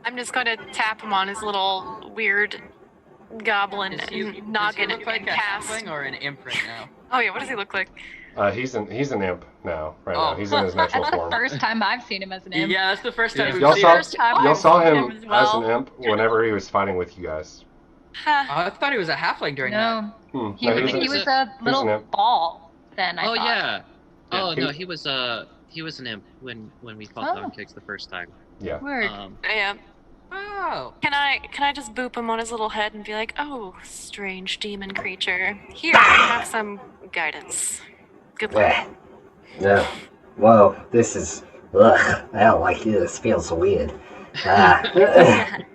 I'm just going to tap him on his little weird goblin does he noggin look like and a cast. halfling or an imp right now? Oh yeah, what does he look like? He's an imp now. Now he's in his That's natural the form. first time I've seen him as an imp. Yeah, that's the first time Yeah. we've Y'all seen saw, him. First time y'all I've saw seen him him as well. as an imp whenever he was fighting with you guys. Huh. Oh, I thought he was a halfling during that. No, No, he was a an little imp. ball then, I Oh thought. yeah. Oh he- no, he was an imp when we fought Oh. Down Kicks the first time. Yeah. Word. Yeah. Oh. Can I just boop him on his little head and be like, "Oh, strange demon creature, here, have some guidance. Good luck." No. Whoa, this is... Ugh, I don't like it. This feels weird. And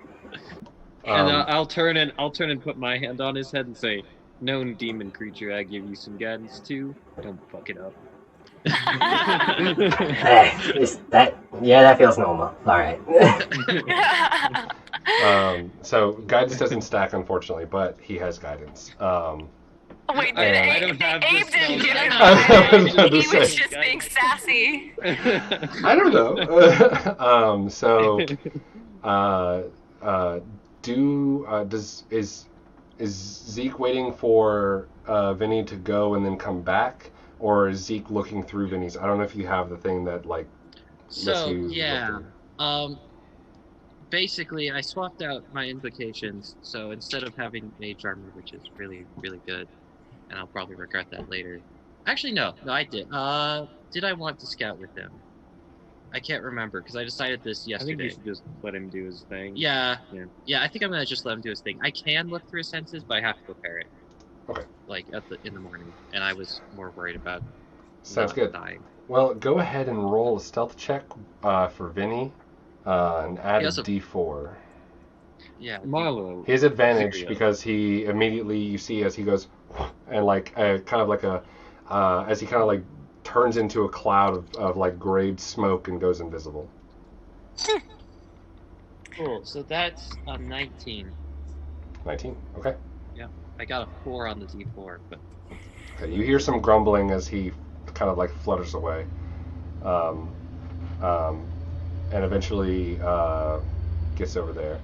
I'll turn and put my hand on his head and say, "Known demon creature, I give you some guidance too. Don't fuck it up." that feels normal. Alright. So guidance doesn't stack, unfortunately, but he has guidance. Wait, I don't have Abe this didn't spell. get I was about it. to He was say. just being sassy. I don't know. Is Zeke waiting for Vinny to go and then come back, or is Zeke looking through Vinny's? I don't know if you have the thing that lets So you yeah, look through. basically I swapped out my invocations. So instead of having mage armor, which is really really good, and I'll probably regret that later. Actually, no, I did. Did I want to scout with him? I can't remember because I decided this I think yesterday. you should just let him do his thing. Yeah, I think I'm gonna just let him do his thing. I can look through his senses, but I have to prepare it. Okay. Like in the morning, and I was more worried about Sounds not good. dying. Well, go ahead and roll a stealth check for Vinny, and add He a has a- D4. Yeah. Marlow. His advantage Xyriel. because he immediately, you see as he goes, and like kind of like as he kind of like turns into a cloud of like grayed smoke and goes invisible. Cool. So that's a 19. 19. Okay. I got a 4 on the D4, but Okay. You hear some grumbling as he kind of like flutters away, and eventually gets over there.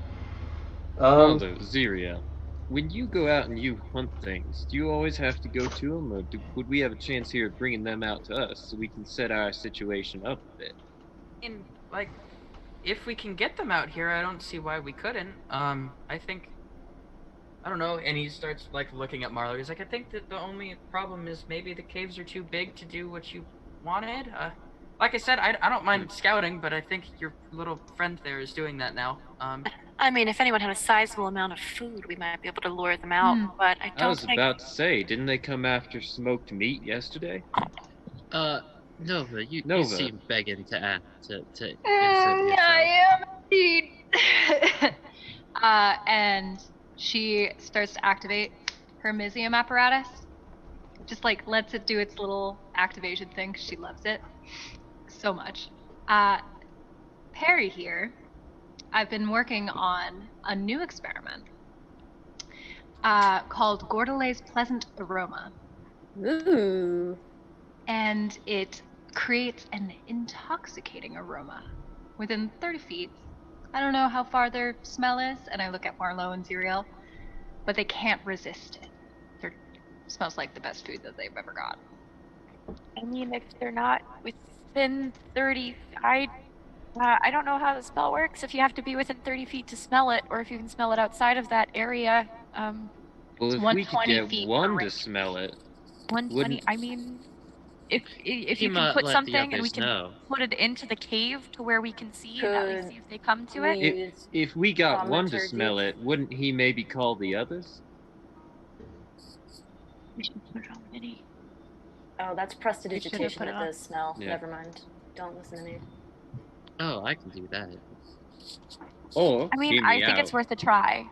Marlow, Xyriel. When you go out and you hunt things, do you always have to go to them, or would we have a chance here of bringing them out to us so we can set our situation up a bit? Like, if we can get them out here, I don't see why we couldn't. I think, I don't know, and he starts, like, looking at Marlow. He's like, I think that the only problem is maybe the caves are too big to do what you wanted. Like I said, I don't mind scouting, but I think your little friend there is doing that now. I mean, if anyone had a sizable amount of food, we might be able to lure them out, but I I don't was think... about to say, didn't they come after smoked meat yesterday? Nova, you Nova. seem begging to add to insert I yourself. am And she starts to activate her Mysium apparatus. Just like lets it do its little activation thing 'cause she loves it so much. Perry here, I've been working on a new experiment called Gordelet's Pleasant Aroma. Ooh. And it creates an intoxicating aroma within 30 feet. I don't know how far their smell is, and I look at Marlow and Xyriel, but they can't resist it. It smells like the best food that they've ever got. I mean, if they're not within 30, I don't know how the spell works. If you have to be within 30 feet to smell it, or if you can smell it outside of that area. Well, It's if we could 120 get feet one per to range. smell it, 120. Wouldn't- I mean, if He you can might put let the something and we others can know. put it into the cave to where we can see and at least see if they come to it. if we got one to Thaumaturgy. smell it, wouldn't he maybe call the others? We should put it on Vinny. Oh, that's put prestidigitation it with on. the smell. Yeah. Never mind. Don't listen to me. Oh, I can do that. Or, I mean, hear I me think out. it's worth a try.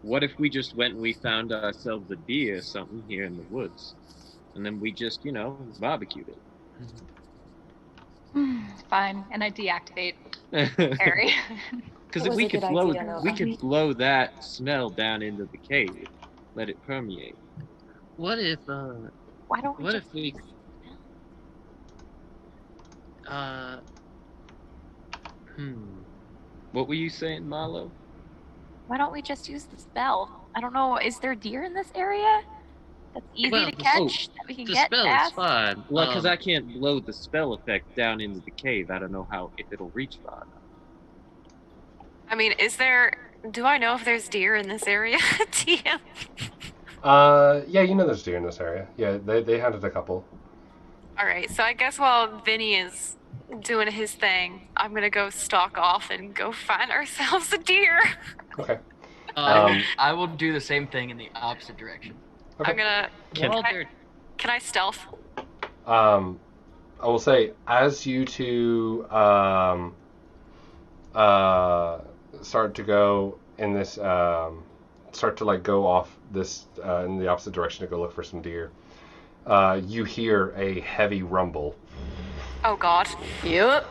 What if we just went and we found ourselves a deer or something here in the woods? And then we just, barbecued Fine, and I deactivate it. Perry. Because That if was we a could good blow, idea, Nova. we could blow that smell down into the cave, let it permeate. What if Why don't we What just if we- What were you saying, Marlow? Why don't we just use the spell? I don't know. Is there deer in this area? That's easy Well, to catch. That we can the get spell fast. is fine. Well, because I can't blow the spell effect down into the cave. I don't know if it'll reach far enough. I mean, do I know if there's deer in this area, TM? Yeah, there's deer in this area. Yeah, they hunted a couple. All right, so I guess while Vinny is doing his thing, I'm gonna go stalk off and go find ourselves a deer. Okay. I will do the same thing in the opposite direction. Okay. I'm gonna. Can I stealth? I will say, as you two start to go in this, start to go off this in the opposite direction to go look for some deer, you hear a heavy rumble. Oh God. Yep.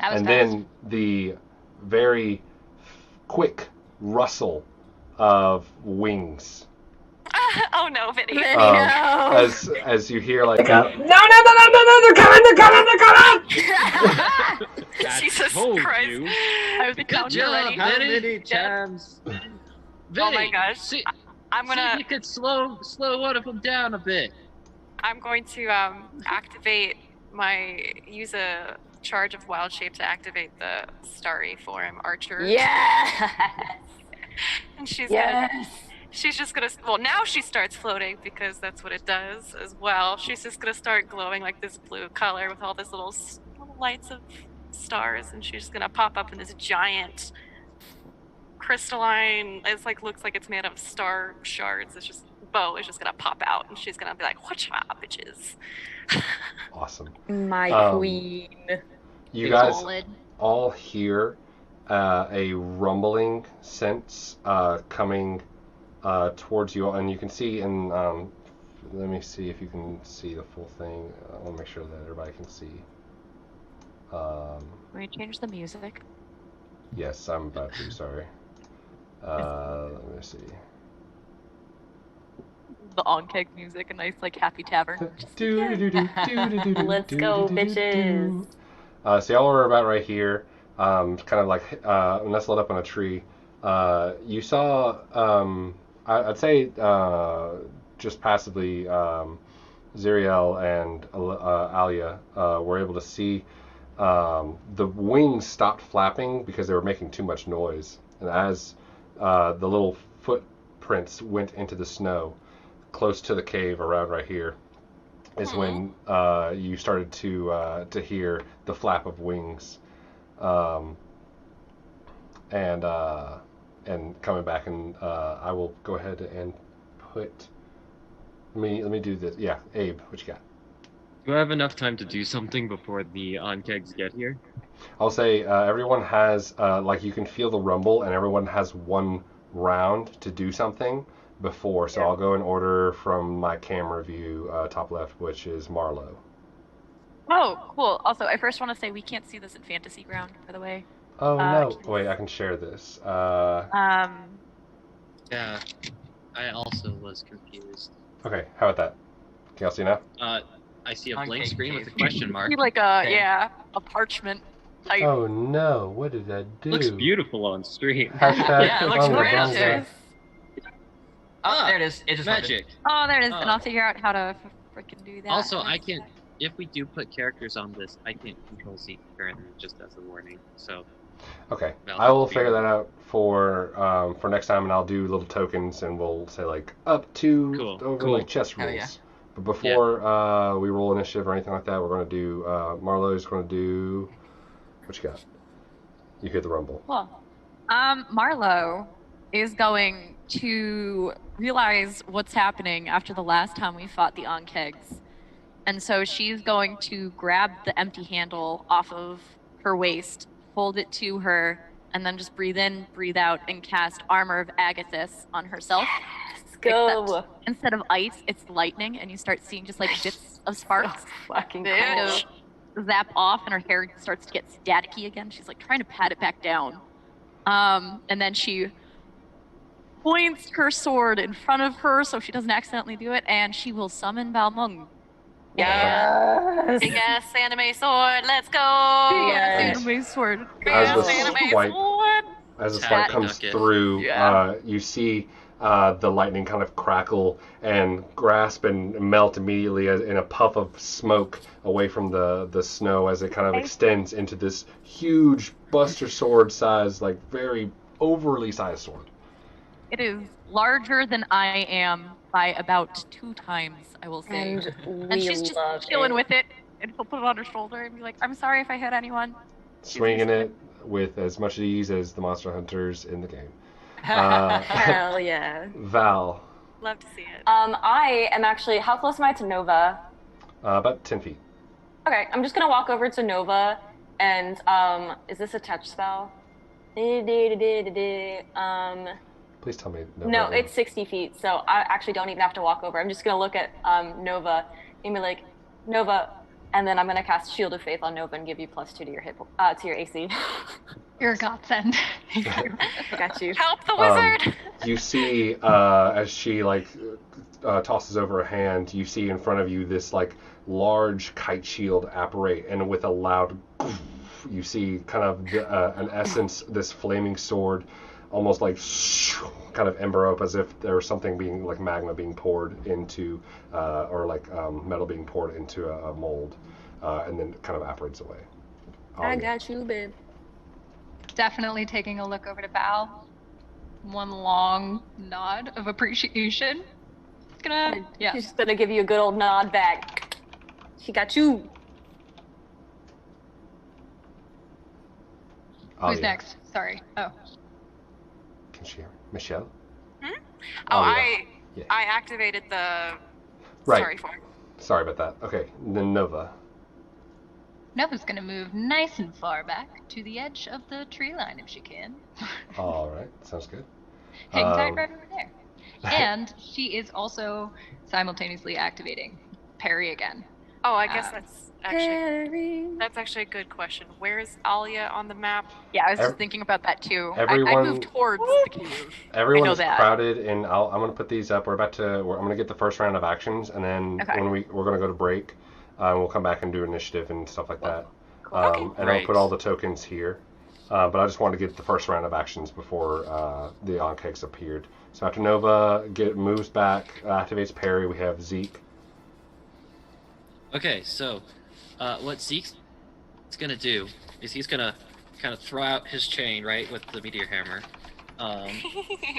That was And fast. then the very quick rustle of wings. Oh no, Vinny. As you hear like No, they're coming! Jesus told Christ. you. I was Good counting job, already. How Vinny. many times? Oh Vinny, my gosh. See, I'm see if gonna. you could slow one of them down a bit. I'm going to use a charge of wild shape to activate the starry form archer. Yes. And she's just gonna. Well, now she starts floating because that's what it does as well. She's just gonna start glowing like this blue color with all this little lights of stars, and she's just gonna pop up in this giant crystalline. Looks like it's made of star shards. It's just bow is just gonna pop out, and she's gonna be like, "Whatcha, bitches." awesome. My queen. You guys Solid. all hear a rumbling sense coming towards you, and you can see in. Let me see if you can see the full thing. I want to make sure that everybody can see. Can we change the music? Yes, I'm about to. Sorry. Let me see. The on-keg music, a nice happy tavern. Let's go, bitches. So y'all are about right here, kind of nestled up on a tree. You saw, I'd say, just passively, Xyriel and Alia were able to see the wings stopped flapping because they were making too much noise. And as the little footprints went into the snow close to the cave around right here is when you started to hear the flap of wings, and coming back. And I will go ahead and put. Let me do this. Yeah, Abe, what you got? Do I have enough time to do something before the on-kegs get here? I'll say everyone has, you can feel the rumble, and everyone has 1 round to do something before. So I'll go in order from my camera view, top left, which is Marlow. Oh, cool. Also, I first want to say we can't see this in Fantasy Ground, by the way. Oh, no. Wait, I can share this. Yeah, I also was confused. Okay, how about that? Can y'all see now? I see a blank Okay, screen with a Dave. question mark. See like a parchment type. Oh, no. What did I do? Looks beautiful on stream. Hashtag Yeah, it looks on the great wrong out there. guy. Oh, there it is. It just magic. Oh, there it is. And Oh. I'll figure out how to freaking do that. Also, I can. If we do put characters on this, I can't control Zeke currently, just as a warning. So. Okay, Well, I will that'd be figure that out for next time, and I'll do little tokens, and we'll say like up to Cool, over cool. like chess Oh, rules. yeah. But before we roll initiative or anything like that, we're going to do Marlowe's going to do what you got. You hear the rumble. Cool. Marlow is going to realize what's happening after the last time we fought the Onkegs. And so she's going to grab the empty handle off of her waist, hold it to her, and then just breathe in, breathe out, and cast Armor of Agathis on herself. Let's go. Except instead of ice, it's lightning, and you start seeing just like bits of sparks Fucking kind cool. of zap off, and her hair starts to get staticky again. She's like trying to pat it back down. And then she points her sword in front of her so she doesn't accidentally do it, and she will summon Balmung. Yes. Big ass anime sword. Let's go. Yes, Yes. anime sword. Big As ass the anime swipe- sword. As the Tag spark comes nugget. through, Yeah. you see the lightning kind of crackle and grasp and melt immediately in a puff of smoke away from the snow as it kind of extends into this huge Buster Sword size, like very overly sized sword. It is larger than I am by about 2 times, I will say. And And we she's just love chilling it. with it, and she'll put it on her shoulder and be like, "I'm sorry if I hit anyone." Swinging it with as much ease as the monster hunters in the game. Hell yeah. Val, Love to see it. I am actually, how close am I to Nova? about 10 feet. Okay, I'm just gonna walk over to Nova and, is this a touch spell? Please tell me. No, it's 60 feet, so I actually don't even have to walk over. I'm just gonna look at Nova and be like, Nova, and then I'm gonna cast Shield of Faith on Nova and give you +2 to your to your AC. You're a godsend. I got you. Help the wizard. You see, as she tosses over a hand, you see in front of you this large kite shield apparate, and with a loud, you see kind of an essence, this flaming sword, almost kind of ember up, as if there was something being magma being poured into, or metal being poured into a mold, and then kind of apparates away. I got you, babe. Definitely taking a look over to Val. One long nod of appreciation. It's gonna, yeah. She's gonna give you a good old nod back. She got you. Who's next? Sorry. Oh. Can she hear me? Michelle? Oh, Alia. Yeah. I activated the Right. story form. Sorry about that. Okay, then Nova. Nova's gonna move nice and far back to the edge of the tree line if she can. All right, sounds good. Hang tight Um, right over there. And she is also simultaneously activating parry again. Oh, I guess Um, that's actually a good question. Where is Alia on the map? Yeah, I was just Ev- thinking about that too. I everyone- moved towards the cave. Everyone know is that. crowded, and I'm going to put these up. I'm going to get the first round of actions, and then Okay. when we're going to go to break, we'll come back and do initiative and stuff like that. Okay. And I'll Great. put all the tokens here. But I just wanted to get the first round of actions before the Onkegs appeared. So after Nova moves back, activates parry, we have Zeke. Okay, so what Zeke's gonna do is he's gonna kind of throw out his chain, right, with the meteor hammer,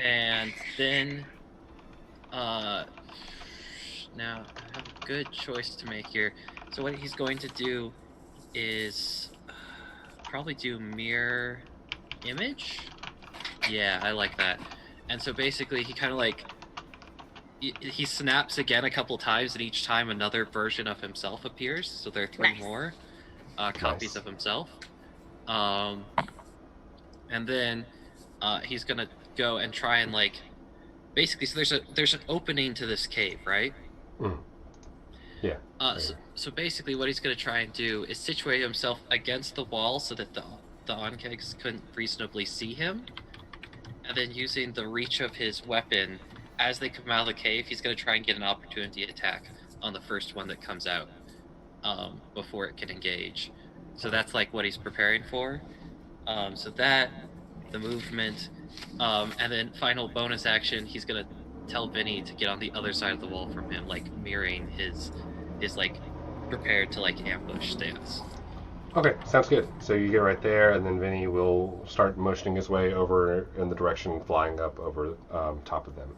and then now I have a good choice to make here. So what he's going to do is probably do mirror image. Yeah, I like that. And so basically he kind of he snaps again a couple times, and each time another version of himself appears. So there are 3 Nice. more copies of himself. And then he's gonna go and try and basically. So there's an opening to this cave, right? Yeah. So basically, what he's gonna try and do is situate himself against the wall so that the Onkegs couldn't reasonably see him, and then using the reach of his weapon. As they come out of the cave, he's going to try and get an opportunity attack on the first one that comes out before it can engage. So that's what he's preparing for. So that, the movement, and then final bonus action, he's going to tell Vinny to get on the other side of the wall from him, mirroring his prepared to ambush stance. Okay, sounds good. So you get right there, and then Vinny will start motioning his way over in the direction flying up over top of them.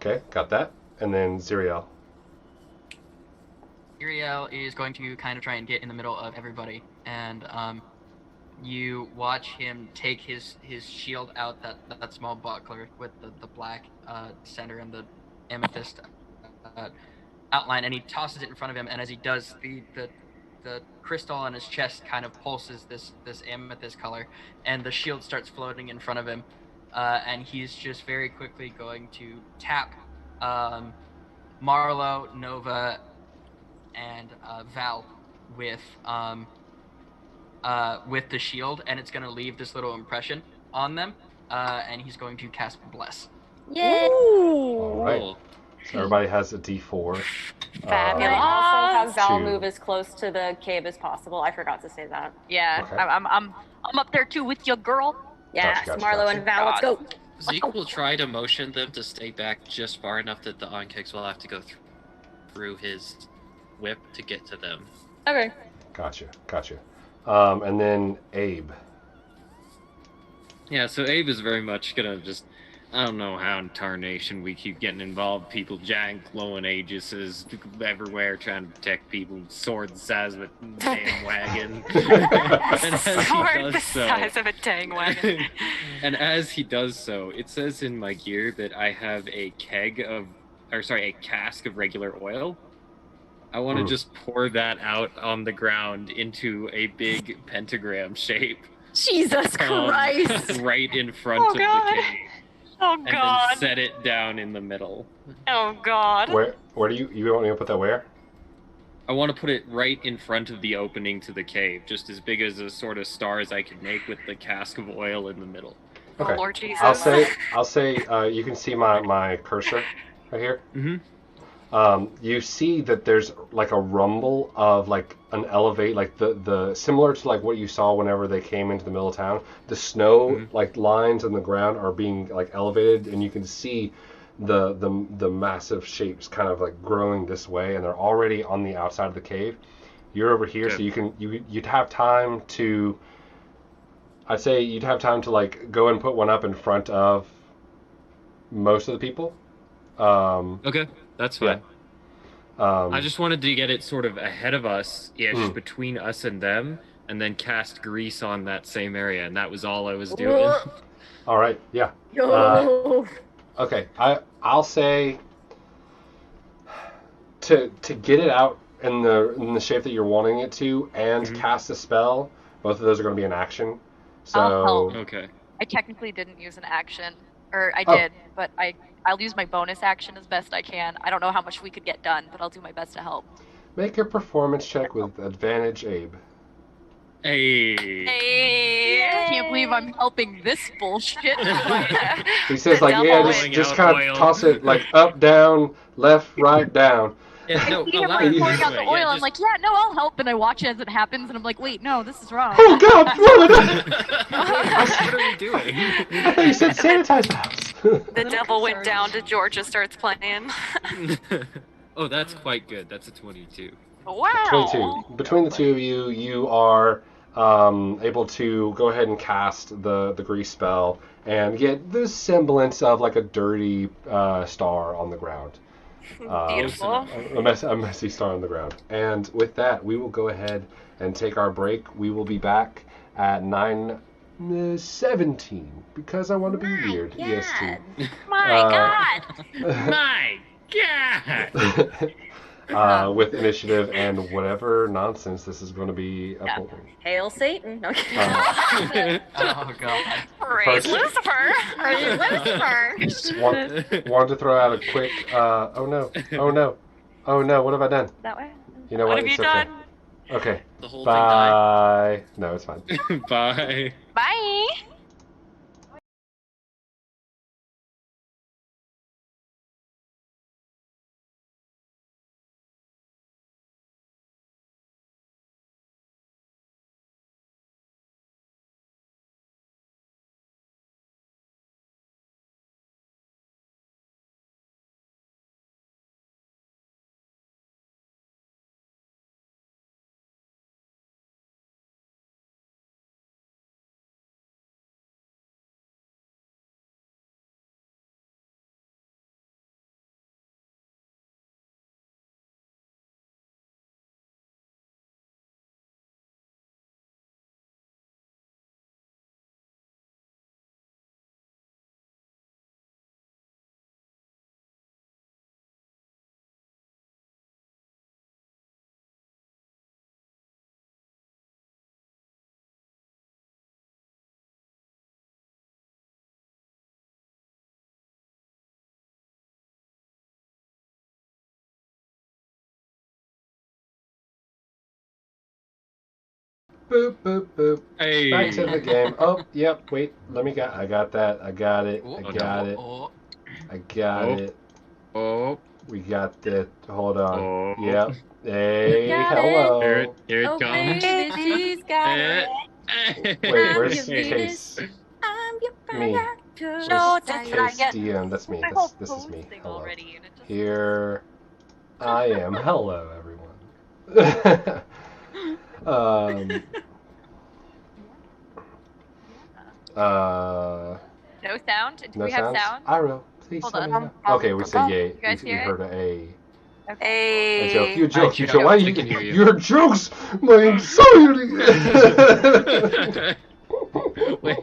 Okay, got that. And then Xyriel. Xyriel is going to kind of try and get in the middle of everybody, and you watch him take his shield out, that small buckler with the black center and the amethyst outline, and he tosses it in front of him. And as he does, the crystal on his chest kind of pulses this amethyst color, and the shield starts floating in front of him. And he's just very quickly going to tap Marlow, Nova, and Val with the shield, and it's going to leave this little impression on them. And he's going to cast Bless. Yay! All right. So everybody has a D4. Fabulous. And also have Val to- move as close to the cave as possible. I forgot to say that. Yeah, Okay. I'm up there too with your girl. Yes, Gotcha. Marlow and Val, let's go. Zeke will try to motion them to stay back just far enough that the Onkegs will have to go through his whip to get to them. Okay. Gotcha. And then Abe. Yeah, so Abe is very much gonna just, I don't know how in Tarnation we keep getting involved. People giant glowing Aegises everywhere trying to protect people. Sword the size of a damn wagon. And as he Sword does the so, size of a dang wagon. and as he does so, it says in my gear that I have a cask of regular oil. I want to just pour that out on the ground into a big pentagram shape. Jesus Christ! Right in front of God. the cave. Oh And God. then set it down in the middle. Oh God. Where do you want me to put that where? I want to put it right in front of the opening to the cave, just as big as a sort of star as I could make with the cask of oil in the middle. Okay. Oh Lord Jesus. I'll say you can see my cursor right here. Mm-hmm. You see that there's a rumble of an elevate, the similar to what you saw whenever they came into the middle of town. The snow lines on the ground are being elevated, and you can see the massive shapes kind of growing this way, and they're already on the outside of the cave. You're over here, so you'd have time to. I'd say you'd have time to go and put one up in front of most of the people. Okay, that's fine. Yeah. I just wanted to get it sort of ahead of us-ish, between us and them, and then cast grease on that same area, and that was all I was doing. All right, yeah. Okay, I'll say to get it out in the shape that you're wanting it to, and cast a spell. Both of those are going to be an action. So I'll help. Okay. I technically didn't use an action, or I did, but I'll use my bonus action as best I can. I don't know how much we could get done, but I'll do my best to help. make a performance check with advantage, Abe. Hey. I can't believe I'm helping this bullshit. He says The double just kind of toss it up, down, left, right, down. Yeah, no, I see him allow it pouring this out the way. oil. Yeah, I'm like, yeah, no, I'll help. And I watch as it happens, and I'm like, wait, no, this is wrong. Oh God! what are we doing? I thought you said sanitize the house. The devil went down to Georgia starts playing. Oh, that's quite good. That's a 22. Wow. 22. Between the two of you, you are able to go ahead and cast the grease spell and get the semblance of like a dirty star on the ground. Beautiful. A messy star on the ground. And with that, we will go ahead and take our break. We will be back at 9:17 because I want to be weird. EST. My God. My God! With initiative and whatever nonsense this is going to be Yeah. upholding. Hail Satan. No, kidding. Oh god. Praise First- Lucifer. Praise Lucifer. Want to throw out a quick, oh no, what have I done? That way. You know What what? have you It's okay. done? Okay. The whole thing died. Bye. No, it's fine. Bye. Bye. Boop, boop, boop. Hey. Back to the game. Oh, yep. Wait, I got that. I got it. Oh, I got it. oh. I got Oh. it. Oh. We got the. Hold on. Oh. Yep. Hey, Got hello. Here it Oh, comes. baby, she's got it. Wait, where's I'm your Case? I'm your Me. Case No, Case DM. That's me. This is me. Hello. Already, and it just... Here I am. Hello, everyone. No sound? Do No we have sounds? sound? Iro, please Hold let on. me know. Okay, we say yay. You guys We hear it? heard a Hey. joke. You Hi, joke. You Chico. joke. Why We you can hear you. your jokes? My anxiety. Wait.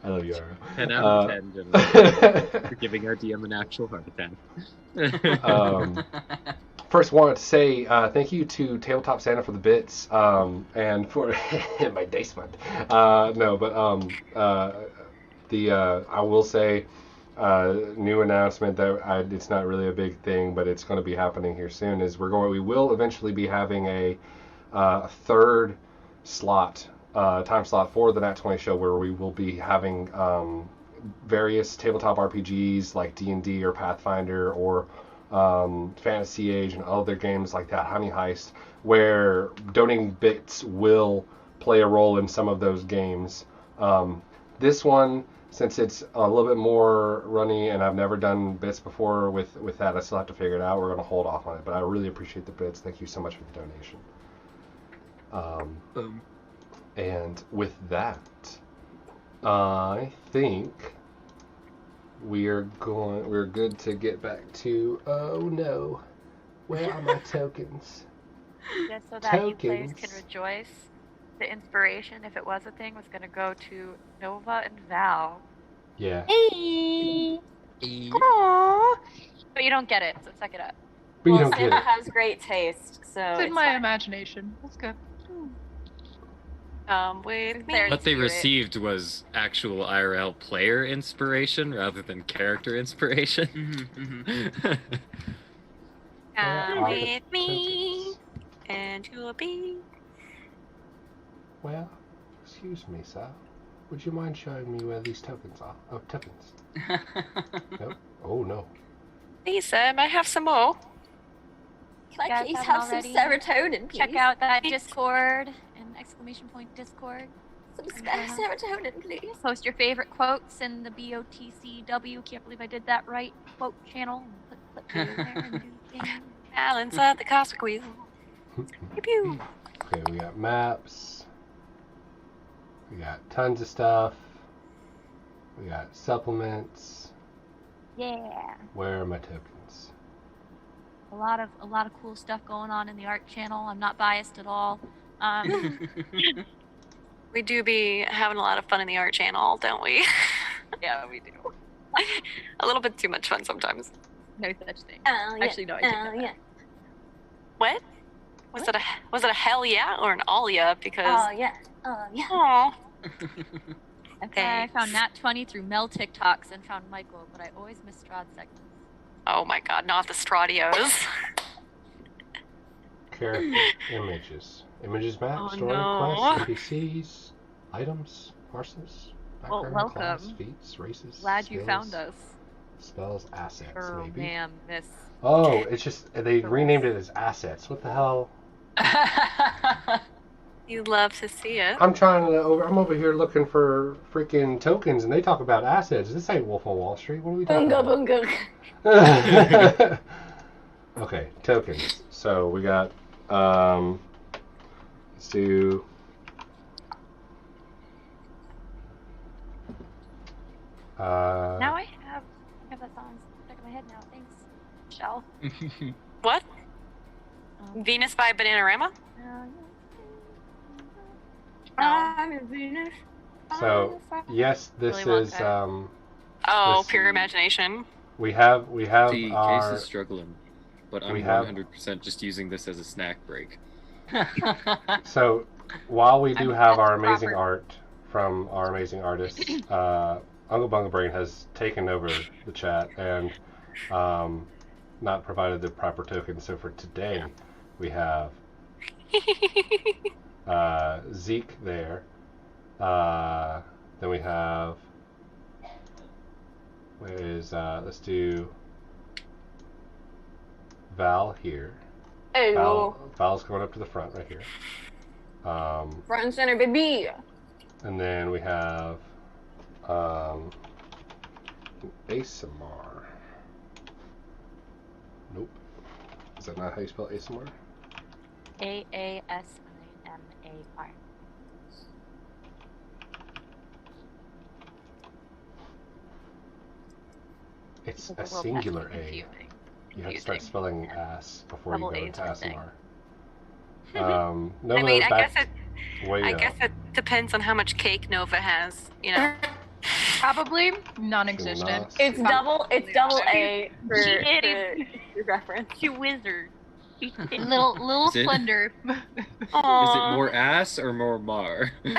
I love you, Iro. 10 out of 10, gentlemen. Uh, We're giving our DM an actual heart attack. First, wanted to say thank you to Tabletop Santa for the bits and for my dice fund. I will say new announcement that it's not really a big thing, but it's going to be happening here soon. We will eventually be having a third slot. Time slot for the Nat 20 show where we will be having various tabletop RPGs like D&D or Pathfinder or Fantasy Age and other games like that, Honey Heist, where donating bits will play a role in some of those games. This one, since it's a little bit more runny and I've never done bits before with that, I still have to figure it out. We're going to hold off on it, but I really appreciate the bits. Thank you so much for the donation. Boom. And with that, I think we're good to get back to, oh no, where are my tokens? Just so that you players Tokens. can rejoice, the inspiration, if it was a thing, was going to go to Nova and Val. Yeah. Hey. Aww. But you don't get it, so suck it up. But you Well, don't get Santa it. has great taste, so It's in it's my fine. imagination. That's good. With me. There. What they Do it. received was actual IRL player inspiration rather than character inspiration. Mhm. Come Where are the with me, tokens? and you'll be. Well, excuse me, sir. Would you mind showing me where these tokens are? Oh, tokens. Nope. Oh, no. Please, sir, may I have some more? Can I Guys please haven't have some already? serotonin, please? Check out that Discord and exclamation point Discord. Some serotonin, please. Post your favorite quotes in the BOTCW. Can't believe I did that right. Quote channel. Put those in there and do things. Balance of the cosmic wheel. Pew pew. Okay, we got maps. We got tons of stuff. We got supplements. Yeah. Where are my tokens? A lot of cool stuff going on in the art channel. I'm not biased at all. We do be having a lot of fun in the art channel, don't we? Yeah, we do. A little bit too much fun sometimes. No such thing. Oh, yeah. Actually, no, I take that Oh, back. yeah. What? Was it a hell yeah or an all yeah? Because Oh, yeah. Oh, yeah. oh, I found Nat 20 through Mel TikToks and found Michael, but I always miss Strahd segments. oh my God, not the Stradios. Character images. Images map, Oh, story, no. quests, NPCs, items, parcels, Well, background, class, welcome. feats, races, Glad skills, you found us. spells, assets, Oh, maybe. man, miss. Oh, it's just they renamed it as assets. What the hell? You love to see it. I'm over here looking for freaking tokens, and they talk about assets. This ain't Wolf on Wall Street. What are we talking Bunga about? bunga. Okay, tokens. So we got let's do Now I have that song stuck in my head now. Thanks, Shell. What? Venus by Bananarama? I'm a Venus. so yes, this Willy is Wonka. Oh, This- pure imagination. we have The our case is struggling, but I'm we have- 100% just using this as a snack break. so while we do have our that's amazing proper. art from our amazing artists, Uncle Bunga Brain has taken over the chat and not provided the proper tokens. So for today, we have Zeke there. Then we have let's do Val here. Oh, Val's going up to the front right here. front and center, baby. And then we have ASMR. Nope. Is that not how you spell ASMR? AASIMAR. It's It's a little singular A. confusing. You have to start spelling ass before Double you go A's into are a thing. ASMR. Nova, I mean, I back guess way I up. guess it depends on how much cake Nova has, you know. Probably non-existent. It's double A for She did for reference. She wizard. Little Is it? slender. Is it more ass or more mar? She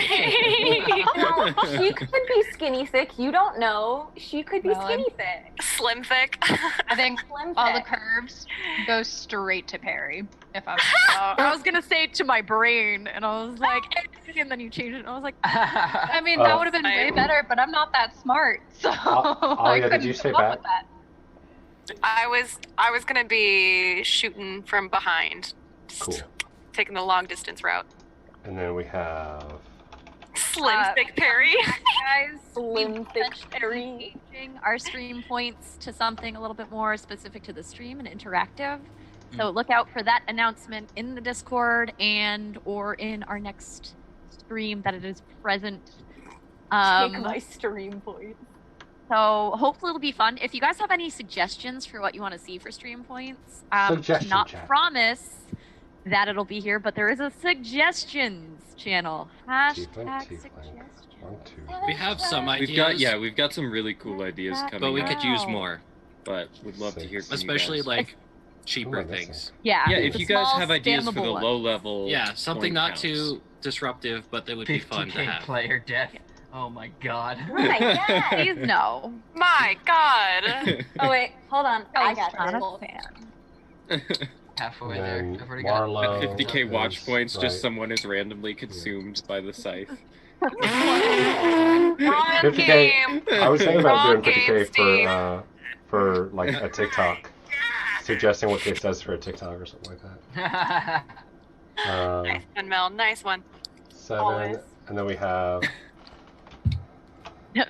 could be skinny thick. You don't know. She could be Well, skinny thick. Slim thick? I think Slim all the thick. curves go straight to Perry. If I'm I was gonna say it to my brain, and I was like, and then you changed it, and I was like, I mean, that would have been way better, but I'm not that smart, so I Alia, did couldn't you say come up back? with that. I was gonna be shooting from behind. Just Cool. taking the long distance route. And then we have Slim thick Perry. guys, Slim we've thick essentially Perry. changing our stream points to something a little bit more specific to the stream and interactive. So look out for that announcement in the Discord and or in our next stream that it is present. Take my stream points. So hopefully it'll be fun. If you guys have any suggestions for what you want to see for stream points, Suggestion not chat. promise that it'll be here, but there is a suggestions channel. Hashtag Tiefling. suggestions. 1, 2. We have some ideas. We've got some really cool ideas coming. but we up, could use more, but would love to hear from especially you guys. like cheaper Ooh, that's things. Yeah. Yeah, if the you guys small, have ideas for the spammable low ones. level, Yeah, something point not counts. too disruptive, but they would be fun to 50K have. player death. Oh my god. Oh my god. Please no. My God. Oh wait, hold on. I got not this. a fan. Halfway And there. then I've already got Marlow. 50k watch is points, right. just someone is randomly consumed by the scythe. Wrong 50K. game. I was thinking about Wrong doing 50K game, Steve. for like a TikTok, suggesting what it says for a TikTok or something like that. Nice one, Mel. Nice one. 7, Always. and then we have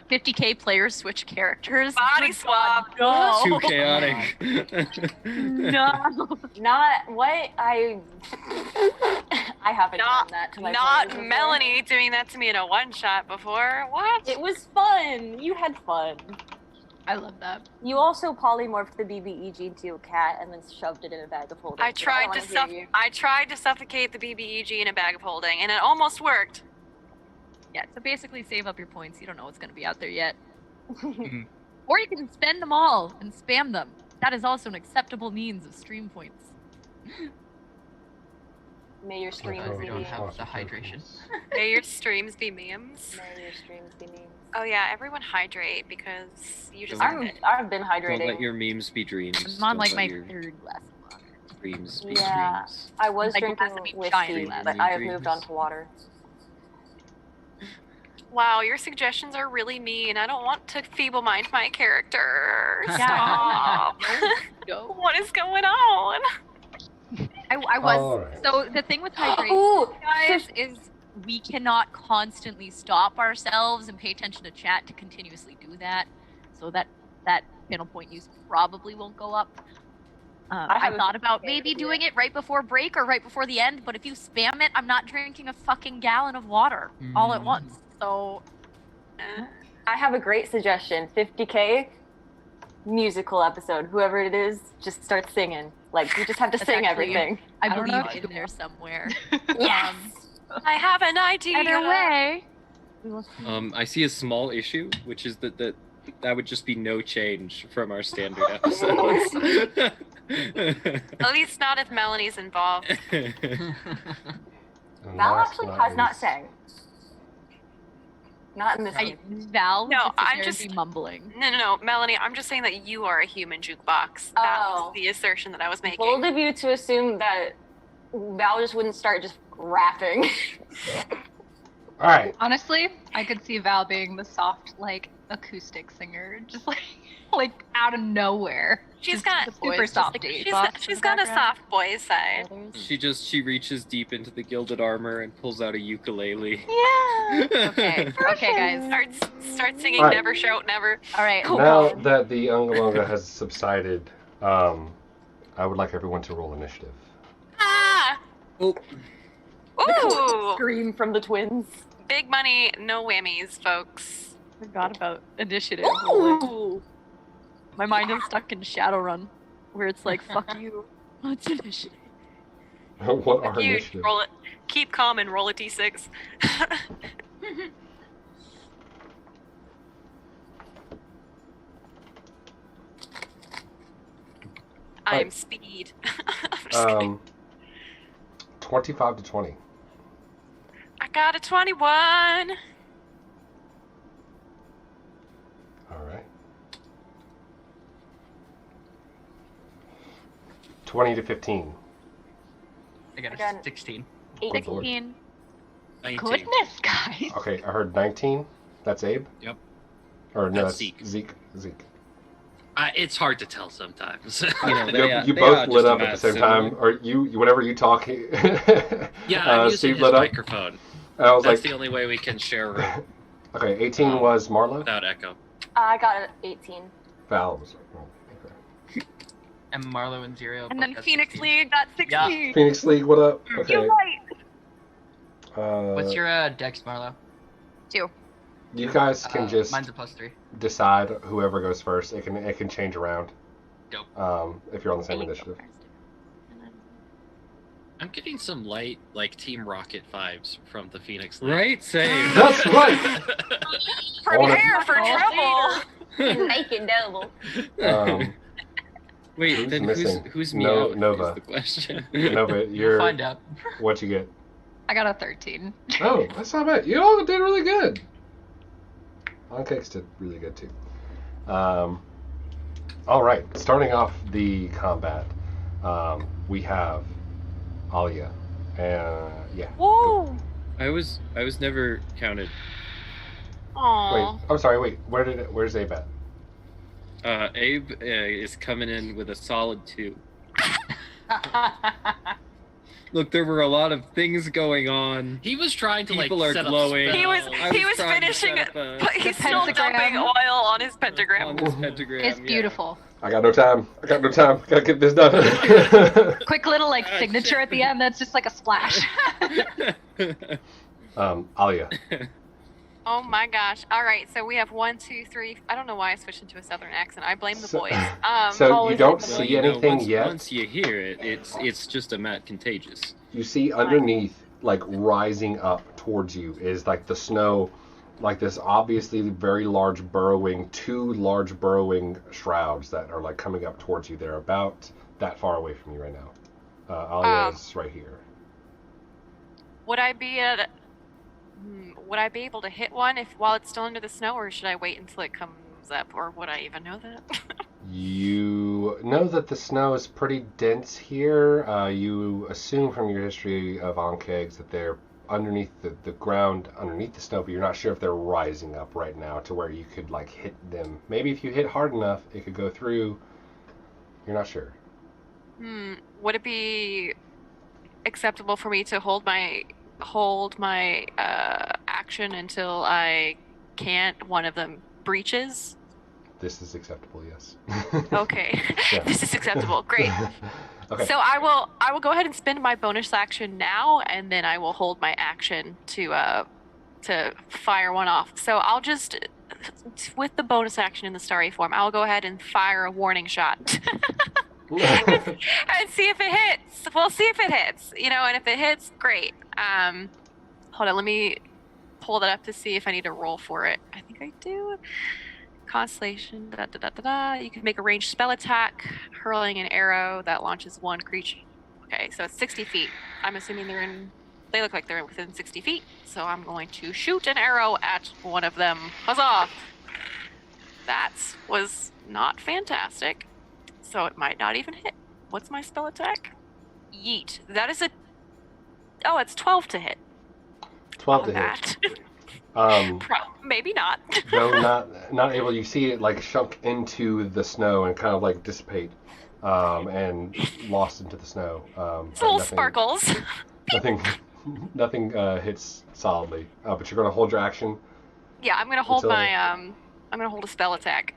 50k players switch characters. Body Good swap. God, Too no. chaotic. No. Not what I. I haven't done that to my players Not before. Melanie doing that to me in a one shot before. What? It was fun. You had fun. I love that. You also polymorphed the BBEG into a cat and then shoved it in a bag of holding. I so tried don't to wanna hear you. I tried to suffocate the BBEG in a bag of holding, and it almost worked. Yeah, so basically save up your points. You don't know what's going to be out there yet. Or you can spend them all and spam them. that is also an acceptable means of stream points. May your streams Okay, We be don't memes. have the hydration. May your streams be memes. May your streams be memes. Oh yeah, everyone hydrate because you deserve it. I've been Don't hydrating. let your memes be dreams. I'm on Don't like let my your 3rd glass of water. dreams be Yeah. streams. I was My glass drinking would be whiskey, giant but glass. I have moved on to water. Wow, your suggestions are really mean. I don't want to feeble mind my character. Yeah. Stop. No. What is going on? I was. Alright. So the thing with hydration, Ooh, guys, is we cannot constantly stop ourselves and pay attention to chat to continuously do that. So that channel point use probably won't go up. I have a thought about great maybe idea. doing it right before break or right before the end, but if you spam it, I'm not drinking a fucking gallon of water all at once. So I have a great suggestion. 50K musical episode. Whoever it is, just start singing. Like, you just have to That's sing actually- everything. I don't believe know. in there somewhere. Yes! I have an idea. Either way, I see a small issue, which is that would just be no change from our standard episodes. At least not if Melanie's involved. And Val last actually but has not least- sang. Not in this I, game. Val No, would sit I'm there just- and be mumbling. No, Melanie, I'm just saying that you are a human jukebox. That Oh. was the assertion that I was making. Bold of you to assume that Val just wouldn't start just rapping. All right. Honestly, I could see Val being the soft, like, acoustic singer, just like out of nowhere. She's Just got- the Voice, super just like softy. She's got a soft boy side. She reaches deep into the gilded armor and pulls out a ukulele. Yeah. Okay, okay, guys. Start singing Alright. Never Shout Never. All right. Now that the Ungalunga has subsided, I would like everyone to roll initiative. Ah! Oh, Ooh! Scream from the twins. Big money, no whammies, folks. Forgot about initiative. Ooh. My mind is stuck in Shadowrun, where it's like, fuck you. What's initiative? What are You initiative? roll it. Keep calm and roll a d6. I'm speed. I'm just kidding. 25 to 20. I got a 21. All right. 20 to 15. I got Again. a 16. Good lord. 16. 19. Goodness, guys. Okay, I heard 19. That's Abe? Yep. Or no, That's that's Zeke. Zeke. It's hard to tell sometimes. You know, You they are both lit just up at the about same similar. time, or you whenever you talk. Yeah, I'm using Steve his lit up. microphone. And I was That's like, the only way we can share a room okay, 18 was Marlowe. without echo. I got an 18. Val was. Oh, okay. And Marlow and Xyriel. And both then got Phoenix 16. League got 16. Phoenix League, what up? Okay. You're right. What's your dex, Marlow? 2. You guys can just Mine's a +3. decide whoever goes first. It can change around. Dope. If you're on the same initiative. I'm getting some light, like Team Rocket vibes from the Phoenix League. Right? Same. That's right. Prepare for trouble. Make it double. Wait, Who's then missing? who's me No- out Nova. is the question. No, but We'll you're. find out. What you get? I got a 13. Oh, that's not bad. You all did really good. Pancakes did really good too. All right, starting off the combat, we have Alia, and yeah. Woo! I was never counted. Aww. Wait, I'm sorry. Wait, where's Abe at? Abe is coming in with a solid 2. Look, there were a lot of things going on. He was trying to People like are set glowing. up He was spells. he was trying to finishing set it, up but he's still pentagram. dumping oil on his pentagram. on this pentagram. It's yeah. beautiful. I got no time. Gotta get this done. Quick little like signature at the end that's just like a splash. Alia. Oh my gosh! All right, so we have 1, 2, 3. I don't know why I switched into a southern accent. I blame the So- boys. So you always don't like the Well, see you know, anything once, yet. Once you hear it, it's just a mat contagious. You see underneath, like rising up towards you, is like the snow like this obviously very large two large burrowing shrouds that are like coming up towards you. They're about that far away from you right now. Alia is right here. Would I be able to hit one while it's still under the snow, or should I wait until it comes up, or would I even know that? You know that the snow is pretty dense here. You assume from your history of Onkegs that they're underneath the ground, underneath the snow, but you're not sure if they're rising up right now to where you could like hit them. Maybe if you hit hard enough, it could go through. You're not sure. Would it be acceptable for me to hold my action until one of them breaches? This is acceptable, yes. Okay. Yeah. This is acceptable. Great. Okay. So I will go ahead and spend my bonus action now, and then I will hold my action to fire one off. So I'll just, with the bonus action in the starry form, I'll go ahead and fire a warning shot. And see if it hits. We'll see if it hits. And if it hits, great. Hold on, let me pull that up to see if I need to roll for it. I think I do. Constellation, You can make a ranged spell attack, hurling an arrow that launches one creature. Okay, so it's 60 feet. I'm assuming they look like they're within 60 feet. So I'm going to shoot an arrow at one of them. Huzzah! That was not fantastic. So it might not even hit. What's my spell attack? Yeet. That is it's 12 to hit. 12 to hit. Maybe not. No, not able. You see it like shunk into the snow and kind of like dissipate, and lost into the snow. It's little sparkles. Nothing hits solidly. But you're gonna hold your action. Yeah, I'm gonna hold I'm gonna hold a spell attack.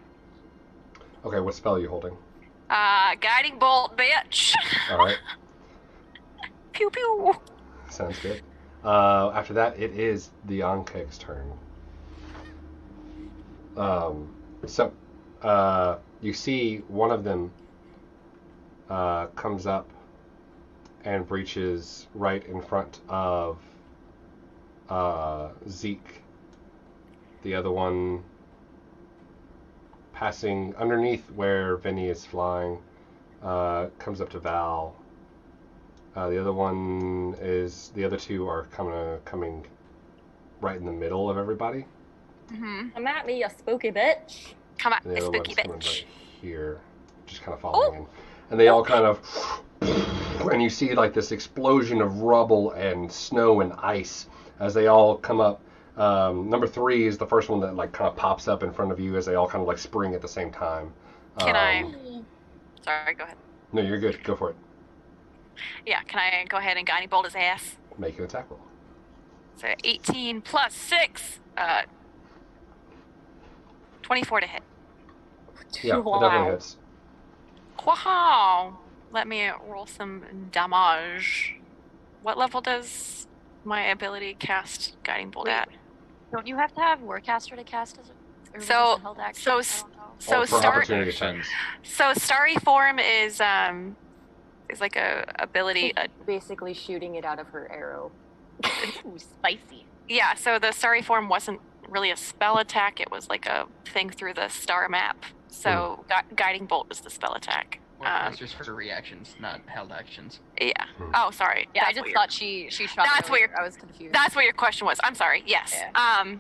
Okay, what spell are you holding? Guiding bolt, bitch. All right. Pew pew. Sounds good. After that, it is the Onkeg's turn. You see one of them comes up and breaches right in front of Zeke. The other one passing underneath where Vinny is flying, comes up to Val. The other two are coming right in the middle of everybody. Mm-hmm. Come at me, you spooky bitch. Come at And me, the other spooky one's coming bitch. right here, just kind of following in. And they all kind of, and you see like this explosion of rubble and snow and ice as they all come up. Number 3 is the first one that like kind of pops up in front of you as they all kind of like spring at the same time. Sorry, go ahead. No, you're good. Go for it. Yeah, can I go ahead and guiding bolt his ass? Make an attack roll. So 18 plus 6, 24 to hit. Yeah, Wow. it definitely hits. Wow! Let me roll some damage. What level does my ability cast guiding bolt at? Don't you have to have Warcaster to cast as a, or was So- this a held action? I don't know. So For opportunity Action. attacks. So starry form is like a ability. Basically shooting it out of her arrow. Ooh, spicy. Yeah. So the starry form wasn't really a spell attack. It was like a thing through the star map. So guiding bolt was the spell attack. Warcasters for reactions, not held actions. Yeah. Oh, sorry. Yeah, I That's just what thought she shot. That's it what earlier. I was confused. That's what your question was. I'm sorry. Yes. Yeah.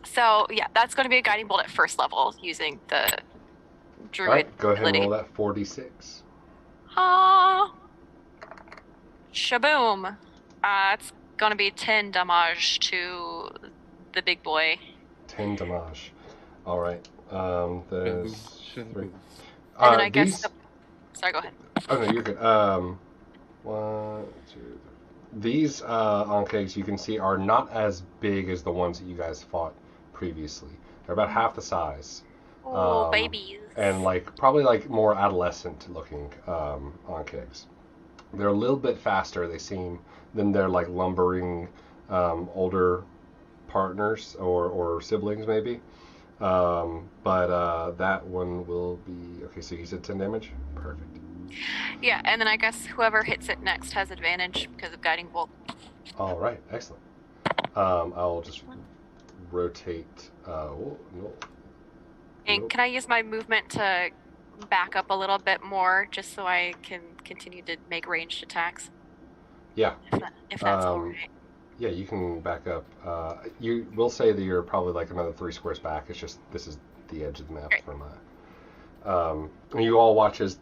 So yeah, that's going to be a guiding bolt at first level using the druid Alright, go ahead and ability. roll that 4d6. Ah. Shaboom. It's going to be 10 damage to the big boy. 10 damage. Alright. There's 3. And then I guess. Sorry, go ahead. Oh no, you're good. 1, 2. These Onkegs you can see are not as big as the ones that you guys fought previously. They're about half the size. Oh, babies. And probably more adolescent looking Onkegs. They're a little bit faster, they seem, than their lumbering older partners or siblings maybe. But that one will be okay. So you said 10 damage. Perfect. Yeah, and then I guess whoever hits it next has advantage because of guiding bolt. All right, excellent. I'll just rotate. No. And can I use my movement to back up a little bit more, just so I can continue to make ranged attacks? Yeah. If that's all right. Yeah, you can back up. You will say that you're probably like another 3 squares back. It's just this is the edge of the map from and you all watch as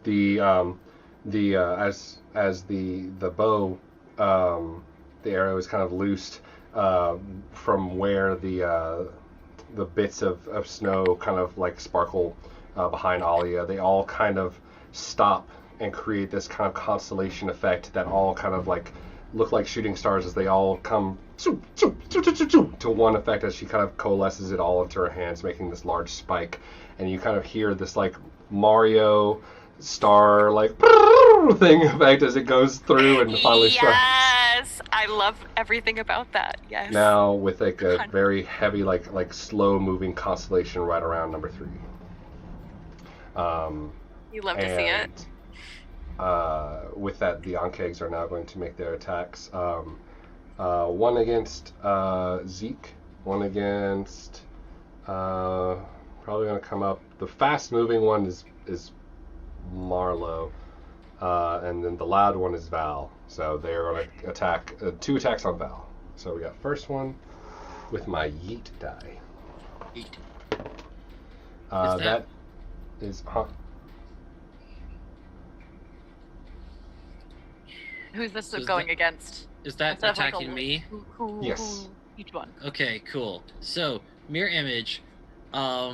as the bow, the arrow is kind of loosed from where the bits of snow kind of like sparkle behind Alia. They all kind of stop and create this kind of constellation effect that all kind of like look like shooting stars as they all come to one effect as she kind of coalesces it all into her hands, making this large spike. And you kind of hear this like Mario star like thing effect as it goes through and finally strikes. Yes, I love everything about that. Yes. Now with like a very heavy like slow moving constellation right around number 3. You love to see it. With that, the Ankegs are now going to make their attacks. One against Zeke, one against probably going to come up. The fast moving one is Marlow, and then the loud one is Val. So they are going to attack 2 attacks on Val. So we got first one with my yeet die. Yeet. That is Who's this So is going that- against? Is that Instead of, like, attacking me? Yes. Each one. Okay, cool. So, mirror image. I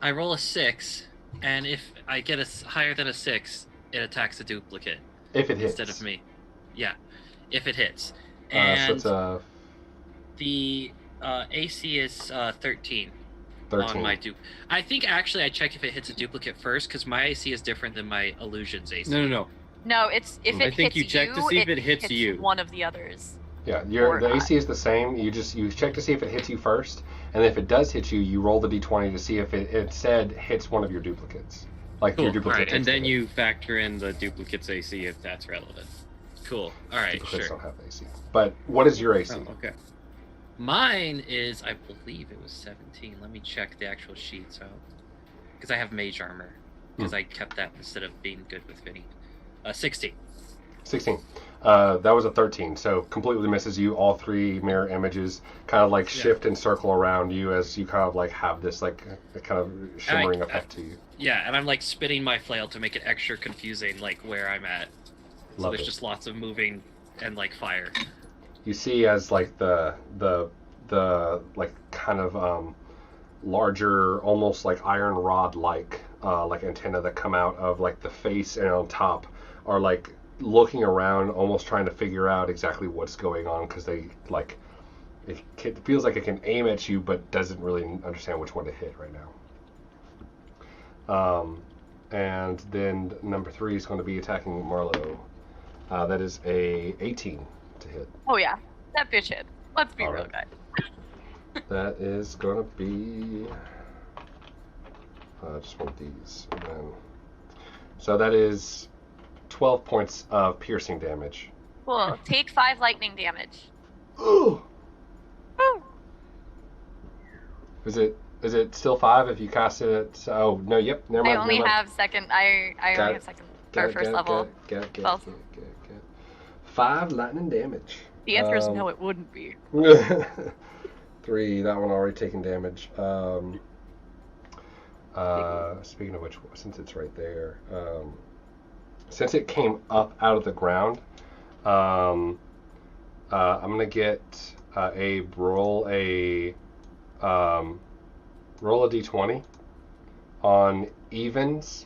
roll a 6, and if I get higher than a 6, it attacks a duplicate. if it hits. Instead of me. Yeah, if it hits. So And it's a the AC is 13 13. on my dupe. I think actually I check if it hits a duplicate first, because my AC is different than my illusion's AC. No. No, it's if it I think hits you check to see if it hits you. one of the others. Yeah, Or the not. AC is the same. You check to see if it hits you first, and if it does hit you, you roll the d20 to see if it instead hits one of your duplicates. Like Cool. your duplicate. Alright, takes And then the hit. you factor in the duplicate's AC if that's relevant. Cool. Alright, Duplicates sure. don't have AC. But what is your AC? Oh, okay. Mine is, I believe it was 17. Let me check the actual sheet, so... Because I have mage armor. Because I kept that instead of being good with Vinny. 16. 16. That was a 13, so completely misses you. All 3 mirror images kind of like shift and circle around you as you kind of like have this like kind of shimmering effect to you. Yeah, and I'm like spinning my flail to make it extra confusing, like where I'm at. So Love there's it. just lots of moving and like fire. You see as like the like kind of larger, almost like iron rod like antenna that come out of like the face and on top are like looking around, almost trying to figure out exactly what's going on, because they like it feels like it can aim at you but doesn't really understand which one to hit right now. And then number 3 is going to be attacking Marlow. That is a 18 to hit. Oh yeah, that bitch hit. Let's be All real, right. guys. That is going to be just one of these. And then, so that is 12 points of piercing damage. Cool. Take 5 lightning damage. Ooh. Woo. Is it still 5 if you cast it at... Oh, no, yep, never mind. I only never mind. have second. I Got only it. have second or first level. Get. spells. 5 lightning damage. The answer is no, it wouldn't be. 3, that one already taken damage. Speaking of which, since it's right there, since it came up out of the ground, I'm gonna get Abe roll a d20. On evens,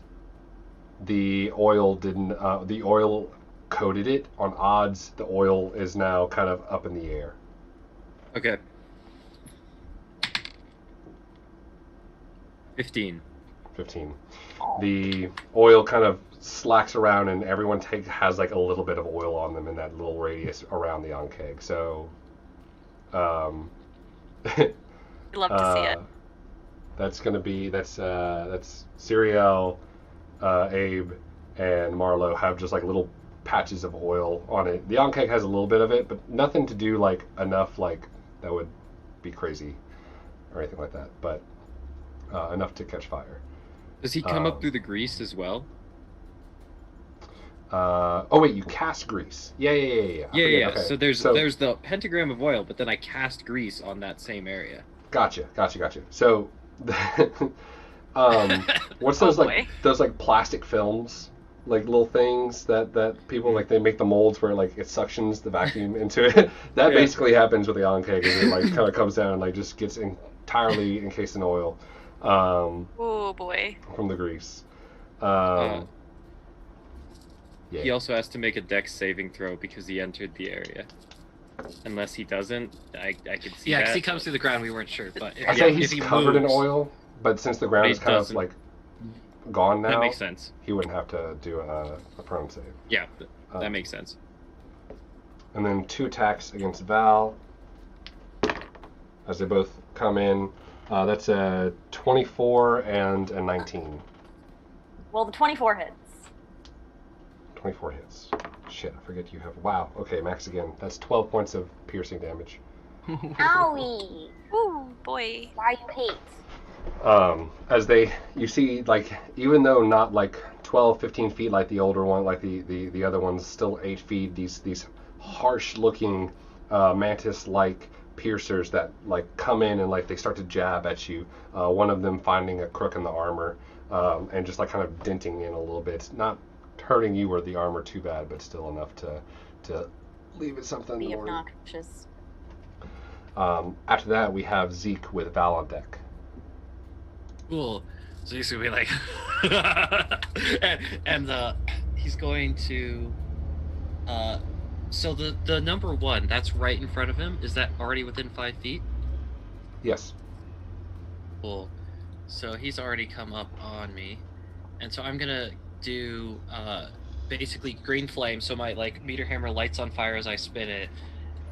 the oil didn't. The oil coated it. On odds, the oil is now kind of up in the air. Okay. 15. 15. The oil kind of slacks around, and everyone has like a little bit of oil on them in that little radius around the on-keg. So, Love to see it. That's gonna be that's Xyriel, Abe, and Marlow have just like little patches of oil on it. The on-keg has a little bit of it, but nothing to do like enough like that would be crazy. or anything like that, but enough to catch fire. Does he come up through the grease as well? Oh wait, you cast grease. Yeah. Yeah. Okay. So there's the pentagram of oil, but then I cast grease on that same area. Gotcha. So, what's those those plastic films, like little things that people like, they make the molds where like it suctions the vacuum into it. That basically happens with the Allen keg. It like kind of comes down and like just gets entirely encased in oil. Oh boy. From the grease. Yeah. He also has to make a dex saving throw because he entered the area. Unless he doesn't, I can see Yeah, that. because he comes through the ground, we weren't sure. But I say he's if he covered in moves, oil, but since the ground is kind of like gone now, That makes sense. he wouldn't have to do a prone save. Yeah, that makes sense. And then 2 attacks against Val as they both come in. That's a 24 and a 19. Well, the 24 hits. 24 hits. Shit, I forget you have... Wow, okay, max again. That's 12 points of piercing damage. Owie! Oh boy. Why you hate? As you see, like, even though not like 12, 15 feet like the older one, like the other one's still 8 feet, these harsh-looking mantis-like piercers that like come in and like they start to jab at you. One of them finding a crook in the armor and just like kind of denting in a little bit. Not hurting you or the armor too bad, but still enough to leave it something. Be obnoxious. After that, we have Zeke with Val on deck. Cool. So he's gonna be like, and he's going to. So the number 1 that's right in front of him, is that already within 5 feet? Yes. Cool. So he's already come up on me, and so I'm gonna do basically green flame. So my like meter hammer lights on fire as I spin it,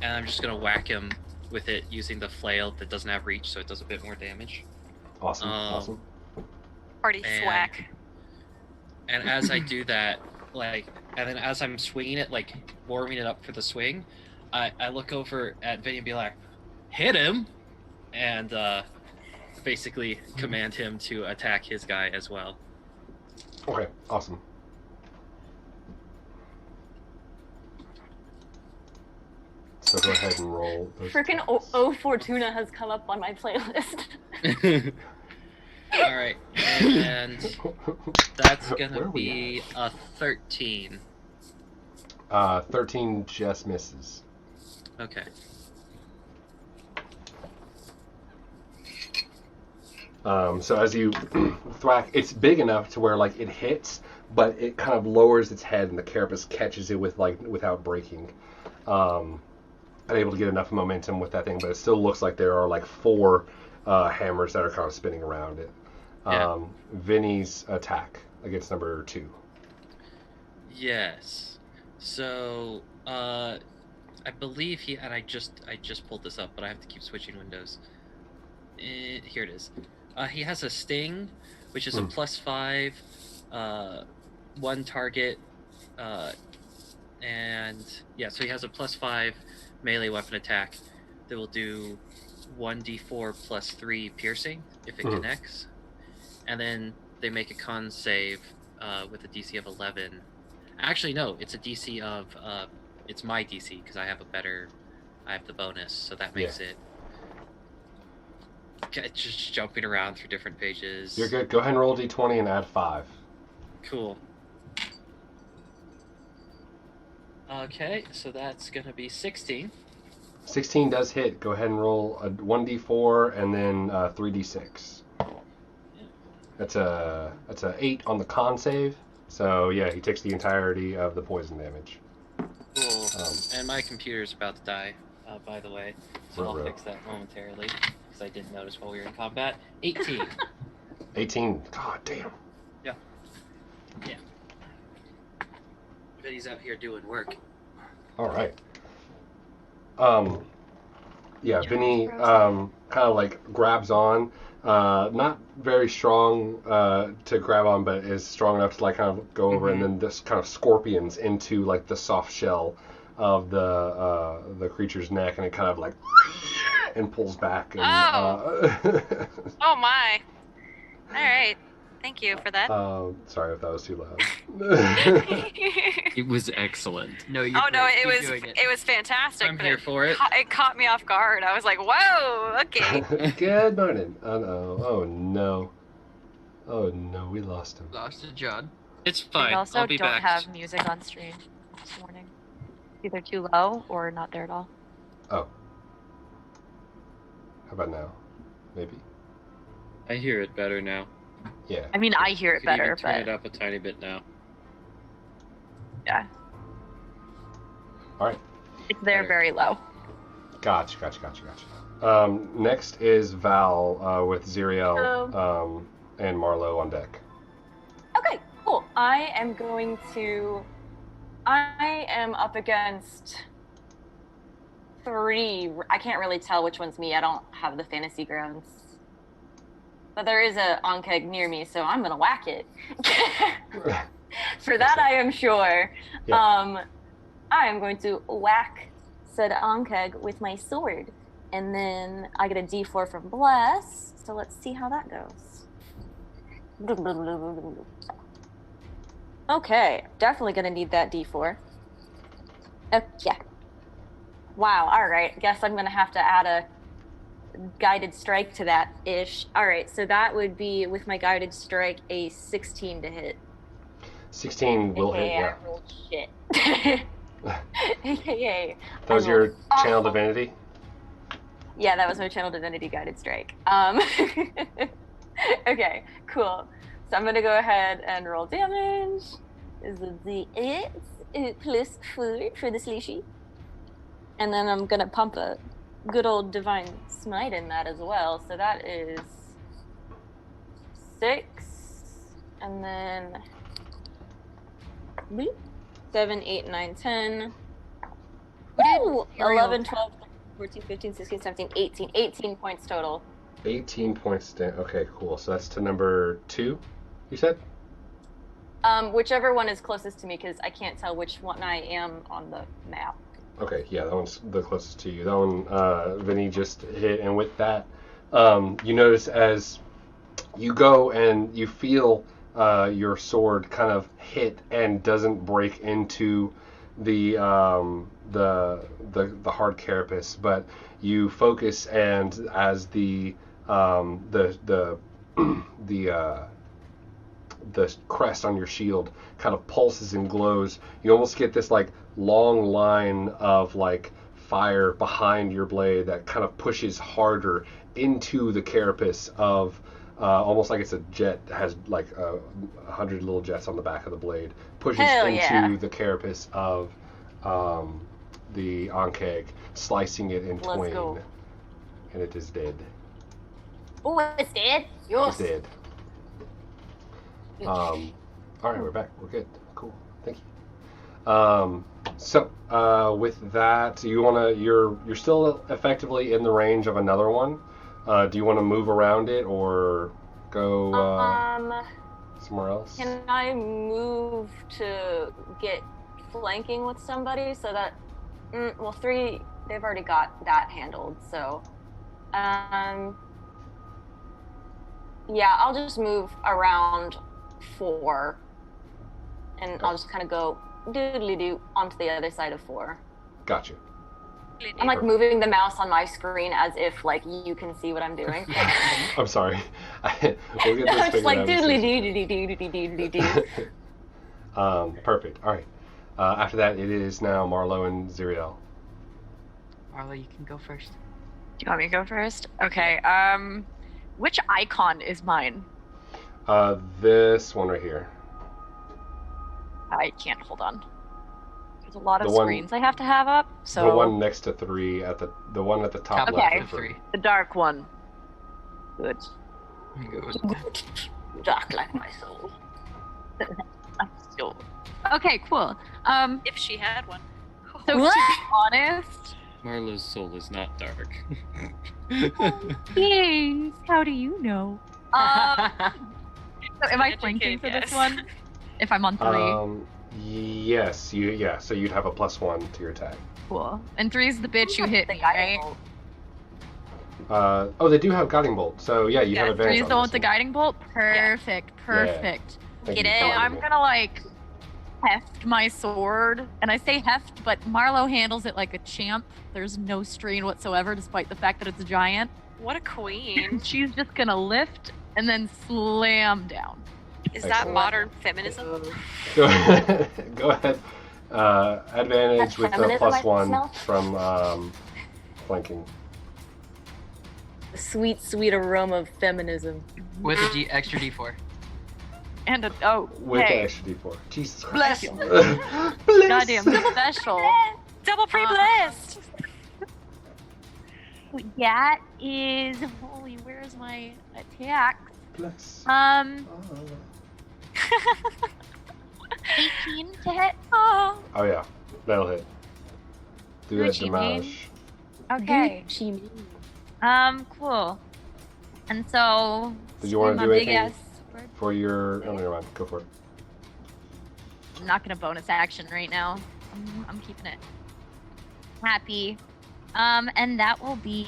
and I'm just gonna whack him with it using the flail that doesn't have reach, so it does a bit more damage. Awesome. Party thwack. And as I do that, like, and then as I'm swinging it, like warming it up for the swing, I look over at Vinny and be like, "Hit him!" and basically command him to attack his guy as well. Okay, awesome. So go ahead and roll. Freaking O Fortuna has come up on my playlist. All right, and that's gonna be a 13. 13 just misses. Okay. So as you thwack, it's big enough to where like it hits, but it kind of lowers its head, and the carapace catches it without breaking. Unable to get enough momentum with that thing, but it still looks like there are like 4 hammers that are kind of spinning around it. Vinny's attack against number 2. Yes. So I believe and I just pulled this up, but I have to keep switching windows. Here it is. He has a sting, which is a +5, 1 target, and yeah, so he has a +5 melee weapon attack that will do 1d4 +3 piercing if it connects, and then they make a con save with a DC of 11. Actually, no, it's a DC of it's my DC because I have the bonus, so that makes it. Just jumping around through different pages. You're good. Go ahead and roll d20 and add 5. Cool. Okay, so that's gonna be 16. 16 does hit. Go ahead and roll a 1d4 and then 3d6. That's a 8 on the con save. So yeah, he takes the entirety of the poison damage. Cool. And my computer's about to die, by the way, so I'll fix that momentarily because I didn't notice while we were in combat. 18. 18. God damn. Yeah. Yeah. But he's out here doing work. All right. Yeah, Vinny kind of like grabs on. Not very strong to grab on, but is strong enough to like kind of go over and then just kind of scorpions into like the soft shell of the creature's neck, and it kind of like and pulls back. And, Oh my. All right. Thank you for that. sorry if that was too loud. It was excellent. No, you're Oh no, great. it Keep was doing it. it was fantastic. I'm but here for it. It caught me off guard. I was like, whoa, okay. Good morning. Oh no. Oh no, we lost him. Lost a John. It's We fine. also I'll be don't back. have music on stream this morning. Either too low or not there at all. Oh. How about now? Maybe? I hear it better now. Yeah. I mean, I hear it Could better, even turn but it up a tiny bit now. yeah, Alright. it's there Better. very low. Gotcha. Next is Val with Xyriel and Marlow on deck. Okay, cool. I am up against 3. I can't really tell which one's me. I don't have the fantasy grounds. But there is a onkeg near me, so I'm gonna whack it. For that, I am sure. Yeah. I am going to whack said onkeg with my sword. And then I get a d4 from Bless. So let's see how that goes. Okay, definitely gonna need that d4. Okay. Wow, alright. Guess I'm gonna have to add a guided strike to that ish. Alright, so that would be with my guided strike a 16 to hit. 16 will hit, yeah. I rolled shit. AKA. That was your channel divinity? Yeah, that was my channel divinity guided strike. Okay, cool. So I'm gonna go ahead and roll damage. Is it the 8 plus 4 for the slishy? And then I'm gonna pump a good old divine smite in that as well. So that is 6, and then 7, 8, 9, 10. Ooh, 11, 12, 14, 15, 16, 17, 18. 18 points total. 18 points. Okay, cool. So that's to number 2, you said? Whichever one is closest to me, because I can't tell which one I am on the map. Okay, yeah, that one's the closest to you. That one, Vinny just hit, and with that, you notice as you go and you feel your sword kind of hit and doesn't break into the hard carapace, but you focus, and as the crest on your shield kind of pulses and glows, you almost get this like long line of like fire behind your blade that kind of pushes harder into the carapace of almost like it's a jet that has like 100 little jets on the back of the blade, pushes into the carapace of the Ankeg, slicing it in twain. Let's go. And it is dead. Oh, it's dead? Yes. It's dead. All right, we're back. We're good. Cool. Thank you. So with that, you're still effectively in the range of another one. Do you want to move around it or go somewhere else? Can I move to get flanking with somebody so that 3, they've already got that handled, so yeah, I'll just move around 4 and I'll just kind of go doodly-doo onto the other side of 4. Gotcha. I'm like moving the mouse on my screen as if like you can see what I'm doing. I'm sorry. We'll get this I'm just like doodly-doo. Perfect. All right. After that, it is now Marlow and Xyriel. Marlow, you can go first. Do you want me to go first? Okay. Which icon is mine? This one right here. I can't. Hold on. There's a lot of The one- screens I have to have up. So The one next to 3 at the one at the top Top left okay. of 3. the dark one. Good. Dark like my soul. Okay, cool. If she had one. So to be honest, Marlow's soul is not dark. yes. How do you know? So am I flanking for this Yes. one? If I'm on 3, Yes, so you'd have a +1 to your attack. cool. And 3 is the bitch you hit me, right? They do have guiding bolt. So yeah, you have advantage. Use on the one this with the one. guiding bolt. Perfect. Perfect. Thank Get you it? for So I'm reminding me. gonna like heft my sword, and I say heft, but Marlow handles it like a champ. There's no strain whatsoever, despite the fact that it's a giant. What a queen. She's just gonna lift and then slam down. Is that Excellent. modern feminism? Go ahead. Go ahead. Advantage That's with the feminism, I +1 smell. from flanking. The sweet, sweet aroma of feminism. With a extra D4. And With hey, the extra D4. Jesus Christ. Bless. goddamn special. Double pre-blessed. That is holy. Where's my attack? Bless. 18 to hit. Oh. Oh yeah, that'll hit. Do that Gucci mane. damage. Okay. Gucci. Cool. And so. Did you want to my do big anything ass sword. for your? Oh, never mind. Go for it. I'm not gonna bonus action right now. I'm keeping it happy. And that will be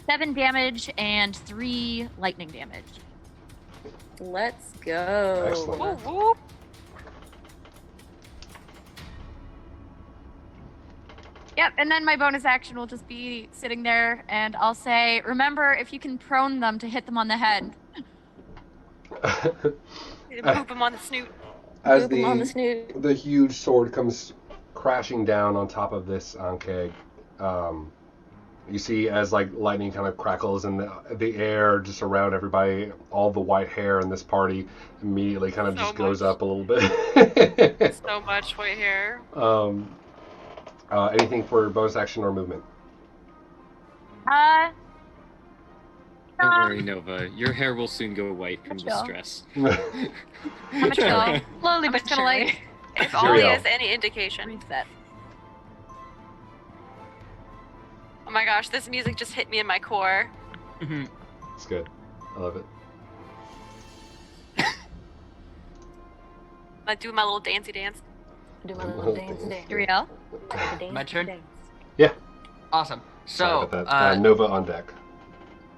7 damage and 3 lightning damage. Let's go. Excellent. Whoop, whoop. Yep, and then my bonus action will just be sitting there, and I'll say, remember, if you can prone them to hit them on the head. Poop him on the snoot. As Boop 'em on the snoot. the huge sword comes crashing down on top of this Ankeg, you see as like lightning kind of crackles in the air just around everybody, all the white hair in this party immediately kind of So just goes much. up a little bit. So much white hair. Anything for bonus action or movement? Don't worry, Nova. Your hair will soon go white from the Chill. stress. I'm gonna chill. Slowly I'm but just gonna surely. like, if Ollie Xyriel. has any indication. Reset. Oh my gosh, this music just hit me in my core. Mhm. It's good. I love it. I do my little dancey dance. Do my little dance. Xyriel? My turn? Yeah. Awesome. Sorry So, about that. Nova on deck.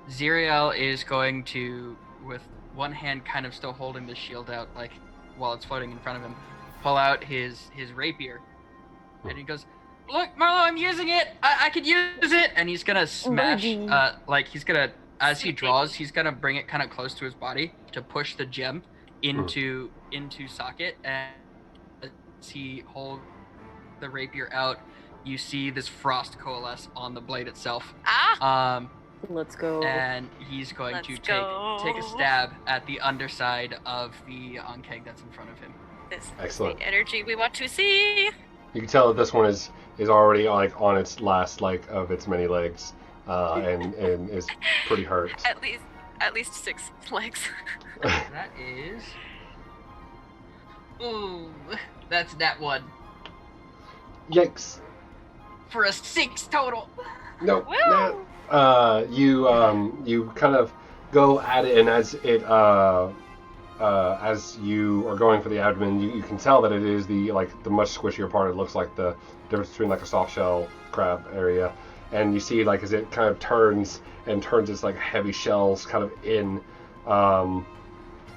Xyriel is going to, with one hand kind of still holding the shield out, like, while it's floating in front of him, pull out his rapier. And he goes, look, Marlow, I'm using it! I could use it! And he's gonna smash, he's gonna, as he draws, he's gonna bring it kind of close to his body to push the gem into socket. And as he holds the rapier out, you see this frost coalesce on the blade itself. Ah! Let's go. And he's going Let's to go. take a stab at the underside of the Ankeg that's in front of him. This is Excellent. the energy we want to see. You can tell that this one is already like on its last of its many legs, and is pretty hurt. At least 6 legs. That is... Ooh, that's that one. Yikes! For a 6 total. No. Woo! You kind of go at it, and as you are going for the abdomen, you can tell that it is the much squishier part. It looks like the difference between like a soft shell crab area, and you see as it kind of turns its heavy shells kind of in,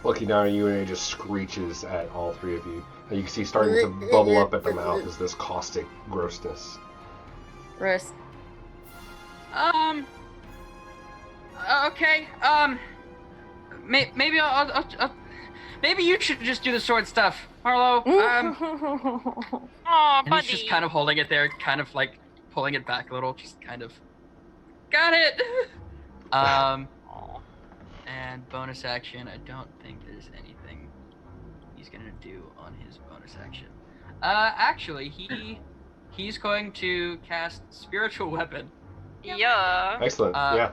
looking down at you, and it just screeches at all 3 of you. And you can see starting to bubble up at the mouth is this caustic grossness. Risk. Okay, maybe I'll maybe you should just do the sword stuff, Marlow. Aw, And buddy. he's just kind of holding it there, kind of like pulling it back a little, just kind of. Got it. And bonus action. I don't think there's anything he's gonna do on his bonus action. Actually, he's going to cast spiritual weapon. Yeah. Excellent. Yeah.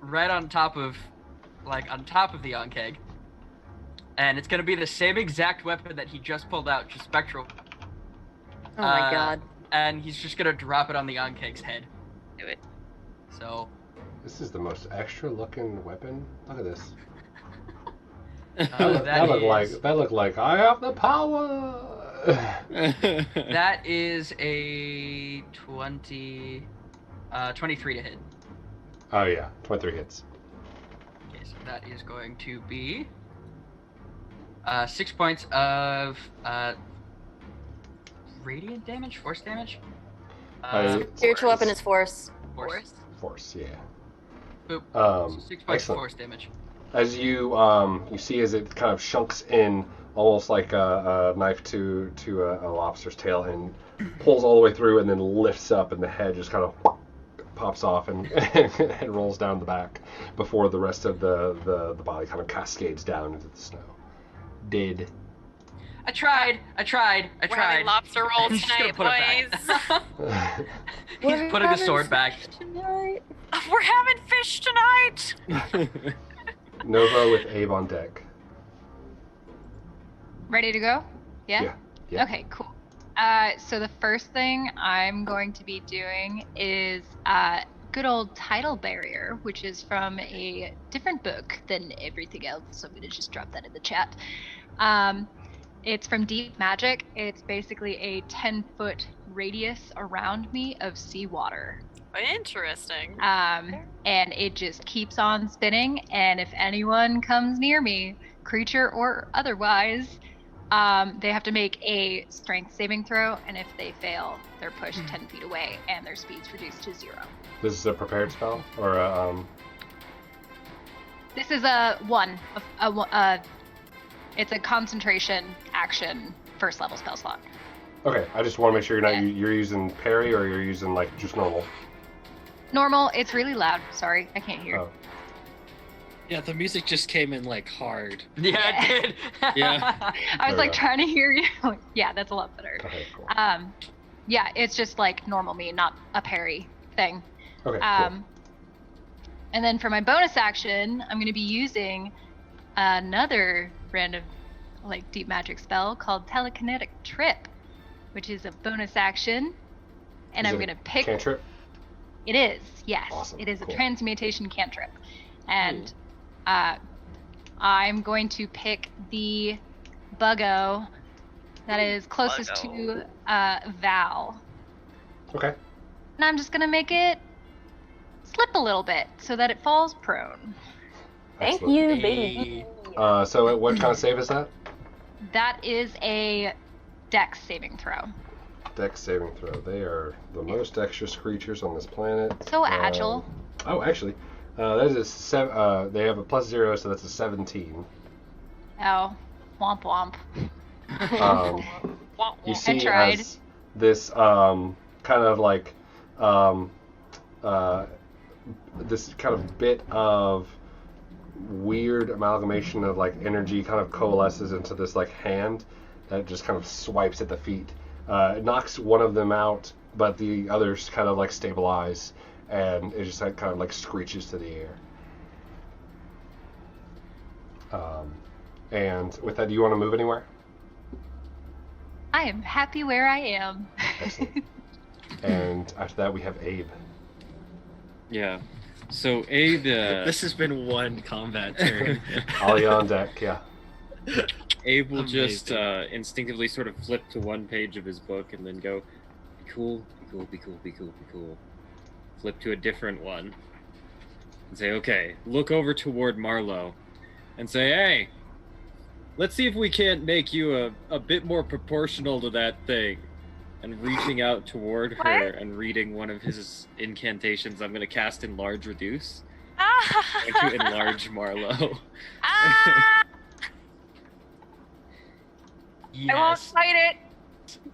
Right on top of the Ankeg. And it's gonna be the same exact weapon that he just pulled out, just spectral. Oh my god. And he's just gonna drop it on the Ankeg's head. Do it. So. This is the most extra looking weapon. Look at this. That That looked like I have the power. That is a 20. 23 to hit. Oh yeah, 23 hits. Okay, so that is going to be 6 points of radiant damage, force damage. Spiritual weapon is force. Force, yeah. Boop. So 6 points of Excellent. force damage. As you see as it kind of chunks in, almost like a knife to a lobster's tail, and pulls all the way through, and then lifts up, and the head just kind of pops off and and rolls down the back before the rest of the body kind of cascades down into the snow. Dead. I tried. We're having lobster rolls I'm just gonna tonight, put it boys. He's putting his sword back. We're having fish tonight. Nova with Abe on deck. Ready to go? Yeah? Yeah. Okay, cool. So the first thing I'm going to be doing is good old title barrier, which is from a different book than everything else. So I'm going to just drop that in the chat. It's from Deep Magic. It's basically a 10-foot radius around me of seawater. Interesting. And it just keeps on spinning. And if anyone comes near me, creature or otherwise, they have to make a strength saving throw. And if they fail, they're pushed 10 feet away and their speed's reduced to 0. This is a prepared spell, or a This is a 1. It's a concentration action first level spell slot. Okay, I just want to make sure you're using parry, or you're using like just normal. Normal. It's really loud. Sorry, I can't hear. Oh. Yeah, the music just came in like hard. Yeah, it did. Yeah. I was There we like go. trying to hear you. Yeah, that's a lot better. Okay, cool. Yeah, it's just like normal me, not a parry thing. Okay, cool. And then for my bonus action, I'm going to be using another random, like, deep magic spell called Telekinetic Trip, which is a bonus action. And Is I'm it going to pick. Cantrip? It is, yes. Awesome, It is cool. a transmutation cantrip. And I'm going to pick the buggo that is closest to Val. Okay. And I'm just going to make it slip a little bit so that it falls prone. Thank Excellent. you, baby. So what kind of save is that? That is a dex saving throw. Dex saving throw. They are the most dexterous creatures on this planet. So agile. Oh, actually, that is they have a +0, so that's a 17. Oh, womp womp. You I see tried. as this kind of like this kind of bit of weird amalgamation of like energy kind of coalesces into this like hand that just kind of swipes at the feet. It knocks one of them out, but the others kind of like stabilize, and it just like, kind of like screeches to the air. And with that, do you want to move anywhere? I am happy where I am. Excellent. And after that, we have Abe. Yeah. So Abe, This has been one combat turn. Ollie on deck, yeah. Abe will just Amazing. instinctively sort of flip to one page of his book and then go, be cool, be cool, be cool, be cool, be cool. Flip to a different one. And say, okay, look over toward Marlow. And say, hey, let's see if we can't make you a bit more proportional to that thing. And reaching out toward her and reading one of his incantations, I'm going to cast Enlarge Reduce. I'm going to enlarge Marlow. Ah! Yes. I won't fight it.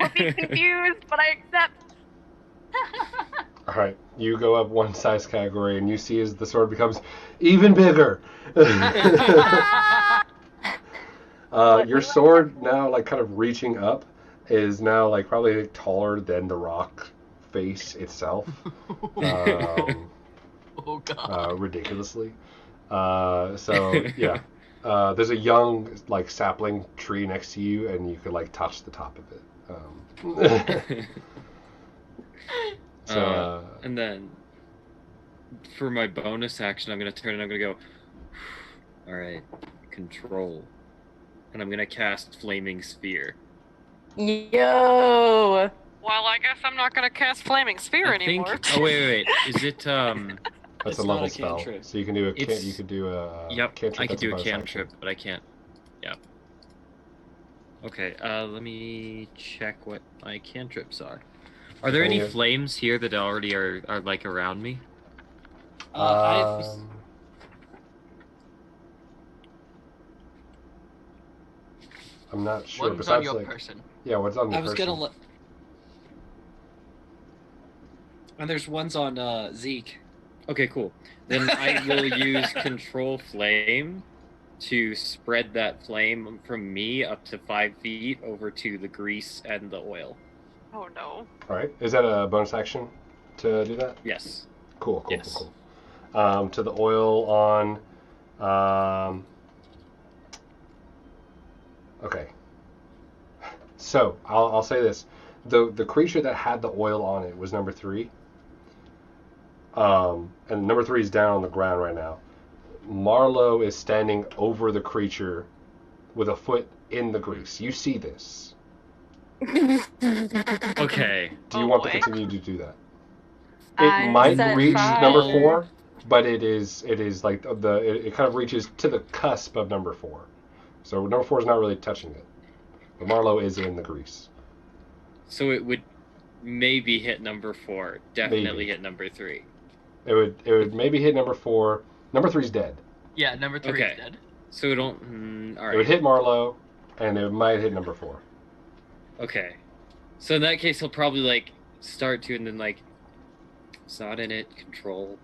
I'll be confused, but I accept. All right, you go up one size category, and you see as the sword becomes even bigger. Your sword now, like, kind of reaching up, is now like probably like, taller than the rock face itself. Oh god. Ridiculously. So yeah, there's a young like sapling tree next to you, and you could like touch the top of it. And then for my bonus action, I'm gonna turn and I'm gonna go. All right, control, and I'm gonna cast Flaming Sphere. Yo! Well, I guess I'm not gonna cast Flaming Spear I think. anymore. Oh wait. Is it That's It's a not level a spell. cantrip. So you can do a It's- you could do a Yep, cantrip. I could that's a do a bonus cantrip, action. but I can't. Yeah. Okay, let me check what my cantrips are. Are there any Okay. flames here that already are like around me? I'm not sure. One's Besides, on your like, person. yeah, what's on the I was person? gonna let. And there's ones on Zeke. Okay, cool. Then I will use Control Flame to spread that flame from me up to 5 feet over to the grease and the oil. Oh no. All right. Is that a bonus action to do that? Yes. Cool. Yes. Cool. To the oil on. Okay. So I'll say this: the creature that had the oil on it was number 3. And number 3 is down on the ground right now. Marlow is standing over the creature with a foot in the grease. You see this. Okay. Do you Oh, want to boy. continue to do that? I It might set reach fire. number 4, but it is like it kind of reaches to the cusp of number 4. So number 4 is not really touching it. But Marlow is in the grease. So it would maybe hit number 4. Definitely Maybe. hit number 3. It would maybe hit number 4. Number 3's dead. Yeah, number 3 Okay. is dead. So it don't. All It right. would hit Marlow, and it might hit number 4. Okay. So in that case, he'll probably like start to, and then like, it's not in it. Control,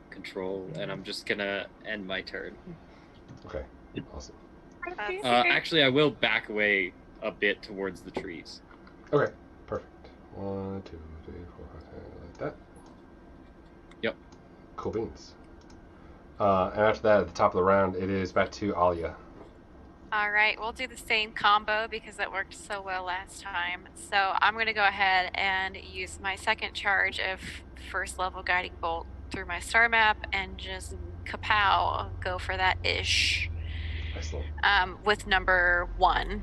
and I'm just gonna end my turn. Okay. Awesome. Actually, I will back away a bit towards the trees. Okay. Perfect. 1, 2, 3, 4, 5, 6, like that. Yep. Cool beans. And after that, at the top of the round, it is back to Alia. All right, we'll do the same combo because that worked so well last time. So I'm going to go ahead and use my second charge of first level guiding bolt through my star map and just kapow, go for that ish. Excellent. With number 1.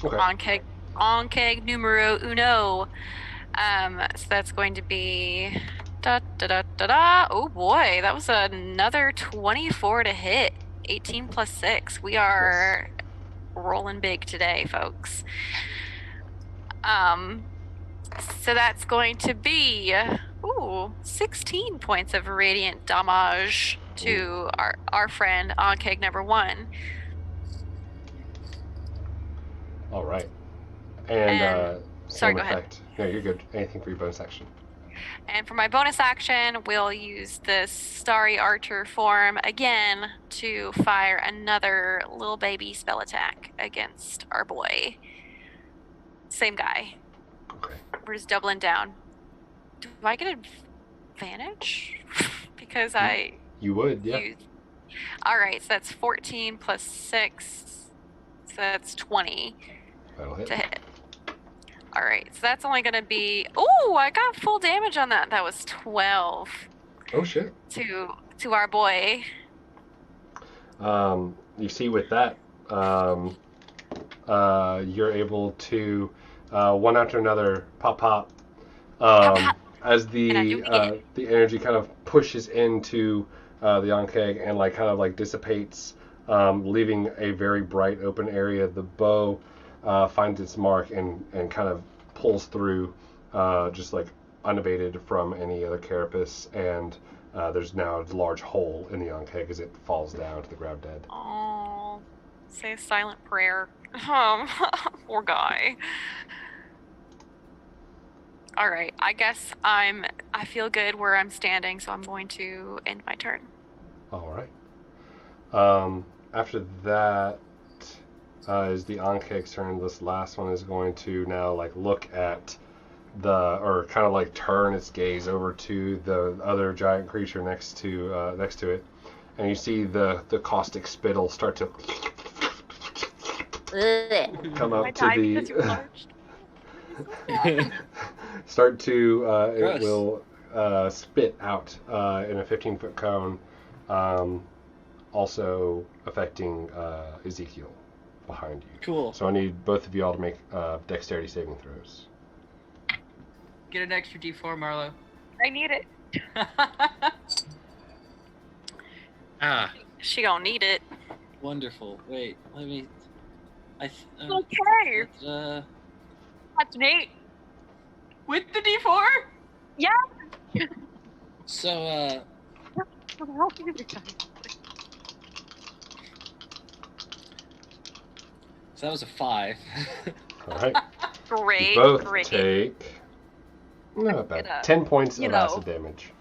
Okay. Onkeg numero uno. So that's going to be da da da da da. Oh boy, that was another 24 to hit. 18 plus 6. We are rolling big today, folks. So that's going to be 16 points of radiant damage to our friend Onkeg number 1. All right. And sorry, same go ahead. effect. No, you're good. Anything for your bonus action. And for my bonus action, we'll use the Starry Archer form again to fire another little baby spell attack against our boy. Same guy. Okay. We're just doubling down. Do I get advantage? Because I You would, yeah. used... Alright, so that's 14 plus 6. So that's 20 That'll hit. to hit. Alright, so that's only going to be... Oh, I got full damage on that. That was 12 Oh, shit. to our boy. You see with that, you're able to, one after another, pop, as the energy kind of pushes into the Onkeg and like kind of like dissipates, leaving a very bright open area. The bow finds its mark and kind of pulls through, just like unabated from any other carapace, and there's now a large hole in the Onkeg as it falls down to the ground dead. Oh, say a silent prayer. Poor guy. All right, I guess I feel good where I'm standing, so I'm going to end my turn. All right. After that is the Onkeg's turn. This last one is going to now like look at or kind of like turn its gaze over to the other giant creature next to it, and you see the caustic spittle start to come up to the start to it Gross. will spit out in a 15-foot cone, also affecting Ezekiel behind you. Cool. So I need both of you all to make dexterity saving throws. Get an extra D4, Marlow. I need it. Ah, She gonna need it. wonderful. Wait, let me. Okay. That's an 8. With the D4? Yeah. So, so that was a 5. All right. Great, You both great. take not bad. 10 points you of know. acid damage.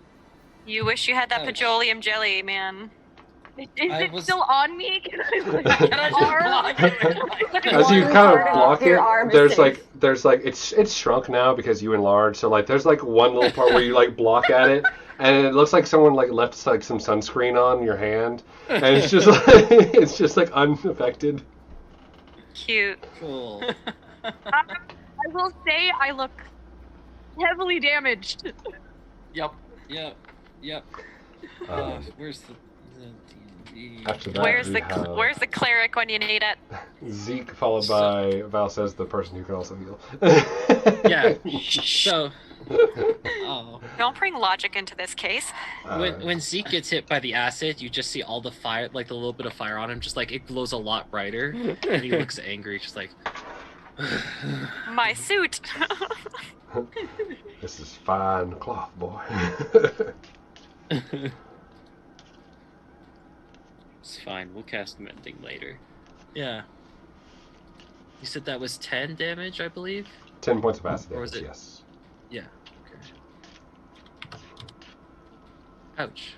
You wish you had that Ouch. petroleum jelly, man. Is I it was- still on me? Can I Can I just block it? As you One kind part of block of your it, arm is there's safe. like it's shrunk now because you enlarged. So like there's like one little part where you like block at it, and it looks like someone like left like some sunscreen on your hand, and it's just like unaffected. Cute. Cool. I will say I look heavily damaged. Yep. Yep. Where's the After that, Where's we the have where's the cleric when you need it? Zeke, followed by Val says the person who can also heal. Yeah. So, oh, Don't bring logic into this case. when Zeke gets hit by the acid, you just see all the fire, like the little bit of fire on him, just like it glows a lot brighter, and he looks angry, just like. My suit. This is fine cloth, boy. It's fine. We'll cast mending later. Yeah. You said that was 10 damage, I believe? 10 points of acid Or was damage, it- yes. Yeah. Okay. Ouch.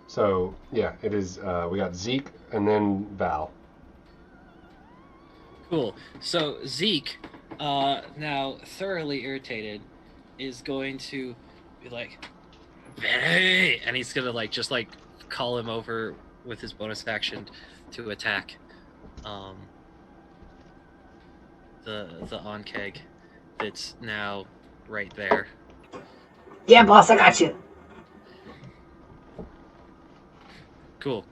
So, yeah, it is, we got Zeke and then Val. Cool. So Zeke, now thoroughly irritated, is going to be like, "Hey!" and he's gonna like just like call him over with his bonus action to attack, the on-keg that's now right there. Yeah, boss, I got you. Cool.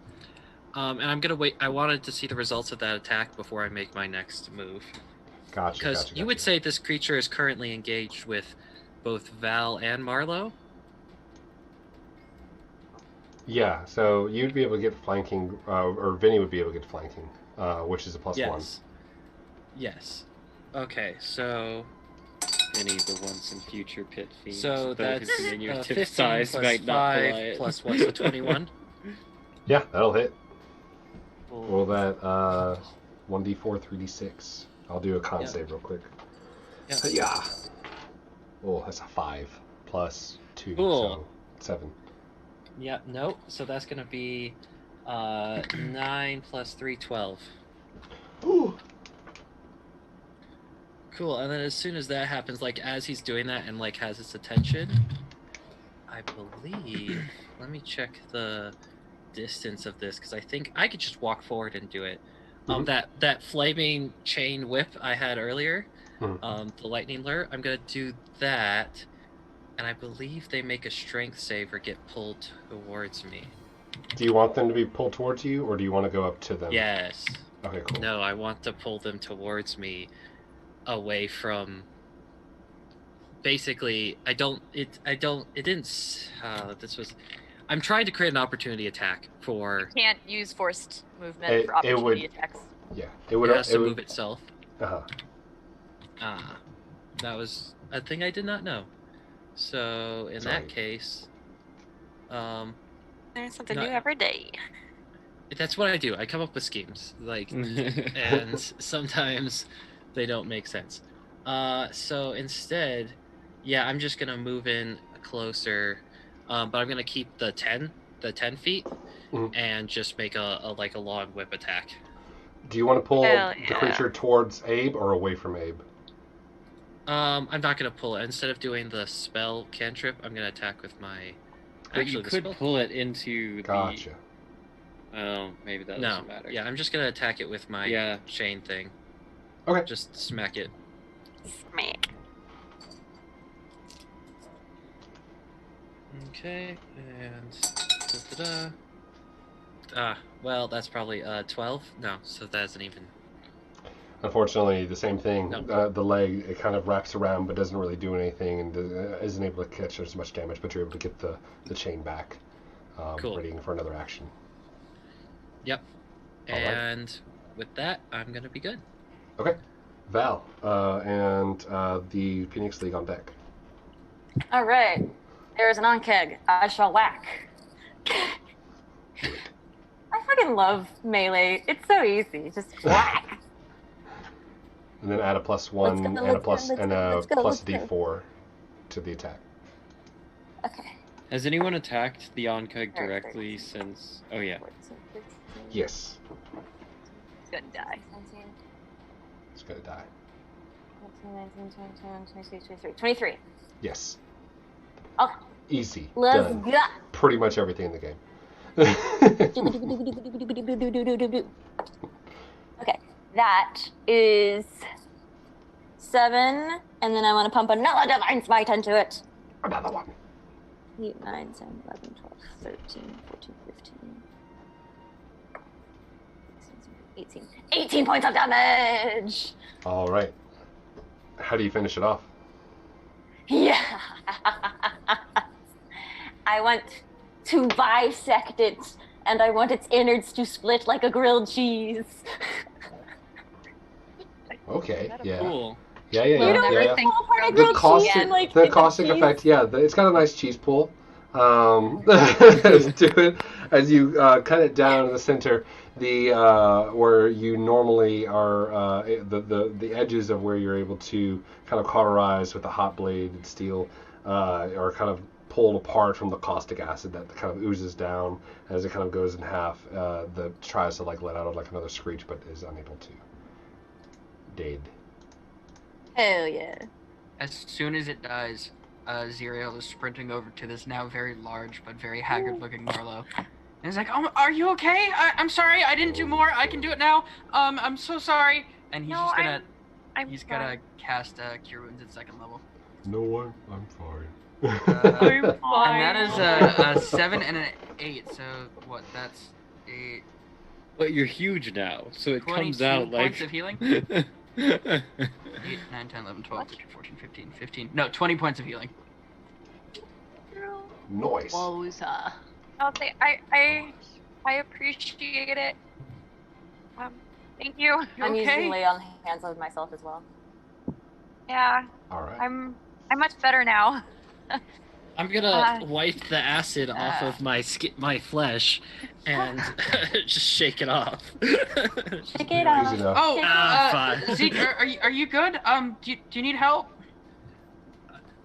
And I'm gonna wait. I wanted to see the results of that attack before I make my next move. Gotcha. Because you would say this creature is currently engaged with both Val and Marlow. Yeah, so you'd be able to get flanking, or Vinny would be able to get flanking, which is a +1. Yes. Yes. Okay, so Any of the once and future pit fiends. so both that's his diminutive 15 size plus might not 5 apply it. plus 1, so 21. Yeah, that'll hit. Cool. Roll that 1d4, 3d6. I'll do a con Yeah. save real quick. Yeah. Yeah. Oh, that's a 5 plus 2, Cool. so 7. Yeah, no, so that's gonna be 9 plus 3, 12. Ooh. Cool, and then as soon as that happens, like as he's doing that and like has his attention, I believe. Let me check the distance of this because I think I could just walk forward and do it. Mhm. That flaming chain whip I had earlier, Mhm. the lightning lure. I'm gonna do that, and I believe they make a strength save or get pulled towards me. Do you want them to be pulled towards you, or do you want to go up to them? Yes. Okay, cool. No, I want to pull them towards me, away from. Basically, this was. I'm trying to create an opportunity attack for. Can't use forced movement It- for it opportunity would- attacks. Yeah, it would. It has to it would, move itself. Uh-huh. That was a thing I did not know. So in Sorry. that case, There's something No. new every day. that's what I do. I come up with schemes, like, and sometimes they don't make sense. So instead, yeah, I'm just gonna move in closer, but I'm gonna keep the 10 feet, Mhm. and just make a long whip attack. Do you want to pull Hell the yeah. creature towards Abe or away from Abe? I'm not gonna pull it. Instead of doing the spell cantrip, I'm gonna attack with my. But you the could spell- pull it into Gotcha. the. Oh, maybe that No, doesn't matter. yeah, I'm just gonna attack it with my Yeah. chain thing. Okay. Just smack it. Smack. Okay, and da-da-da. Well, that's probably 12. No, so that isn't even. Unfortunately, the same thing. No. The leg, it kind of wraps around but doesn't really do anything and isn't able to catch as much damage, but you're able to get the chain back, Cool. readying for another action. Yep. All right. And with that, I'm gonna be good. Okay. Val, and the Phoenix League on deck. All right. There is an onkeg. I shall whack. I fucking love melee. It's so easy. Just whack. And then add a +1 and a plus go. D4 to the attack. Okay. Has anyone attacked the Onkeg Alright, directly since? Oh yeah. 14, 15, Yes. It's gonna die. 17, It's going to die. 18, 19, 20, 21, 22, 23. 23. Yes. Oh, Easy. let's Done. go. Pretty much everything in the game. Okay, that is 7, and then I want to pump another Divine Smite into it. Another one. 8, 9, 10, 11, 12, 13, 14, 15, 16, 18. 18 points of damage! All right. How do you finish it off? Yeah! I want to bisect it, and I want its innards to split like a grilled cheese. Okay. Yeah. Cool. Yeah. Everything. Part of The grilled caustic, cheese and, like, the in caustic cheese. effect. Yeah, it's got a nice cheese pool. Do it as you cut it down in the center. The where you normally are, the edges of where you're able to kind of cauterize with the hot bladed steel are kind of pulled apart from the caustic acid that kind of oozes down as it kind of goes in half. The tries to like let out like another screech, but is unable to. Dead. Hell yeah. As soon as it dies, Xyriel is sprinting over to this now very large but very haggard-looking Marlow. And he's like, "Oh, are you okay? I'm sorry, I didn't do more. I can do it now. I'm so sorry." And he's just gonna, he's gonna cast Cure Wounds at 2nd level. No, I'm fine. And that is a 7 and an 8. So what? That's 8. But you're huge now, so it comes 22 out like. points of healing. 8, 9, 10, 11, 12, 13, 14, 15, 15. No, 20 points of healing. Nice. Wowza. I'll say I appreciate it. Thank you. I'm okay? using lay on hands of myself as well. Yeah, All right. I'm much better now. I'm gonna wipe the acid off of my flesh, and just shake it off. Shake it Easy off. enough. Oh, fine. Zeke, are you good? Do you need help?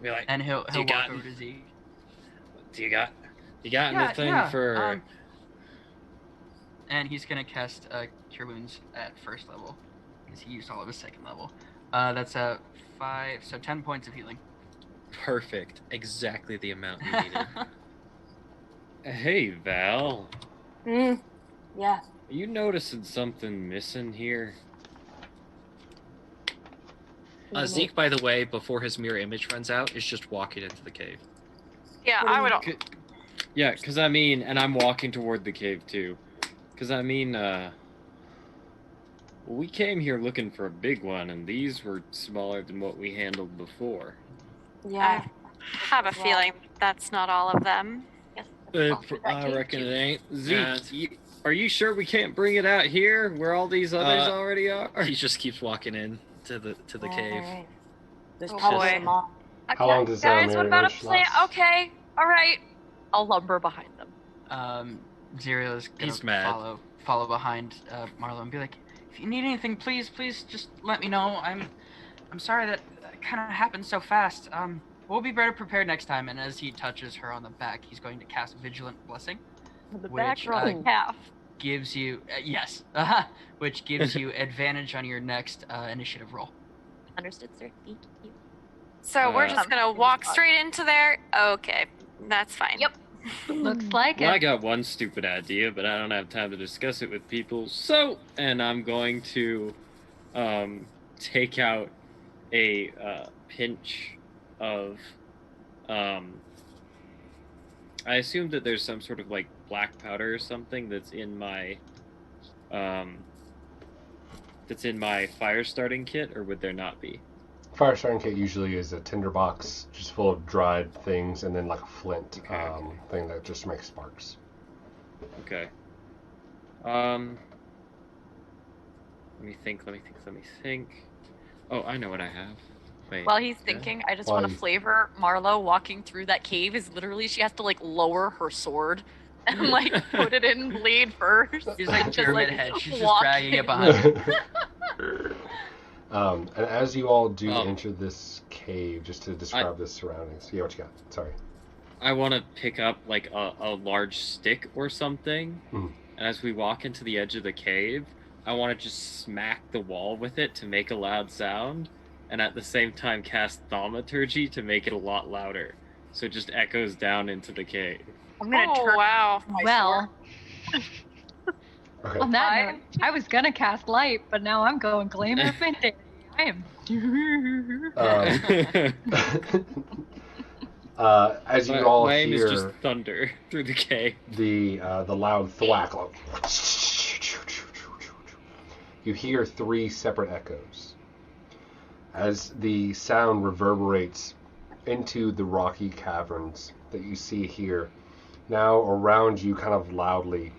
Be like, And he'll you walk got- over to Zeke. do you got anything for? And he's gonna cast Cure Wounds at 1st level, because he used all of his 2nd level. That's a 5, so 10 points of healing. Perfect, exactly the amount you needed. Hey Val, Yeah. are you noticing something missing here? Zeke, by the way, before his mirror image runs out, is just walking into the cave. Yeah, I would. Yeah, because I mean, and I'm walking toward the cave too. Because I mean, we came here looking for a big one, and these were smaller than what we handled before. Yeah. I have a feeling that's not all of them. Yes. I reckon it ain't. Zeke, are you sure we can't bring it out here where all these others already are? He just keeps walking in to the cave. Right. There's Oh, probably boy. some more. How long does guys? mirror What about a image plan? last? Okay, all right. I'll lumber behind them. Xyriel is gonna He's mad. follow behind Marlow and be like, if you need anything, please just let me know. I'm sorry that kind of happened so fast. We'll be better prepared next time. And as he touches her on the back, he's going to cast Vigilant Blessing, The Which, back rolling half. gives you which gives you advantage on your next initiative roll. Understood, sir. Thank you. So we're Uh, just gonna walk straight into there. Okay, that's fine. Yep. Looks like Well, I it. got one stupid idea, but I don't have time to discuss it with people. So, and I'm going to take out a pinch of. I assume that there's some sort of like black powder or something that's in my fire starting kit, or would there not be? Fire starting kit usually is a tinderbox just full of dried things, and then like a flint thing that just makes sparks. Okay. Let me think. Oh, I know what I have. Wait. While he's thinking, I just want to flavor Marlow walking through that cave is literally she has to like lower her sword and like put it in blade first. She's like Just, pyramid like, head. She's just walk dragging in. it behind. And as you all do enter this cave, just to describe the surroundings. Yeah, what you got? Sorry. I want to pick up like a large stick or something, and as we walk into the edge of the cave, I want to just smack the wall with it to make a loud sound, and at the same time cast Thaumaturgy to make it a lot louder, so it just echoes down into the cave. I'm gonna turn wow. Well, Okay. on that note, I was gonna cast light, but now I'm going Glamour of Infinity. I am. As you all my aim hear, is just thunder through the cave. The loud thwack. You hear 3 separate echoes as the sound reverberates into the rocky caverns that you see here. Now around you, kind of loudly,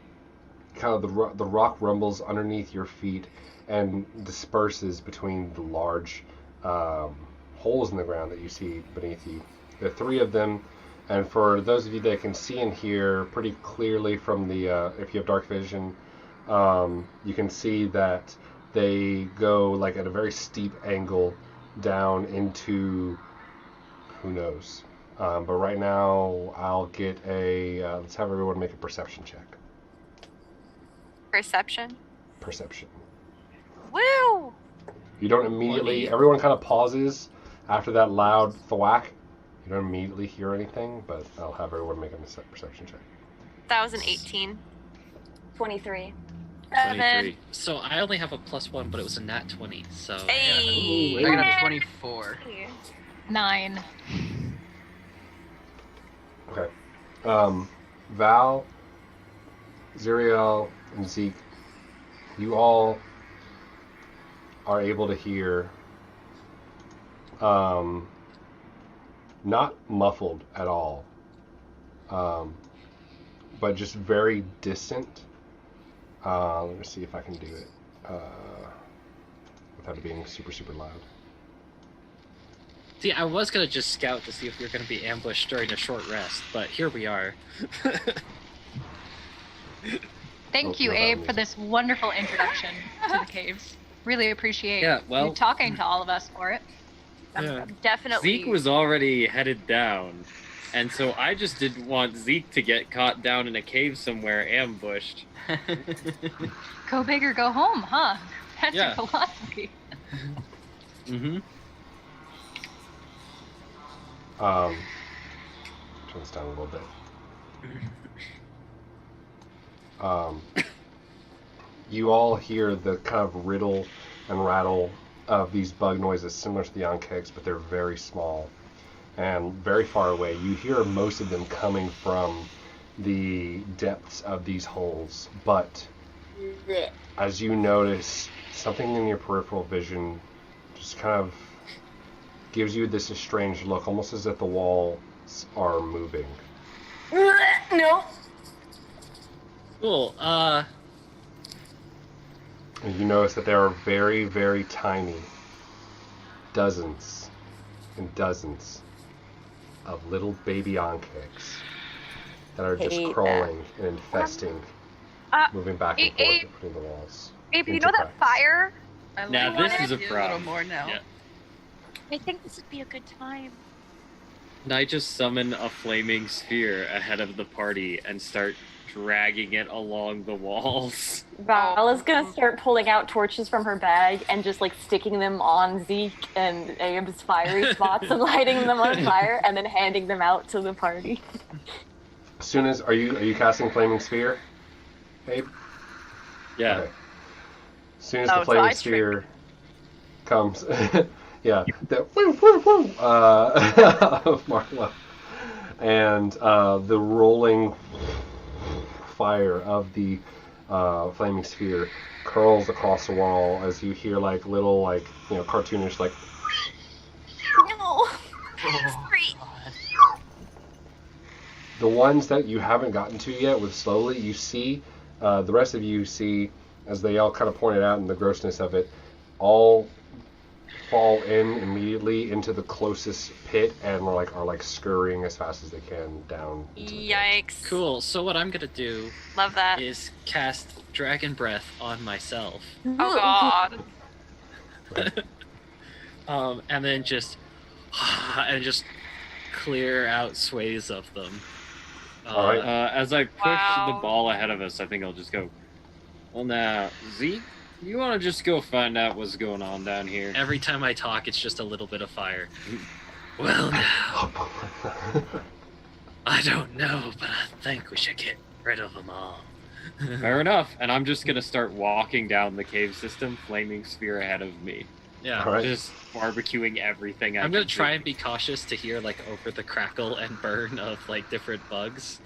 kind of the rock rumbles underneath your feet and disperses between the large holes in the ground that you see beneath you. There are 3 of them, and for those of you that can see and hear pretty clearly from the, if you have dark vision, you can see that they go like at a very steep angle down into who knows. But right now, I'll get a, let's have everyone make a perception check. Perception. Perception. Woo! You don't immediately, everyone kind of pauses after that loud thwack. You don't immediately hear anything, but I'll have everyone make a perception check. That was an 18. 23. 23. So I only have a +1, but it was a nat 20. So Hey! I got a 24. 9. Okay. Val, Xyriel, and Zeke, you all are able to hear, not muffled at all, but just very distant. Let me see if I can do it without it being super, super loud. See, I was gonna just scout to see if we were gonna be ambushed during a short rest, but here we are. Thank you, Abe, for this wonderful introduction to the caves. Really appreciate you talking to all of us for it. Yeah. Definitely. Zeke was already headed down, and so I just didn't want Zeke to get caught down in a cave somewhere ambushed. Go big or go home, huh? That's Yeah. your philosophy. Mm-hmm. Turn this down a little bit. You all hear the kind of riddle and rattle of these bug noises similar to the Onkegs, but they're very small and very far away. You hear most of them coming from the depths of these holes, but as you notice, something in your peripheral vision just kind of gives you this strange look, almost as if the walls are moving. No. Cool. And you notice that there are very, very tiny dozens and dozens of little baby Onkegs that are just crawling and infesting, moving back and forth between the walls. Abe, you know that fire? Now this is a A little problem. more now. Yeah. I think this would be a good time. And I just summon a flaming sphere ahead of the party and start dragging it along the walls. Val is gonna start pulling out torches from her bag and just like sticking them on Zeke and Abe's fiery spots and lighting them on fire and then handing them out to the party. As soon as, are you casting Flaming Sphere, Abe? Yeah. Okay. As soon as Oh, the so Flaming I Sphere comes, yeah, the woo, woo, woo, of Marlow, and the rolling fire of the flaming sphere curls across the wall as you hear like little cartoonish like. No. Great. The ones that you haven't gotten to yet with slowly, you see, the rest of you see, as they all kind of pointed out in the grossness of it, all fall in immediately into the closest pit and are scurrying as fast as they can down. Into the pit. Yikes. Cool. So what I'm gonna do Love that. is cast Dragon Breath on myself, Oh god. and then just clear out swathes of them. All right. As I push Wow. the ball ahead of us, I think I'll just go, well, now, Zeke, you want to just go find out what's going on down here? Every time I talk, it's just a little bit of fire. Well, now, I don't know, but I think we should get rid of them all. Fair enough. And I'm just going to start walking down the cave system, flaming sphere ahead of me. Yeah. All right. Just barbecuing everything I'm gonna can try see. and be cautious to hear over the crackle and burn of different bugs.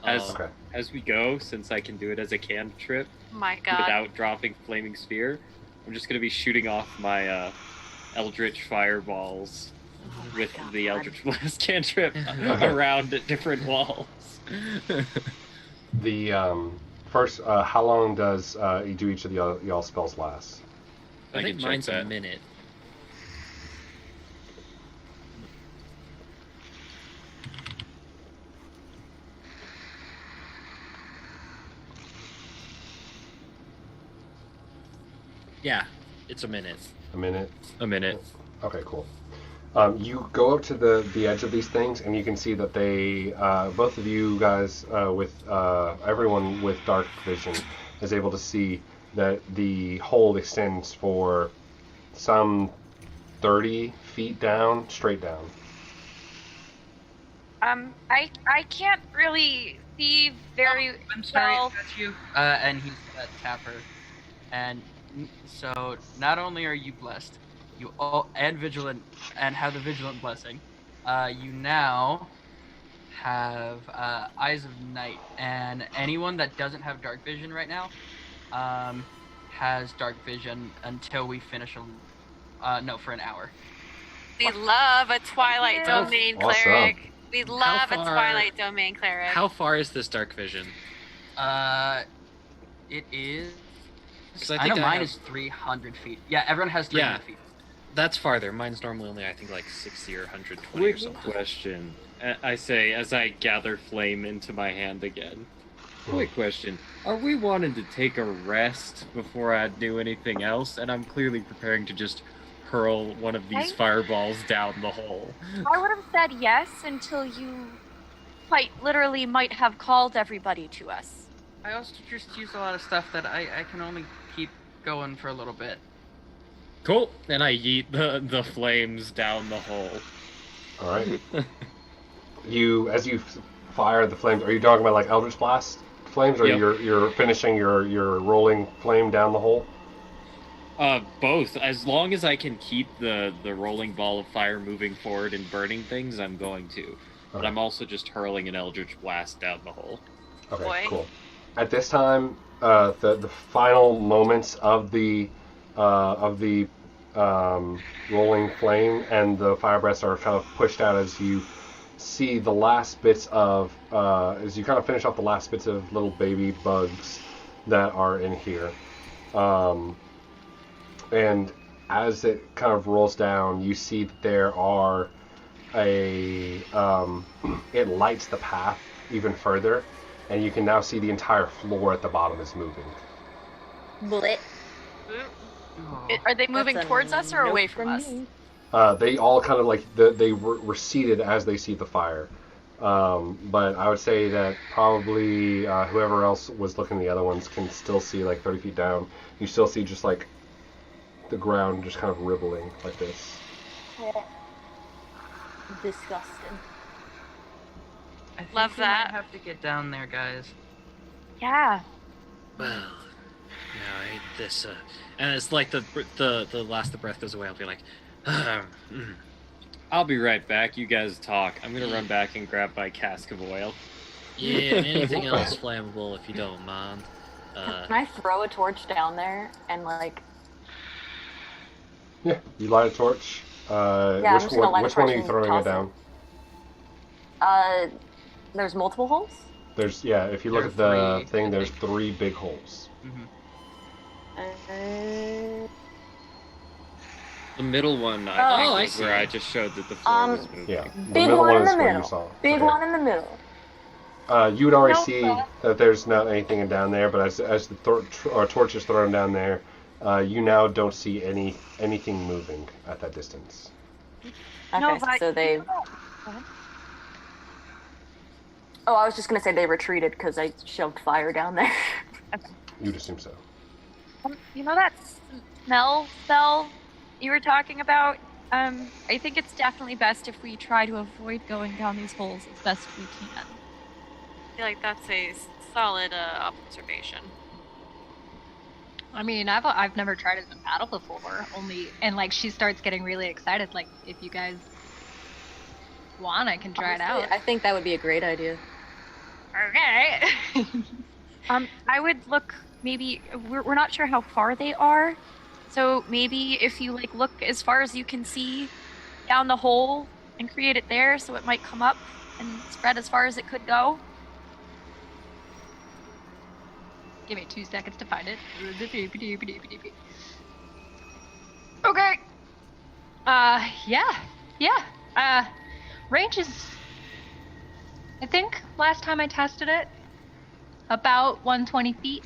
Okay. As we go, since I can do it as a cantrip My god. without dropping flaming sphere, I'm just going to be shooting off my eldritch fireballs with the eldritch blast cantrip around different walls. The first, how long does do each of y'all spells last? I think can check mine's a that. minute. Yeah, it's a minute. A minute. A minute. Okay, cool. You go up to the edge of these things, and you can see that they, both of you guys, with everyone with dark vision, is able to see that the hole extends for some 30 feet down, straight down. I can't really see very I'm sorry, well. that's you. And he's that tapper. And so not only are you blessed, you all and vigilant and have the vigilant blessing. You now have eyes of night, and anyone that doesn't have dark vision right now has dark vision until we finish for an hour. We love a Twilight Yeah. Domain Awesome. cleric. We love a far- Twilight Domain cleric. How far is this dark vision? It is. 'Cause I I think know I mine have- is 300 feet. Yeah, everyone has 300 Yeah. feet. That's farther. Mine's normally only, I think, 60 or 120 or Quick something. question. I say as I gather flame into my hand again. Quick question. Are we wanting to take a rest before I do anything else? And I'm clearly preparing to just hurl one of these I- fireballs down the hole. I would have said yes until you quite literally might have called everybody to us. I also just use a lot of stuff that I can only keep going for a little bit. Cool. And I yeet the flames down the hole. All right. As you fire the flames, are you talking about Eldritch Blast flames, or Yep. you're finishing your rolling flame down the hole? Both. As long as I can keep the rolling ball of fire moving forward and burning things, I'm going to. But Okay. I'm also just hurling an eldritch blast down the hole. Okay, Boy. cool. At this time, the final moments of the rolling flame and the fire breaths are kind of pushed out as you see the last bits of as you kind of finish off the last bits of little baby bugs that are in here, and as it kind of rolls down, you see that there are it lights the path even further, and you can now see the entire floor at the bottom is moving. Blit. Are they moving That's a towards us or nope away from us? me. They all kind of they receded as they see the fire. But I would say that probably whoever else was looking at the other ones can still see 30 feet down. You still see just the ground just kind of rippling like this. Disgusting. I think Love we might that. have to get down there, guys. Yeah. Well, I hate this. And it's like the last the breath goes away, I'll be like, I'll be right back. You guys talk. I'm gonna run back and grab my cask of oil. yeah, anything else flammable if you don't mind. Can I throw a torch down there and like? Yeah, you light a torch. I'm just gonna light a which one torch are you and throwing it toss down? There's multiple holes. There's if you look at the thing, there's 3 big holes. The middle one, I think, where I just showed that the floor was moving. Yeah, the Big middle one in is the what you middle. saw. Big Okay. one in the middle. You would already see that there's not anything down there, but as the torch is thrown down there, you now don't see anything moving at that distance. Okay, so they. Oh, I was just gonna say they retreated because I shoved fire down there. You'd assume so. You know that smell spell you were talking about? I think it's definitely best if we try to avoid going down these holes as best we can. I feel like that's a solid observation. I mean, I've never tried it in battle before. And like she starts getting really excited. Like if you guys want, I can try it out. I think that would be a great idea. Okay. I would look. Maybe we're not sure how far they are, so maybe if you like look as far as you can see down the hole and create it there, so it might come up and spread as far as it could go. Give me 2 seconds to find it. Okay. Yeah. Range is, I think last time I tested it, about 120 feet.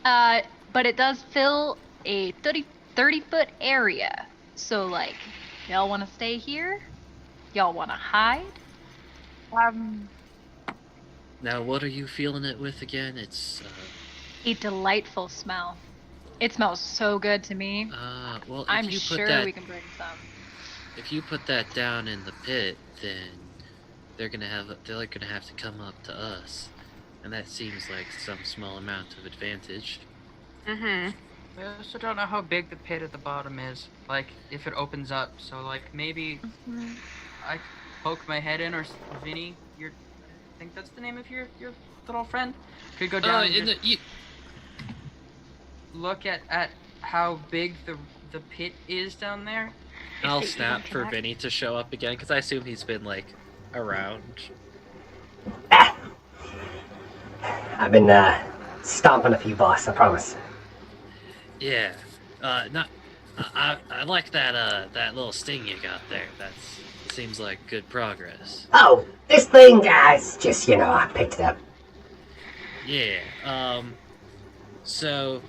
But it does fill a 30-foot area. So like, y'all want to stay here? Y'all want to hide? Now, what are you feeling it with again? It's A delightful smell. It smells so good to me. well, if I'm you put sure that, we can bring some. If you put that down in the pit, then they're gonna have to come up to us, and that seems like some small amount of advantage. Mm-hmm. I also don't know how big the pit at the bottom is. Like, if it opens up. So, like, maybe I poke my head in, or Vinny, I think that's the name of your little friend, could go down and just look at how big the pit is down there. I'll snap for Vinny to show up again, because I assume he's been, like, around. I've been stomping a few boss, I promise. Yeah. I like that little sting you got there. That seems like good progress. Oh, this thing, guys, just, I picked it up. Yeah. So,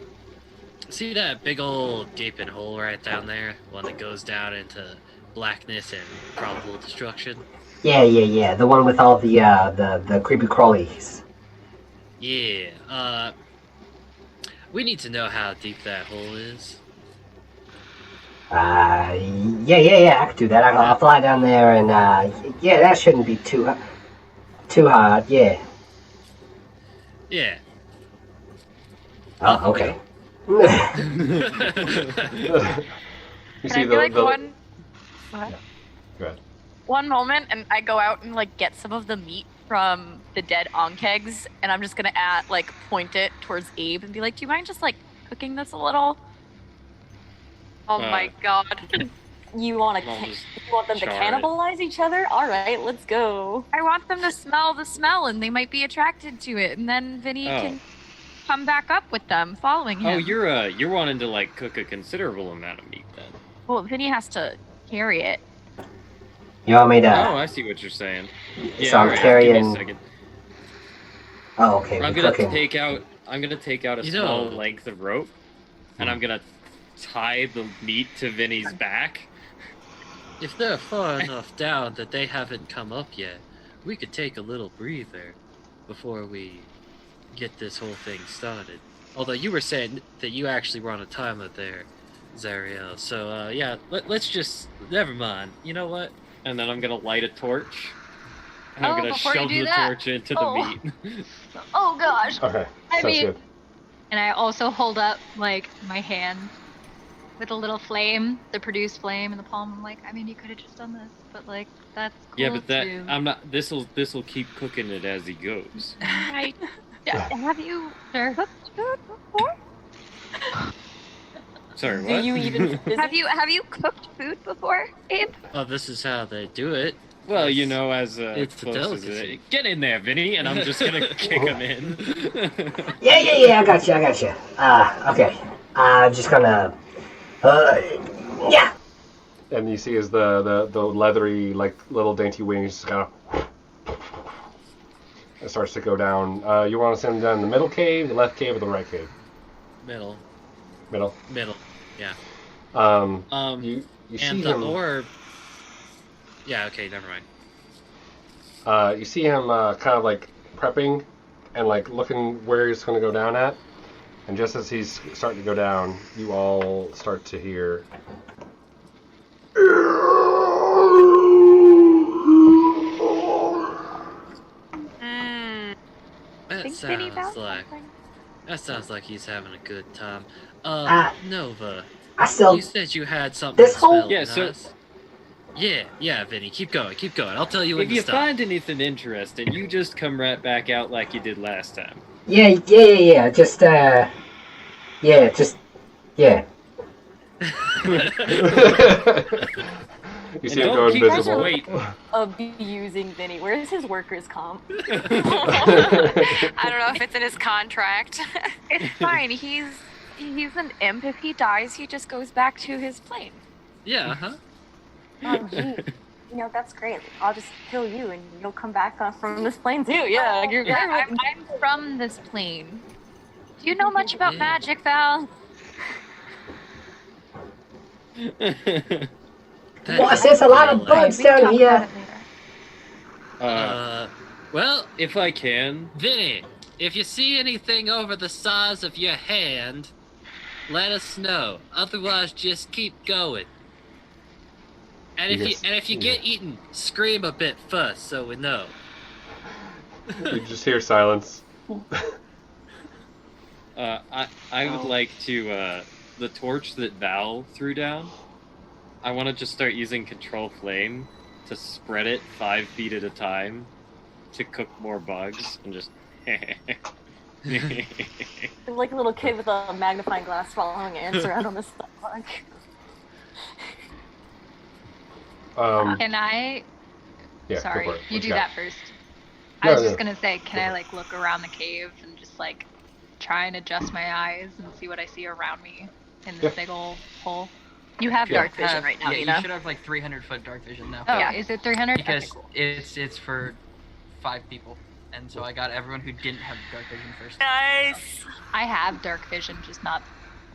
see that big old gaping hole right down there? One that goes down into blackness and probable destruction? Yeah. The one with all the creepy crawlies. Yeah. We need to know how deep that hole is. Yeah, I could do that. I'll fly down there and, that shouldn't be too hard, yeah. Yeah. Oh, okay. You Can see I be like the one? What? Go ahead. One moment, and I go out and like get some of the meat from the dead onkegs, and I'm just gonna point it towards Abe and be like, "Do you mind just like cooking this a little?" Oh my god. You want them to cannibalize each other? All right, let's go. I want them to smell the smell, and they might be attracted to it, and then Vinny can come back up with them, following him. Oh, you're wanting to like cook a considerable amount of meat then. Well, Vinny has to carry it. You want me to... Oh, I see what you're saying. Yeah, So I'm alright, carrying... give me a second. Oh, okay, I'm we're gonna cooking. take out a small length of rope, and I'm gonna tie the meat to Vinny's back. If they're far enough down that they haven't come up yet, we could take a little breather before we get this whole thing started. Although you were saying that you actually were on a timer there, Xyriel. So, let's just... Never mind. You know what? And then I'm gonna light a torch, and I'm gonna before you shove do the that- torch into oh. the meat. Oh gosh. Okay, I sounds mean, good. And I also hold up like my hand with a little flame, the produced flame in the palm. I'm like, I mean, you could have just done this, but like that's cool Yeah, but that too. I'm not. This'll keep cooking it as he goes. Right. Have you cooked food before? Sorry, Do what? you even Have you cooked food before, Abe? Oh, this is how they do it. Well, It's- you know, as it's a close as delicacy. get in there, Vinny, and I'm just gonna kick him in. Yeah, I got you. Okay. I'm just gonna, yeah. And you see as the leathery, like, little dainty wings just kind of... It starts to go down. You want to send him down the middle cave, the left cave, or the right cave? Middle. Middle. Yeah. You see And the him... orb. Yeah. Okay. Never mind. You see him kind of like prepping and like looking where he's going to go down at. And just as he's starting to go down, you all start to hear... That sounds like he's having a good time. Nova, I still... you said you had something This whole- smelling Yeah, so- nice. Yeah, Vinny, keep going. I'll tell you when If to you stop. find anything interesting, you just come right back out like you did last time. Yeah. Just, yeah. You see And him don't go keep invisible. Wait. abusing Vinny? Where's his workers' comp? I don't know if it's in his contract. It's fine. He's an imp. If he dies, he just goes back to his plane. Yeah, huh? Oh, gee. You know, that's great. I'll just kill you and you'll come back from this plane too. Yeah, you're Yeah, I'm from this plane. Do you know much about Yeah. magic, Val? Boss, there's a lot of bugs We can down talk here. about it later. Well, If I can, Vinny, if you see anything over the size of your hand, let us know. Otherwise, just keep going. And if you get eaten, scream a bit first so we know. You just hear silence. I would like to the torch that Val threw down. I want to just start using control flame to spread it 5 feet at a time to cook more bugs and just. like a little kid with a magnifying glass following ants around on the sidewalk. Can I? Yeah, Sorry, go for it. you What do got? that first. No, I was no. just gonna say, can I like look around the cave and just like try and adjust my eyes and see what I see around me in this Yeah. big old hole? You have Yeah. dark vision right now, Yeah, you you know? should have like 300-foot dark vision now. Oh, Yeah. is it 300? Because Okay, cool. it's for 5 people, and so I got everyone who didn't have dark vision first. Nice. I have dark vision, just not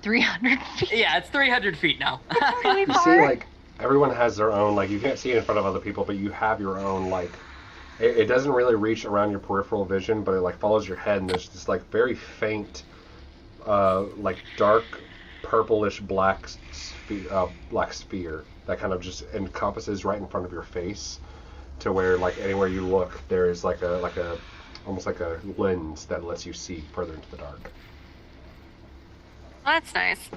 300 feet. Yeah, it's 300 feet now. Really You see, like, everyone has their own, like, you can't see it in front of other people, but you have your own, like, it doesn't really reach around your peripheral vision, but it, like, follows your head, and there's this, like, very faint, like, dark, purplish black sphere that kind of just encompasses right in front of your face, to where, like, anywhere you look, there is, like a, almost like a lens that lets you see further into the dark. That's nice.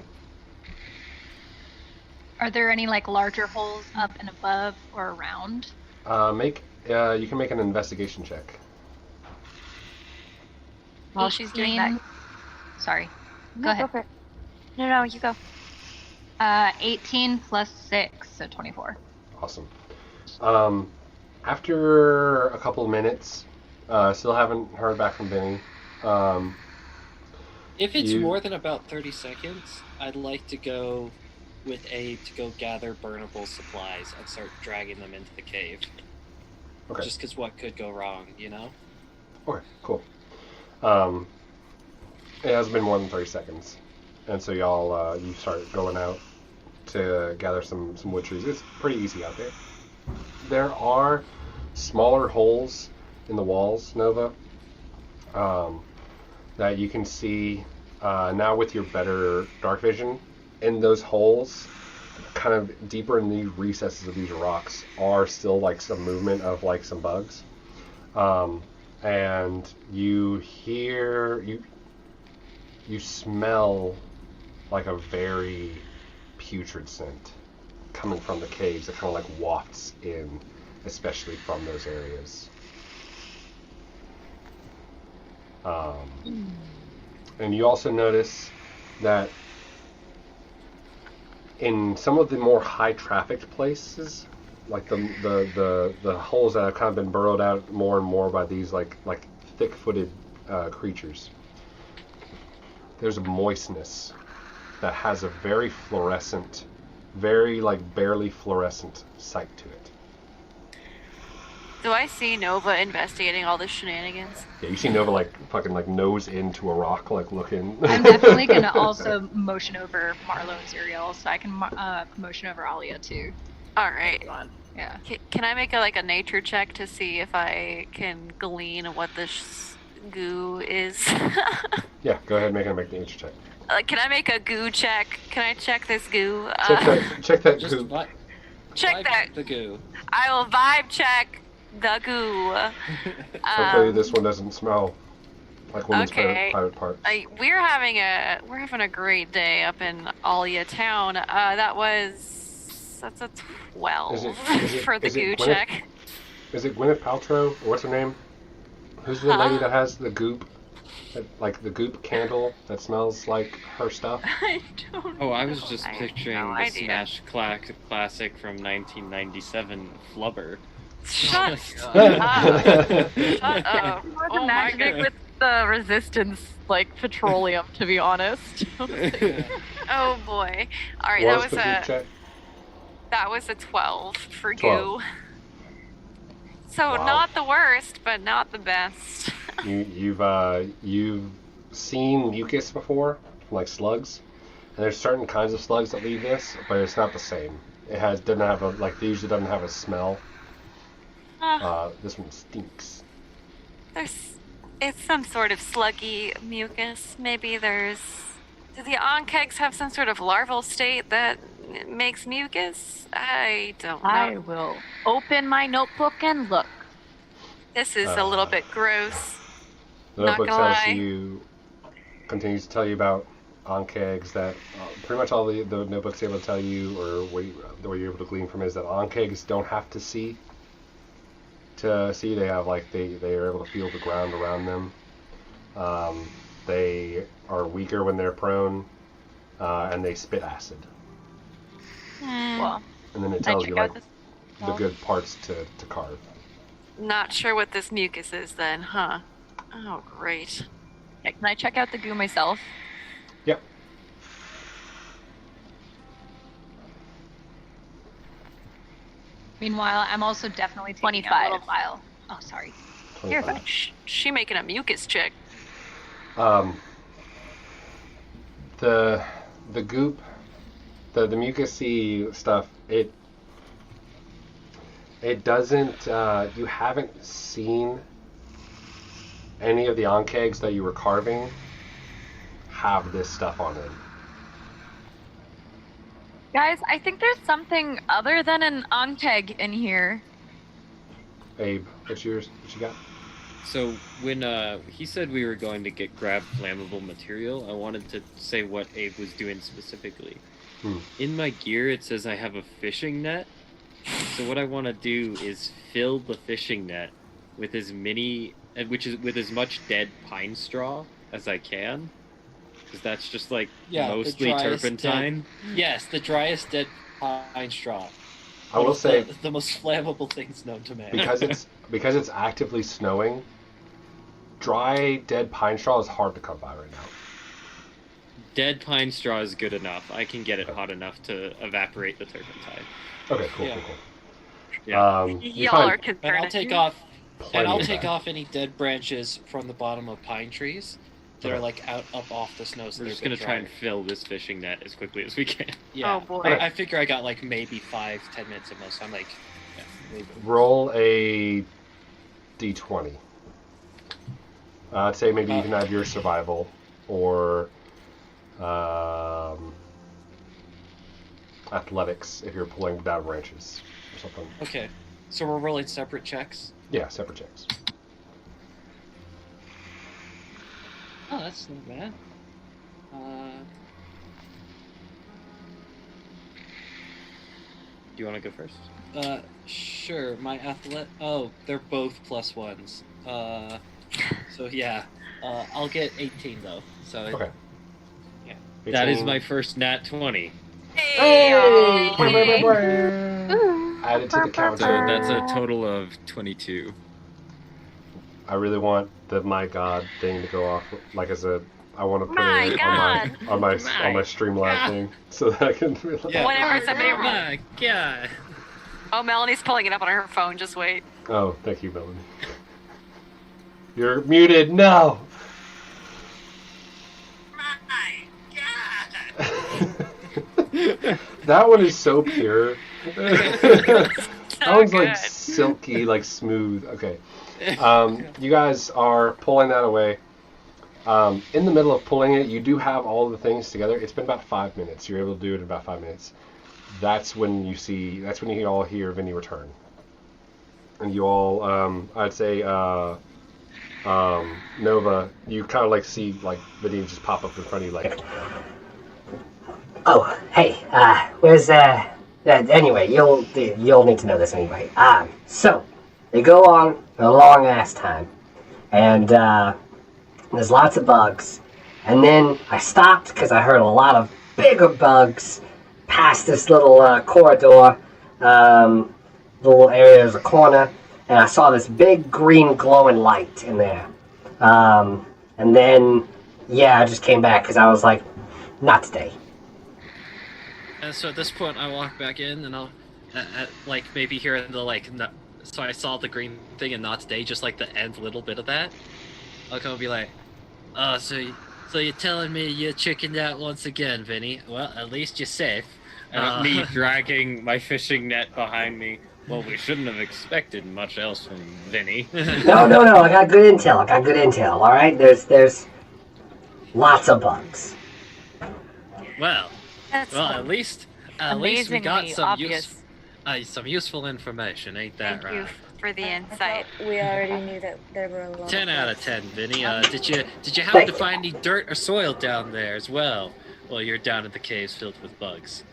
Are there any like larger holes up and above or around? You can make an investigation check. While she's doing that, 18 Sorry. No, Go ahead. for it. No, you go. 18 plus 6, so 24. Awesome. After a couple of minutes, still haven't heard back from Vinny. If it's You- more than about 30 seconds, I'd like to go with Abe to go gather burnable supplies and start dragging them into the cave. Okay. Just because what could go wrong, you know? Okay, cool. It hasn't been more than 30 seconds. And so y'all, you start going out to gather some wood trees. It's pretty easy out there. There are smaller holes in the walls, Nova, that you can see now with your better dark vision. In those holes, kind of deeper in the recesses of these rocks, are still like some movement of like some bugs. And you you smell like a very putrid scent coming from the caves that kind of like wafts in, especially from those areas. And you also notice that in some of the more high trafficked places, like the holes that have kind of been burrowed out more and more by these like thick-footed creatures, there's a moistness that has a very fluorescent, very like barely fluorescent sight to it. Do I see Nova investigating all the shenanigans? Yeah, you see Nova like fucking like nose into a rock, like looking. I'm definitely gonna also motion over Marlow and Xyriel, so I can motion over Alia too. All right. Yeah. Can I make a nature check to see if I can glean what this goo is? Yeah, go ahead and make the nature check. Can I make a goo check? Can I check this goo? Check that Just goo. Check that. the goo. I will vibe check the goo. Hopefully this one doesn't smell like women's okay. private parts. We're having a great day up in Alia town. That's a 12 Is it- for the is it goo Gwyneth? check. Is it Gwyneth Paltrow? Or what's her name? Who's the lady that has the goop? Like the goop candle that smells like her stuff? I don't know. Oh, I was just I have picturing no the idea. Smash classic from 1997, Flubber. Shut Just- up. Shut up. I was Oh my imagining goodness. with the resistance, like petroleum, to be honest. Oh boy. All right, What's the goop check? that was a 12 for 12. goo. So Wow. not the worst, but not the best. You've seen mucus before, like slugs, and there's certain kinds of slugs that leave this, but it's not the same. They usually doesn't have a smell. This one stinks. It's some sort of sluggy mucus. Maybe do the onkegs have some sort of larval state that makes mucus? I don't know. I will open my notebook and look. This is a little bit gross. The Not notebook gonna tells lie. you, continues to tell you about onkegs that pretty much all the notebook's able to tell you, or what you're able to glean from is that onkegs don't have to see. They have they are able to feel the ground around them. They are weaker when they're prone, and they spit acid. Well, And then it Can I tells check you out like this? the good parts to carve. Not sure what this mucus is then, huh? Oh, great. yeah, can I check out the goo myself? Yep. Meanwhile, I'm also definitely taking 25. a little vial. Oh, sorry. You're 25. fine. She making a mucus check. The goop, the mucusy stuff, it doesn't, you haven't seen any of the onkegs that you were carving have this stuff on them. Guys, I think there's something other than an onkeg in here. Abe, what's yours? What you got? So when he said we were going to grab flammable material, I wanted to say what Abe was doing specifically. In my gear, it says I have a fishing net. So what I want to do is fill the fishing net with as much dead pine straw as I can, because that's just like mostly turpentine. Yes, the driest dead pine straw. I will say, the most flammable things known to man. because it's actively snowing, dry dead pine straw is hard to come by right now. Dead pine straw is good enough. I can get it hot enough to evaporate the turpentine. Okay, cool. Yeah. You Y'all find are concerned. And I'll plenty take of off any dead branches from the bottom of pine trees that are like up off the snow. So We're they're just a bit gonna try and drier. fill this fishing net as quickly as we can. Yeah. Oh, boy. I figure I got like maybe 5-10 minutes at most. I'm like, maybe. Roll a d20. I'd say maybe you can add your survival or athletics if you're pulling down branches or something. Okay, so we're rolling separate checks. Yeah, separate checks. Oh, that's not bad. Do you want to go first? Sure. My athlete. Oh, they're both +1s. So yeah. I'll get 18 though. So Okay. Yeah. 18. That is my first nat 20. Hey! Add it to the So counter. that's a total of 22. I really want the my god thing to go off. Like I said, I want to put My it God. on my Streamlabs thing so that I can be like, Yeah. Whenever somebody. My God. Oh, Melanie's pulling it up on her phone. Just wait. oh, thank you, Melanie. You're muted. No. That one is so pure. That one's like good. silky, like smooth. Okay. You guys are pulling that away. In the middle of pulling it, you do have all the things together. It's been about 5 minutes. You're able to do it in about 5 minutes. That's when you all hear Vinny return. And you all, I'd say, Nova, you kind of like see like Vinny just pop up in front of you like, Oh, hey, where's, anyway, you'll need to know this anyway. So, they go on a long-ass time, and, there's lots of bugs, and then I stopped because I heard a lot of bigger bugs past this little, corridor, little area as a corner, and I saw this big green glowing light in there. And then, yeah, I just came back because I was like, not today. And so at this point, I walk back in, and I'll, like, maybe hear the, like, no, so I saw the green thing and not today, just like the end little bit of that. I'll come and be like, oh, so you're telling me you're chickened out once again, Vinny? Well, at least you're safe. Me dragging my fishing net behind me. Well, we shouldn't have expected much else from Vinny. No, I got good intel, alright? There's lots of bugs. Well, That's at least we got amazingly some obvious. some useful information, ain't that Thank you right? for the insight. We already knew that there were a lot 10 out of 10, Vinny. Did you happen Thank to you. find any dirt or soil down there as well? Well, you're down in the caves filled with bugs.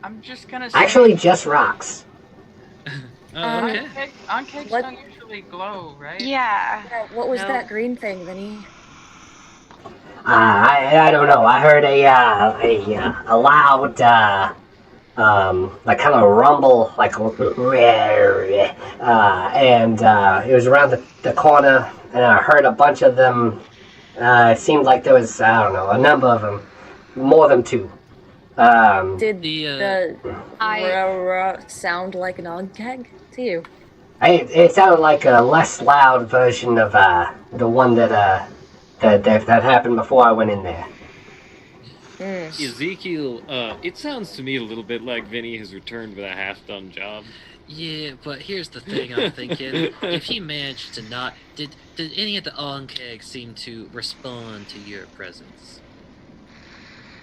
I'm just gonna say. Actually, just rocks. Oh, okay. Oncags What- don't usually glow, right? Yeah. What was No. that green thing, Vinny? I don't know. I heard a loud, like kind of rumble, like, and it was around the corner, and I heard a bunch of them. It seemed like there was, I don't know, a number of them, more than two. Did The, the sound like an onkeg to you? It sounded like a less loud version of the one that happened before I went in there. Ezekiel, it sounds to me a little bit like Vinny has returned with a half-done job. Yeah, but here's the thing I'm thinking. If he managed to not... Did any of the onkegs seem to respond to your presence?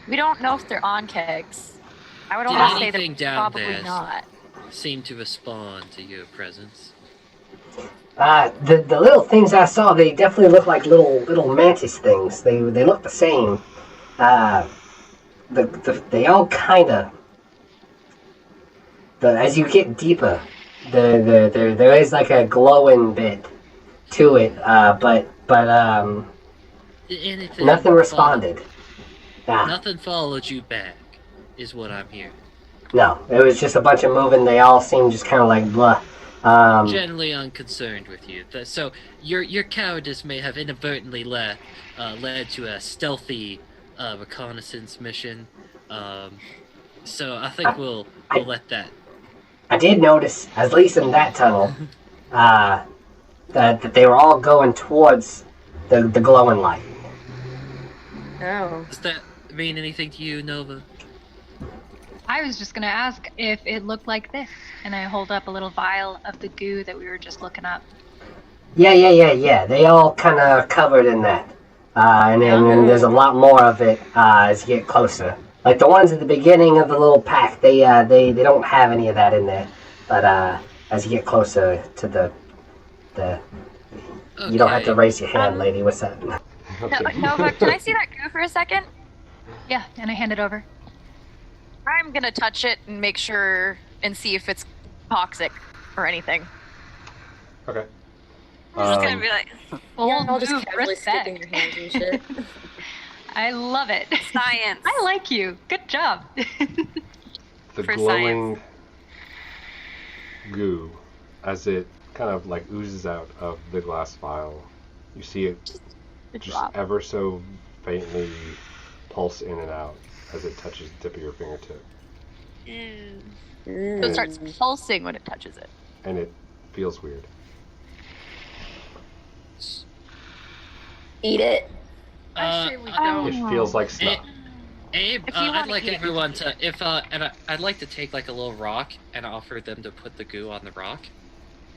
We don't know if they're on kegs. I would Did almost say anything they're down probably there not. seem to respond to your presence? The little things I saw, they definitely look like little mantis things. They look the same. They all kinda. As you get deeper, there is like a glowing bit to it. But Did anything nothing responded. Nothing followed you back, is what I'm hearing. No, it was just a bunch of moving. They all seemed just kind of like blah. Generally unconcerned with you. So your cowardice may have inadvertently led to a stealthy reconnaissance mission. So I think we'll let that. I did notice, at least in that tunnel, that they were all going towards the glowing light. Oh. Does that mean anything to you, Nova? I was just gonna ask if it looked like this, and I hold up a little vial of the goo that we were just looking up. Yeah. They all kind of covered in that. And then there's a lot more of it as you get closer. Like the ones at the beginning of the little pack, they don't have any of that in there. But as you get closer to the you don't have to raise your hand, lady. What's that? Nova, can I see that goo for a second? Yeah, and I hand it over. I'm gonna touch it and make sure and see if it's toxic or anything. Okay. I'm just gonna be like, Full I'll just move casually stick in respect. your hands and shit. I love it. science. I like you. Good job. The For glowing goo, as it kind of like oozes out of the glass vial, you see it Good just job. ever so faintly pulse in and out as it touches the tip of your fingertip. Ew. So it starts pulsing when it touches it. And it feels weird. Eat it. Uh, we It feels like snot. Abe, If you I'd wanna like eat it, everyone to, I'd like to take like a little rock and offer them to put the goo on the rock,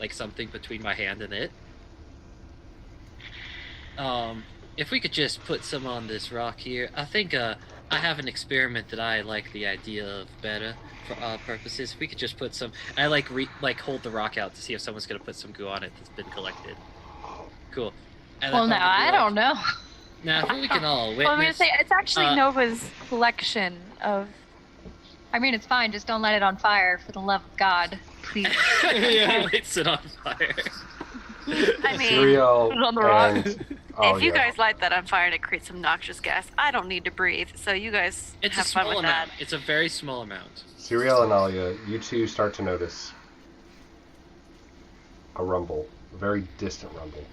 like something between my hand and it. If we could just put some on this rock here, I think I have an experiment that I like the idea of better for our purposes. If we could just put some, I like hold the rock out to see if someone's gonna put some goo on it that's been collected. Cool. And Well, thought now we'd be I like- don't know. Now, if we can all witness. Well, I'm gonna say it's actually Nova's collection of. I mean, it's fine. Just don't let it on fire, for the love of God, please. Yeah, lights it on fire. I mean, Xyriel put it on the rock. and oh, if you yeah. guys light that on fire and it creates some noxious gas, I don't need to breathe. So you guys It's a have fun small with amount. that. It's a very small amount. Xyriel and Alia, you two start to notice a rumble, a very distant rumble.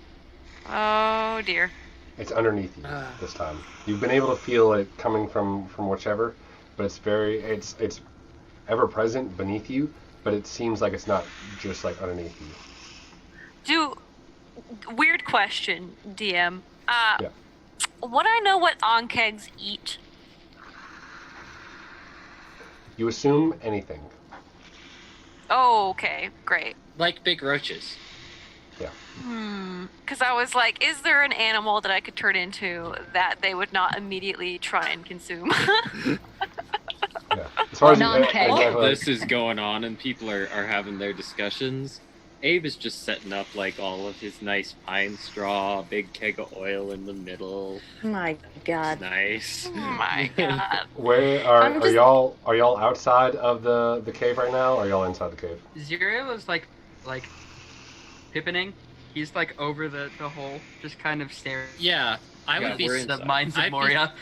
Oh dear. It's underneath you this time. You've been able to feel it coming from whichever, but it's ever present beneath you, but it seems like it's not just like underneath you. Weird question, DM. Yeah. Would I know what onkegs eat? You assume anything. Oh, okay, great. Like big roaches. Because I was like, is there an animal that I could turn into that they would not immediately try and consume? Yeah. As far as Non-keg. While exactly, this is going on and people are having their discussions, Abe is just setting up like all of his nice pine straw, big keg of oil in the middle. My God. Nice. Oh my god. where I'm are just- y'all outside of the cave right now, or are y'all inside the cave? Xyriel is like pippening. He's like over the hole, just kind of staring. Yeah, I Yeah, would be. we're The inside. mines of I'd be- Moria.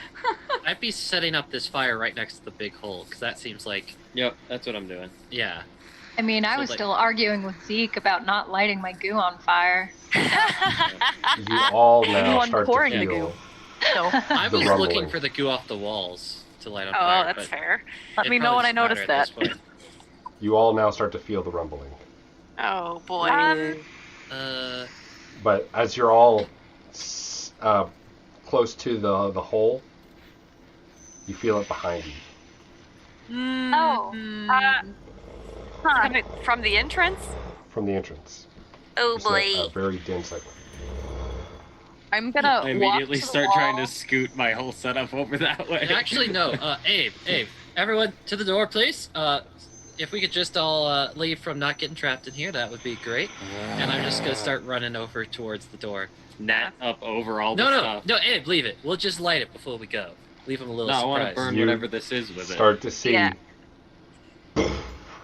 I'd be setting up this fire right next to the big hole because that seems like. Yep, that's what I'm doing. Yeah. I mean, I So, was like- still arguing with Zeke about not lighting my goo on fire. You all now Everyone start to pouring the feel. goo. So I The was rumbling. looking for the goo off the walls to light on Oh, fire. that's but fair. let it me know probably when I doesn't matter notice at that. this point. You all now start to feel the rumbling. Oh boy. But as you're all close to the hole, you feel it behind you. Oh, Coming from the entrance? From the entrance. Oh Just a boy. very dense like. I'm gonna I immediately walk to the start wall. trying to scoot my whole setup over that way. Actually, no. Abe, everyone to the door, please. If we could just all leave from not getting trapped in here, that would be great. And I'm just gonna start running over towards the door. Net up over all No, the no, stuff. no, Abe, leave it. We'll just light it before we go. Leave him a little No, I want to surprise. burn You whatever this is with it. Start to see Yeah.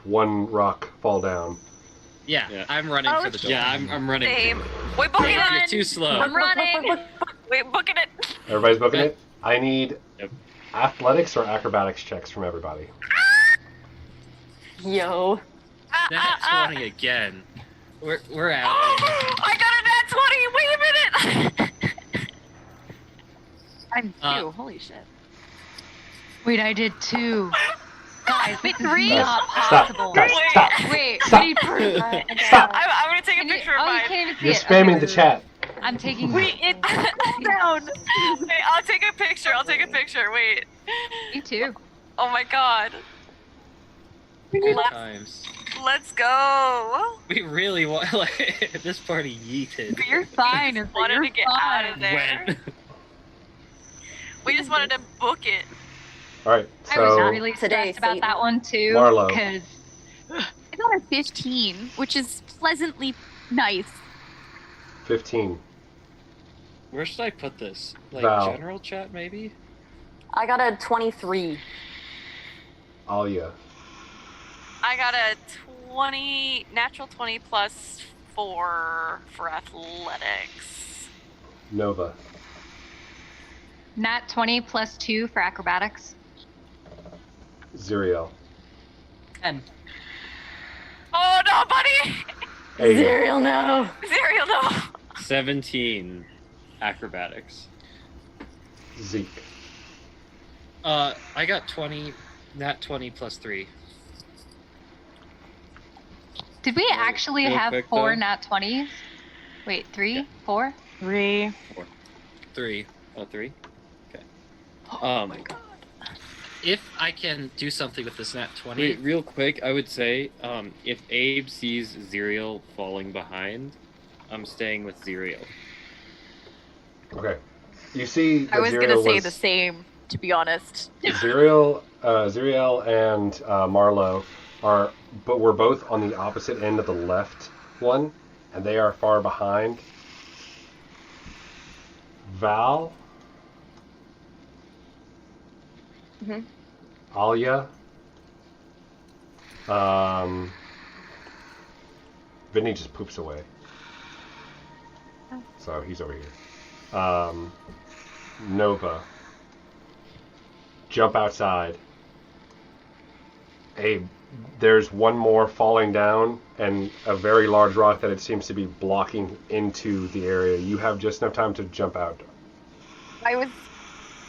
one rock fall down. Yeah, Yeah. I'm running Oh, for the door. Yeah, I'm running. Same. too. Wait, booking You're it. too slow. I'm running. Wait, booking it. Everybody's booking it. I need Yep. athletics or acrobatics checks from everybody. Yo. Nat 20 again. We're out. I got a nat 20. Wait a minute. I'm Uh, 2. Holy shit. Wait, I did 2. Guys, Wait, this is 3? not Stop, possible. guys, stop. Wait, Stop. we need proof. Stop! I'm gonna take a Can you- picture of oh, you mine. can't even see You're it. spamming Okay. the chat. I'm taking. Wait, it calm down. Wait, I'll take a picture. Wait. Me too. Oh my god. Good times. Let's go. We really want like this party yeeted. You're fine. It's Wanted you're to get fine. out of there. When? We just wanted to book it. All right, I was so really Today, stressed about Satan. that one too. Marlow. Because I got a 15, which is pleasantly nice. 15. Where should I put this? Like Val. general chat maybe? I got a 23. Alia. I got a 20, natural 20 plus 4 for athletics. Nova. Nat 20 plus 2 for acrobatics. Xyriel. 10. Oh no, buddy! Abe. Xyriel, no. Xyriel, no! 17 acrobatics. Zeke. I got 20, nat 20 plus 3. Did we actually real have quick, 4 though. nat 20s? Wait, 3? Yeah. 4? 3. 3. Oh, 3? Okay. Oh my god. If I can do something with this nat 20, Wait, real quick, I would say, if Abe sees Xyriel falling behind, I'm staying with Xyriel. Okay. You see that I was Xyriel gonna say was- the same, to be honest. Xyriel and Marlow were both on the opposite end of the left one, and they are far behind. Val, Mhm. Alia, Vinny just poops away, so he's over here. Nova, jump outside. There's one more falling down and a very large rock that it seems to be blocking into the area. You have just enough time to jump out. I was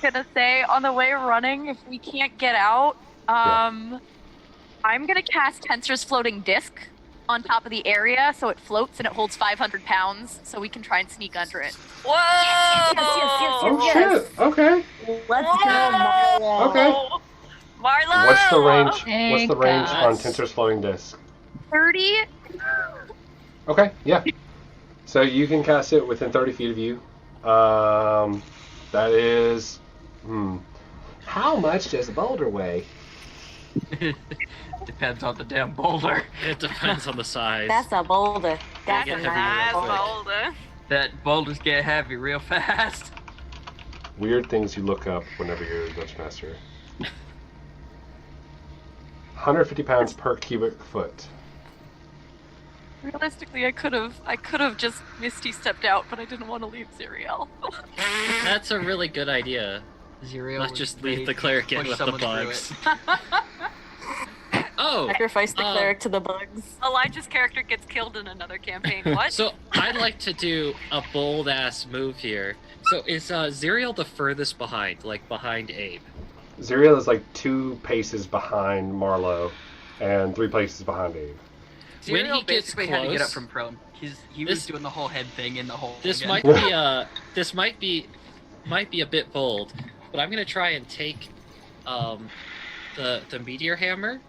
gonna say, on the way running, if we can't get out, I'm gonna cast Tensor's floating disc on top of the area so it floats and it holds 500 pounds so we can try and sneak under it. Whoa! Oh shit! Okay. Let's go, Marlow. Okay. Marlow! What's the range? What's Thank the range God. on Tensor's floating disc? 30? Okay, yeah. So you can cast it within 30 feet of you. That is. How much does a boulder weigh? Depends on the damn boulder. it depends on the size. That's a boulder. That's Yeah, a heavy nice real boulder. quick. Older. That boulders get heavy real fast. Weird things you look up whenever you're a Dutch master. 150 pounds per cubic foot. Realistically, I could have just Misty stepped out, but I didn't want to leave Xyriel. That's a really good idea. Xyriel Let's was just ready leave the to cleric in push with the someone through bugs. it. Oh, Sacrifice the cleric to the bugs. Elijah's character gets killed in another campaign. What? so I'd like to do a bold ass move here. So is Xyriel the furthest behind, like behind Abe? Xyriel is like 2 paces behind Marlow and 3 paces behind Abe. When he Xyriel gets basically had to get up close- from prone. He This- was doing the whole head thing in the hole. This again. might be a bit bold, but I'm gonna try and take the meteor hammer,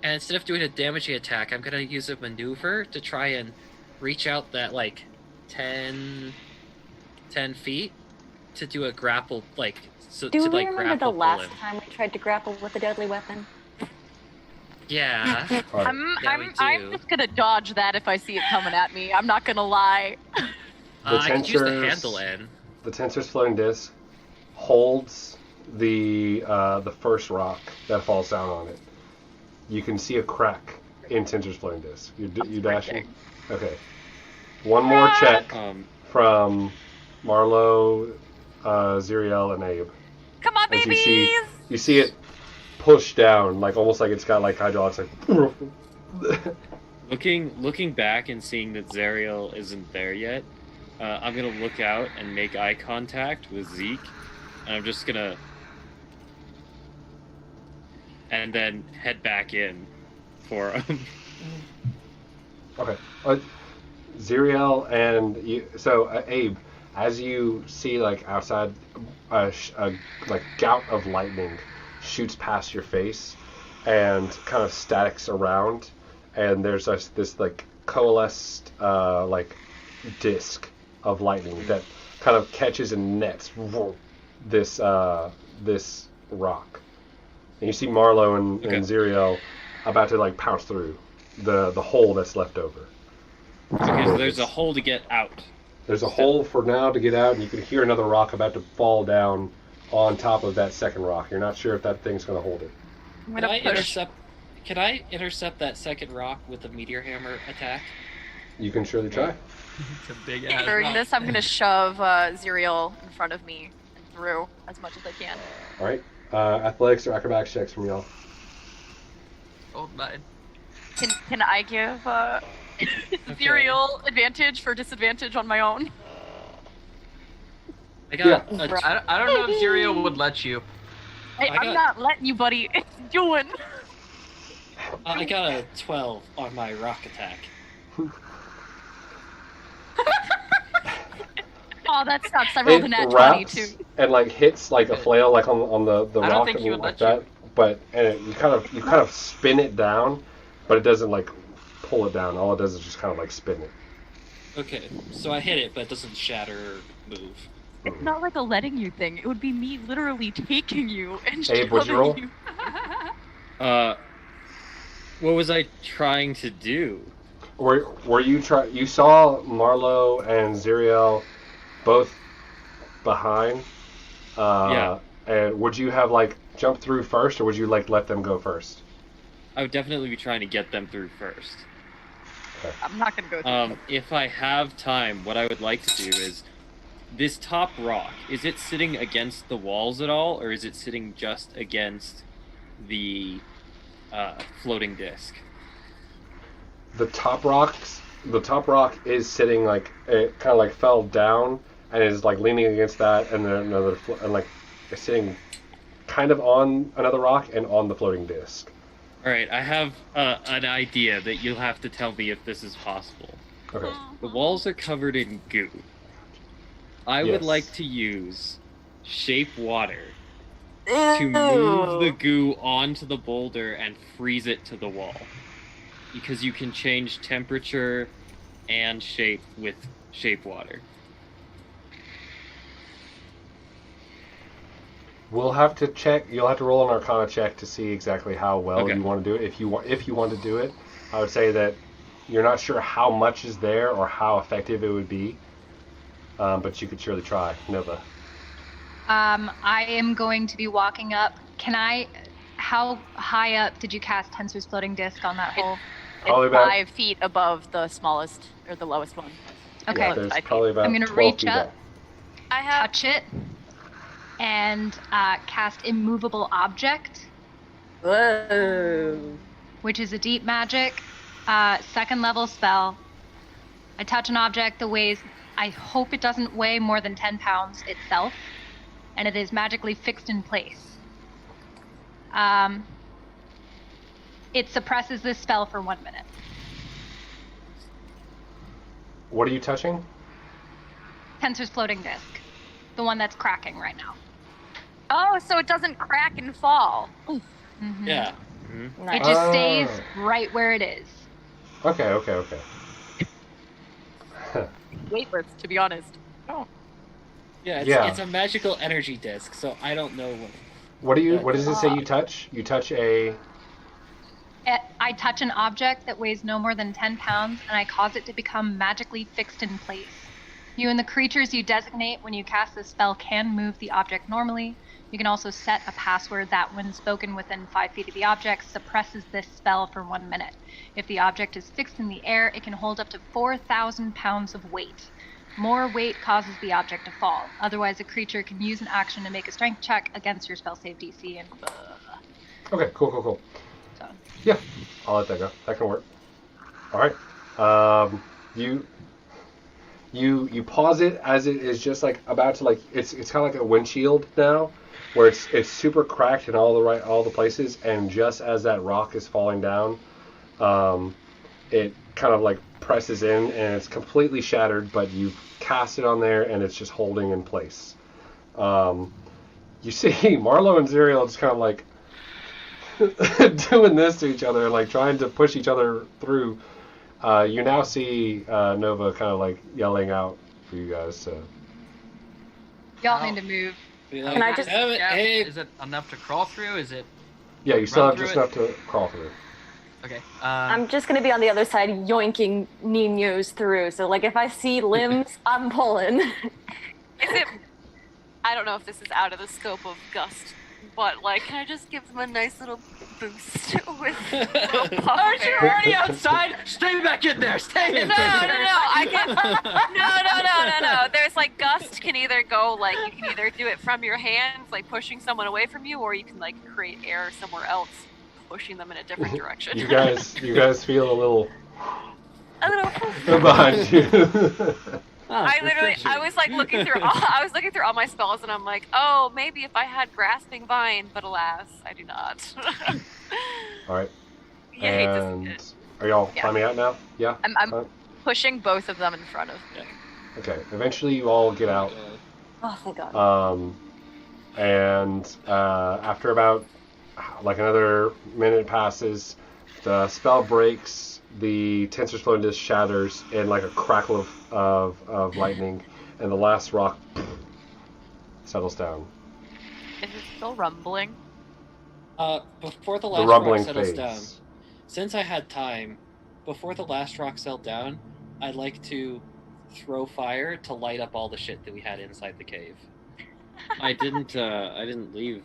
and instead of doing a damaging attack, I'm gonna use a maneuver to try and reach out that like 10 feet to do a grapple Do to we like remember grapple the last pull him. time we tried to grapple with a deadly weapon? Yeah. All right. I'm just gonna dodge that if I see it coming at me. I'm not gonna lie. I could use the Tensor's- handle end. The Tensor's floating disc holds the first rock that falls down on it. You can see a crack in Tensor's floating disc. You dashing? Okay. One more check from Marlow, Xyriel, and Abe. Come on, As babies! you see it push down, like almost like it's got like hydraulics, like. Looking back and seeing that Xyriel isn't there yet, I'm gonna look out and make eye contact with Zeke, and I'm just gonna, and then head back in for him. Okay. Xyriel and Abe, as you see like outside, a like gout of lightning shoots past your face and kind of statics around, and there's this like coalesced like disc of lightning that kind of catches and nets this rock. And you see Marlow and Xyriel about to like pounce through the hole that's left over. Okay, so there's a hole to get out. There's a hole for now to get out, and you can hear another rock about to fall down on top of that second rock. You're not sure if that thing's going to hold it. I'm Can gonna I push. intercept? Can I intercept that second rock with a meteor hammer attack? You can surely try. It's a big ass During rock. this, I'm gonna shove Xyriel in front of me and through as much as I can. All right. Athletics or acrobatics checks from y'all. Old mine. Can I give Xyriel advantage for disadvantage on my own? I got a I don't know if Xyriel would let you. I'm not letting you, buddy. It's doing. I got a 12 on my rock attack. Oh, that sucks. I rolled a nat 20 wraps too. and like hits like a flail like on the I rock don't think and he would like let that. But you kind of spin it down, but it doesn't like pull it down. All it does is just kind of like spin it. Okay, so I hit it, but it doesn't shatter or move. It's not like a letting you thing. It would be me literally taking you and Abe, what'd you roll? shoving you. What was I trying to do? Were you you saw Marlow and Xyriel both behind? Yeah. And would you have like jumped through first, or would you like let them go first? I would definitely be trying to get them through first. I'm not gonna go through. If I have time, what I would like to do is this top rock. Is it sitting against the walls at all, or is it sitting just against the floating disc? The top rock is sitting like it kind of like fell down and is like leaning against that, and then another and like it's sitting kind of on another rock and on the floating disc. All right, I have an idea that you'll have to tell me if this is possible. Okay. The walls are covered in goo. I would Yes. like to use shape water to move the goo onto the boulder and freeze it to the wall. Because you can change temperature and shape with shape water. We'll have to check. You'll have to roll an Arcana check to see exactly how well Okay. you want to do it. If you want to do it, I would say that you're not sure how much is there or how effective it would be, but you could surely try, Nova. I am going to be walking up. How high up did you cast Tensor's floating disc on that hole? Probably It's about- 5 feet above the smallest or the lowest one. Okay. Yeah, there's 5 feet. probably about I'm gonna 12 reach feet up. back. I have. Touch it and cast Immovable Object, Whoa. which is a deep magic, second level spell. I touch an object that weighs, I hope it doesn't weigh more than 10 pounds itself, and it is magically fixed in place. It suppresses this spell for 1 minute. What are you touching? Tensor's floating disc, the one that's cracking right now. Oh, so it doesn't crack and fall. Mhm. Yeah. It just stays right where it is. Okay. Weightless, to be honest. Yeah, Yeah. it's a magical energy disc, so I don't know what. What does it say you touch? You touch a... I touch an object that weighs no more than 10 pounds, and I cause it to become magically fixed in place. You and the creatures you designate when you cast this spell can move the object normally. You can also set a password that, when spoken within 5 feet of the object, suppresses this spell for 1 minute. If the object is fixed in the air, it can hold up to 4,000 pounds of weight. More weight causes the object to fall. Otherwise, a creature can use an action to make a strength check against your spell save DC. And Okay, cool. so, Yeah, I'll let that go. That can work. All right. You pause it as it is just like about to like it's kind of like a windshield now, where it's super cracked in all the places, and just as that rock is falling down, it kind of like presses in and it's completely shattered, but you cast it on there and it's just holding in place. You see Marlow and Xyriel just kind of like doing this to each other and like trying to push each other through. You now see Nova kind of like yelling out for you guys to... y'all need to move. Can I just- Damn it, Yeah, Abe. is it enough to crawl through? Is it Yeah, you still Run have through just it? enough to crawl through. okay? I'm just gonna be on the other side yoinking Ninos through. So like if I see limbs, I'm pulling. Is it I don't know if this is out of the scope of Gust, but like, can I just give them a nice little boost with a little puff Aren't of you air? already outside? Stay back in there. Stay in No, there. I can. No. There's like Gust can either go like you can either do it from your hands, like pushing someone away from you, or you can like create air somewhere else, pushing them in a different direction. You guys feel a little A little. behind you. I was like looking through all my spells, and I'm like, oh, maybe if I had Grasping Vine, but alas, I do not. All right. Yeah, I hate to see And it. are y'all Yeah. climbing out now? Yeah. I'm pushing both of them in front of me. Okay. Eventually, you all get out. Oh, thank God. And after about like another minute passes, the spell breaks. The tensor flow just shatters in like a crackle of lightning, and the last rock settles down. Is it still rumbling? Before the The last rumbling rock settles fades. down, since I had time, before the last rock settled down, I'd like to throw fire to light up all the shit that we had inside the cave. I didn't leave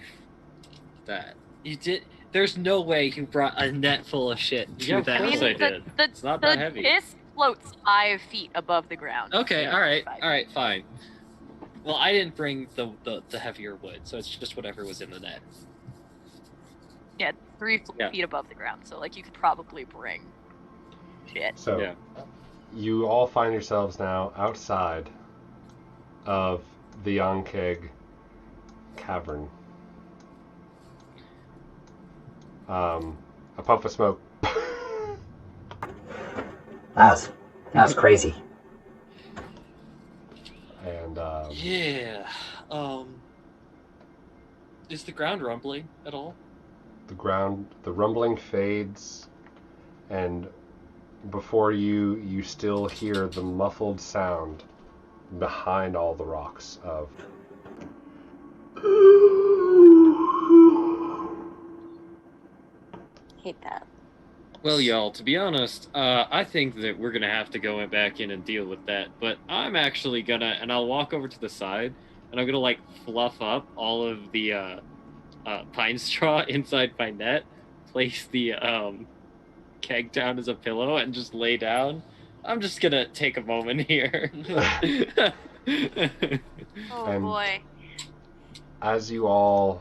that. You did. There's no way you brought a net full of shit to Yeah, of that. course I did. It's not that heavy. Piss floats 5 feet above the ground. Okay, Yeah, all right, 5. fine. Well, I didn't bring the heavier wood, so it's just whatever was in the net. Yeah, 3 Yeah. feet above the ground. So like you could probably bring shit. So Yeah. you all find yourselves now outside of the Yonkeg cavern. A puff of smoke. That was crazy. And Yeah. Is the ground rumbling at all? the rumbling fades, and before you still hear the muffled sound behind all the rocks of Hate that. Well, y'all, to be honest, I think that we're gonna have to go back in and deal with that. But I'm actually gonna, and I'll walk over to the side, and I'm gonna like fluff up all of the pine straw inside my net, place the keg down as a pillow, and just lay down. I'm just gonna take a moment here. Oh And- boy. as you all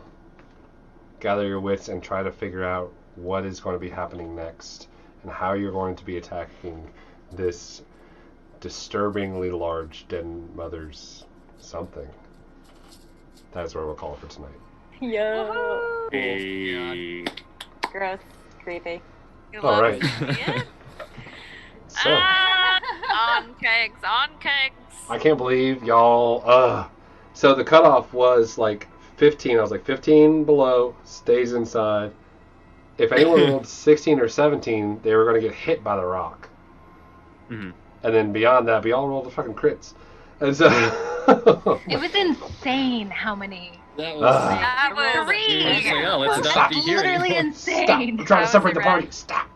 gather your wits and try to figure out what is going to be happening next and how you're going to be attacking this disturbingly large den mother's something. That is where we'll call it for tonight. Yo. Hey. Gross. Creepy. You All love right. to see it? So, On kegs. I can't believe y'all. So the cutoff was like 15. I was like 15 below stays inside. If anyone rolled 16 or 17, they were going to get hit by the rock. Mm-hmm. And then beyond that, we all rolled the fucking crits. And so It was insane how many. That was. That was Three. I was like, oh, let's Stop. not be hearing. Literally Stop! insane. I'm trying to That separate was the party. Stop!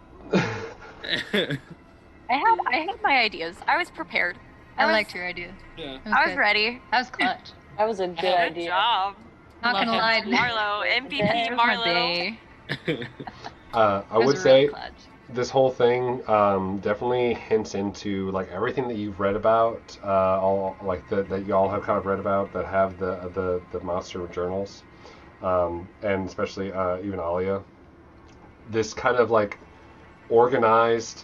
I had my ideas. I was prepared. I liked your idea. Yeah. It was I was good. ready. That was clutch. That was a good good idea. job. Not Love gonna him. lie, Marlow. MVP It was my Marlow. day. I It was would really say clutch. this whole thing definitely hints into like everything that you've read about, all like that y'all have kind of read about that have the monster journals, and especially even Alia. This kind of like organized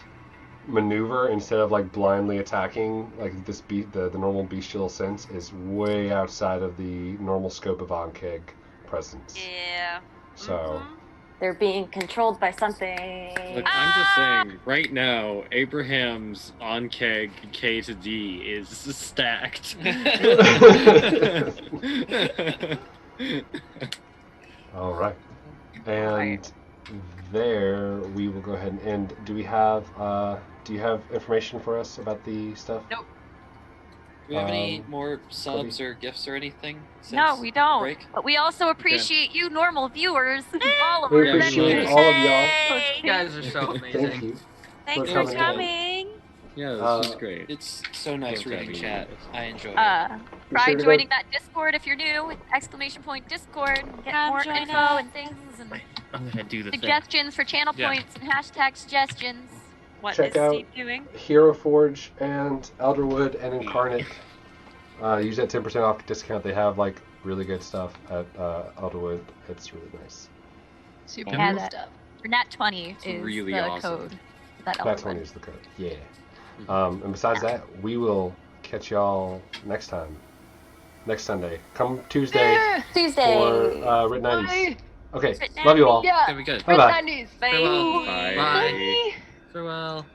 maneuver instead of like blindly attacking like this the normal bestial sense is way outside of the normal scope of Ankeg presence. Yeah. So They're being controlled by something. Look, I'm just saying, right now, Abraham's on keg K to D is stacked. All right, and there we will go ahead and end. Do you have information for us about the stuff? Do we have any Um, more subs or gifts or anything? No, since we the don't. break? But we also appreciate you, normal viewers and We followers. appreciate and all of y'all. You guys are so amazing. Thank you. Thanks For for coming coming. Yeah, this was great. It's so nice Thanks for reading having chat. me. I enjoy it. Try sure to joining go- that Discord if you're new. Discord. And get Come more join info us. and things and I'm gonna do the thing. suggestions for channel Yeah. points and hashtag suggestions. What Check is out Steve doing? Hero Forge and Elderwood and Incarnate. Use that 10% off discount. They have like really good stuff at Elderwood. It's really nice. Super Yeah, cool that- stuff. For Nat 20 It's is really the awesome. code. That That's Elderwood. when use the code. Yeah. And besides that, we will catch y'all next time. Next Sunday. Come Tuesday Tuesday. for Writ 90s. Bye. Okay. Writ Love you all. Yeah. That'd be good. Bye-bye. Red 90s. Farewell. Bye. Bye. Farewell.